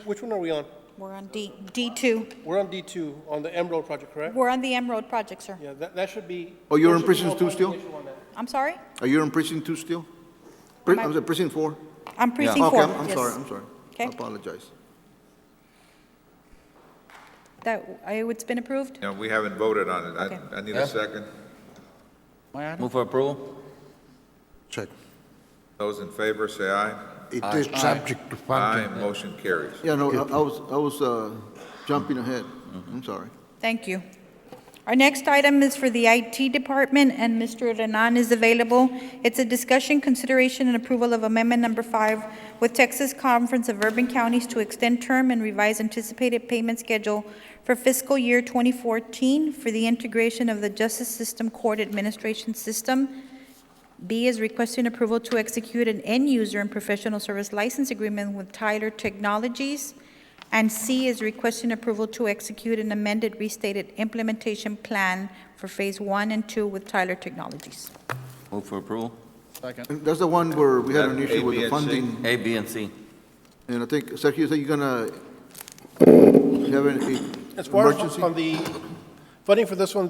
Which one are we on? We're on D2. We're on D2, on the M Road project, correct? We're on the M Road project, sir. Yeah, that should be. Oh, you're there in should be precinct no 2 still? publication on that. I'm sorry? Are you in precinct 2 still? Am I- I'm sorry, precinct 4? I'm precinct Okay, 4, I'm yes. sorry, I'm sorry. I Okay. apologize. It's been approved? No, we haven't voted on it. Okay. I need a second. Move for approval. Check. Those in favor, say aye. It is subject to Aye, funding. motion carries. Yeah, no, I was jumping ahead. I'm sorry. Thank you. Our next item is for the IT department, and Mr. Renan is available. It's a discussion, consideration, and approval of Amendment Number 5 with Texas Conference of Urban Counties to extend term and revise anticipated payment schedule for fiscal year 2014 for the integration of the Justice System Court Administration System. B is requesting approval to execute an end-user and professional service license agreement with Tyler Technologies. And C is requesting approval to execute an amended restated implementation plan for Phase 1 and 2 with Tyler Technologies. Move for approval. And that's the one where we had an That issue with A, the B, and C? funding. A, B, and C. And I think, Sergio, you said you're gonna have an As far as emergency? on the funding for this one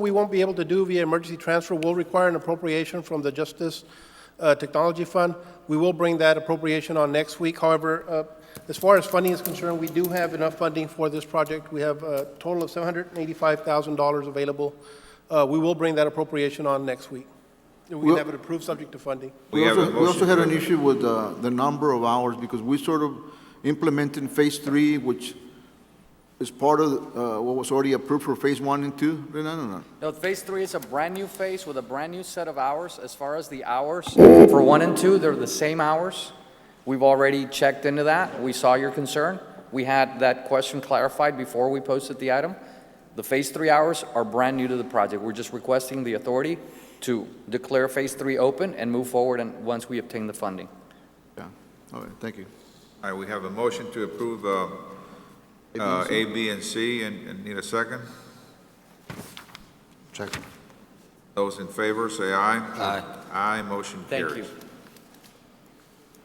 we won't be able to do via emergency transfer. We'll require an appropriation from the Justice Technology Fund. We will bring that appropriation on next week. However, as far as funding is concerned, we do have enough funding for this project. We have a total of $785,000 available. We will bring that appropriation on next week. We have it approved subject to funding. We also had an issue with the number of hours because we sort of implemented Phase 3, which is part of what was already approved for Phase 1 and 2. No. No, Phase 3 is a brand-new phase with a brand-new set of hours. As far as the hours, for 1 and 2, they're the same hours. We've already checked into that. We saw your concern. We had that question clarified before we posted the item. The Phase 3 hours are brand new to the project. We're just requesting the authority to declare Phase 3 open and move forward and once we obtain the funding. Yeah, all right, thank you. All right, we have a motion to approve A, B, and C, and need a second? Second. Those in favor, say aye. Aye. Aye, motion carries. Thank you.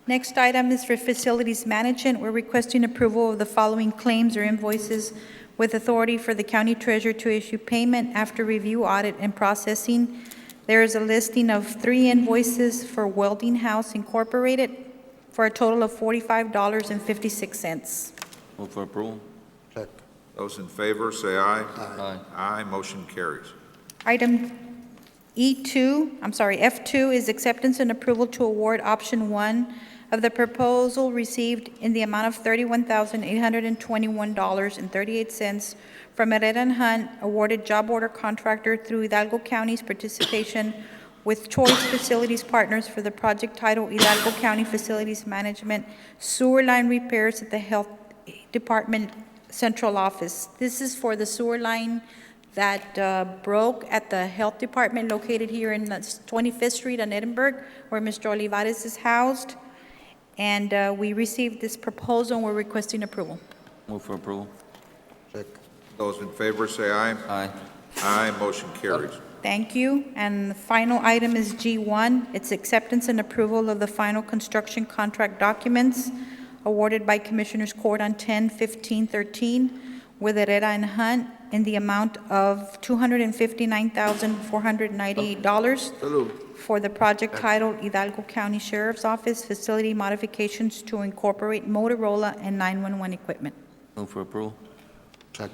Next item is for facilities management. We're requesting approval of the following claims or invoices with authority for the county treasurer to issue payment after review, audit, and processing. There is a listing of 3 invoices for Welding House Incorporated for a total of $45.56. Move for approval. Check. Those in favor, say aye. Aye. Aye, motion carries. Item F2 is acceptance and approval to award option 1 of the proposal received in the amount of $31,821.38 from Herrera & Hunt, awarded job order contractor through Hidalgo County's participation with Choice Facilities Partners for the project titled Hidalgo County Facilities Management Sewer Line Repairs at the Health Department Central Office. This is for the sewer line that broke at the Health Department located here in 25th Street on Edinburgh, where Mr. Olivares is housed. And we received this proposal, and we're requesting approval. Move for approval. Check. Those in favor, say aye. Aye. Aye, motion carries. Thank you. And the final item is G1. It's acceptance and approval of the final construction contract documents awarded by Commissioners Court on 10/15/13 with Herrera & Hunt in the amount of $259,498 for the project titled Hidalgo County Sheriff's Office Facility Modifications to incorporate Motorola and 911 equipment. Move for approval. Check.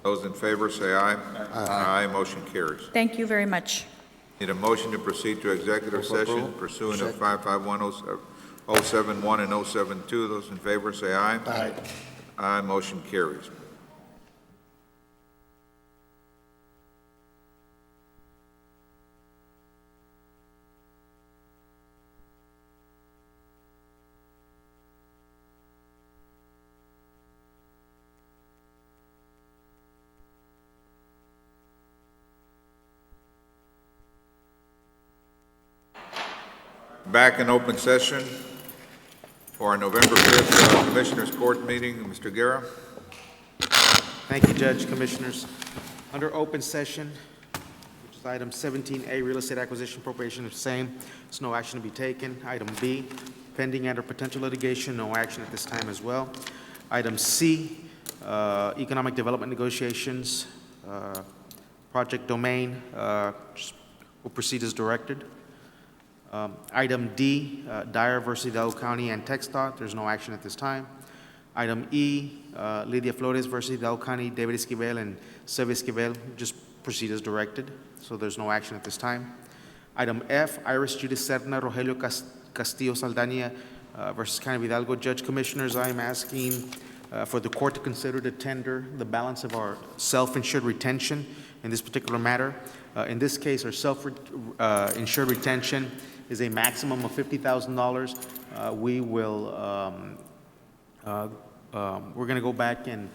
Those in favor, say aye. Aye, motion carries. Thank you very much. Need a motion to proceed to executive session pursuant to 551-071 and 072. Those in favor say aye. Aye. Aye, motion carries. Back in open session for our November 5th Commissioners Court meeting. Mr. Guerra. Thank you, Judge, Commissioners. Under open session, which is item 17A, real estate acquisition appropriation of same, there's no action to be taken. Item B, pending and/or potential litigation, no action at this time as well. Item C, economic development negotiations, project domain, will proceed as directed. Item D, Dyer versus Hidalgo County and TxDOT, there's no action at this time. Item E, Lydia Flores versus Hidalgo County, David Esquivel and Sylvia Esquivel, just proceed as directed, so there's no action at this time. Item F, Iris Judith Serna, Rogelio Castillo Saldana versus County of Hidalgo. Judge, Commissioners, I am asking for the court to consider to tender the balance of our self-insured retention in this particular matter. In this case, our self-insured retention is a maximum of $50,000. We will, we're going to go back and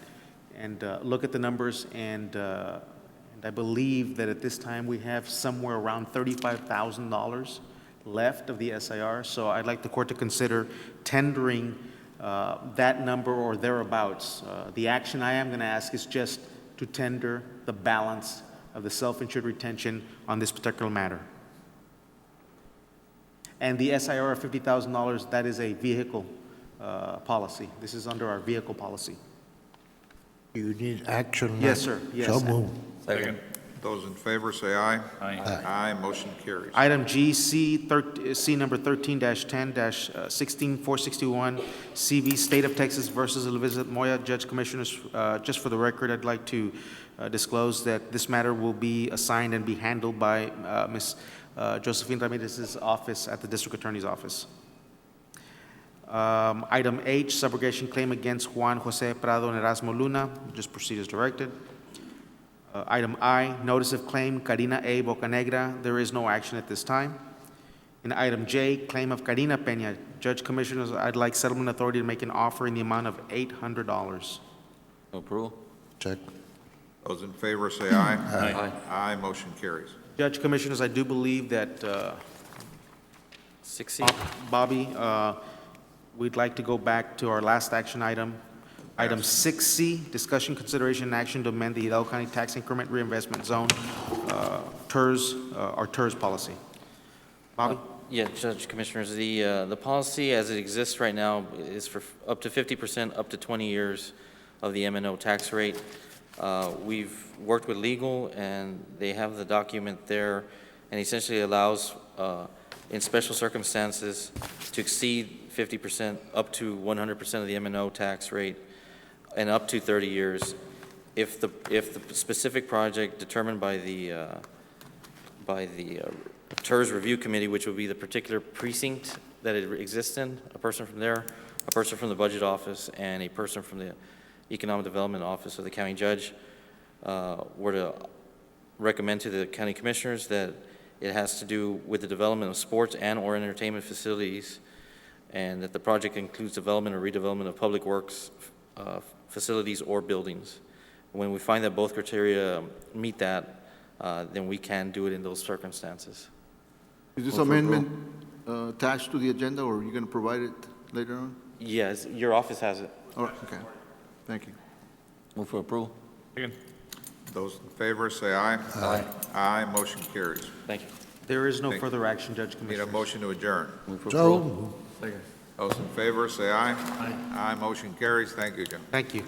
look at the numbers, and I believe that at this time we have somewhere around $35,000 left of the SIR. So I'd like the court to consider tendering that number or thereabouts. The action I am going to ask is just to tender the balance of the self-insured retention on this particular matter. And the SIR of $50,000, that is a vehicle policy. This is under our vehicle policy. You need action? Yes, sir. Yes. So moved. Second. Those in favor say aye. Aye. Aye, motion carries. Item G, C number 13-10-16461, CV State of Texas versus Elizabeth Moya. Judge, Commissioners, just for the record, I'd like to disclose that this matter will be assigned and be handled by Ms. Josephine Ramirez's office at the District Attorney's office. Item H, subrogation claim against Juan Jose Prado and Erasmo Luna. Just proceed as directed. Item I, notice of claim Karina A. Bocanegra. There is no action at this time. In item J, claim of Karina Peña. Judge, Commissioners, I'd like settlement authority to make an offer in the amount of $800. Approval. Check. Those in favor say aye. Aye. Aye, motion carries. Judge, Commissioners, I do believe that 6C. Bobby, we'd like to go back to our last action item. Item 6C, discussion, consideration, and action to amend the Hidalgo County Tax Increment Reinvestment Zone, TERS, our TERS policy. Bobby? Yeah, Judge, Commissioners, the policy as it exists right now is for up to 50%, up to 20 years of the M&O tax rate. We've worked with legal, and they have the document there, and essentially allows, in special circumstances, to exceed 50%, up to 100% of the M&O tax rate, and up to 30 years. If the specific project determined by the TERS Review Committee, which would be the particular precinct that it exists in, a person from there, a person from the Budget Office, and a person from the Economic Development Office of the County Judge, were to recommend to the County Commissioners that it has to do with the development of sports and or entertainment facilities, and that the project includes development or redevelopment of public works facilities or buildings. When we find that both criteria meet that, then we can do it in those circumstances. Is this amendment attached to the agenda, or are you going to provide it later on? Yes, your office has it. All right, okay. Thank you. Move for approval. Second. Those in favor say aye. Aye. Aye, motion carries. Thank you. There is no Thank further action, Judge, Need Commissioners. a motion to adjourn. Move for So approval. moved. Those in favor say aye. Aye, motion carries. Thank you, Jim. Thank you.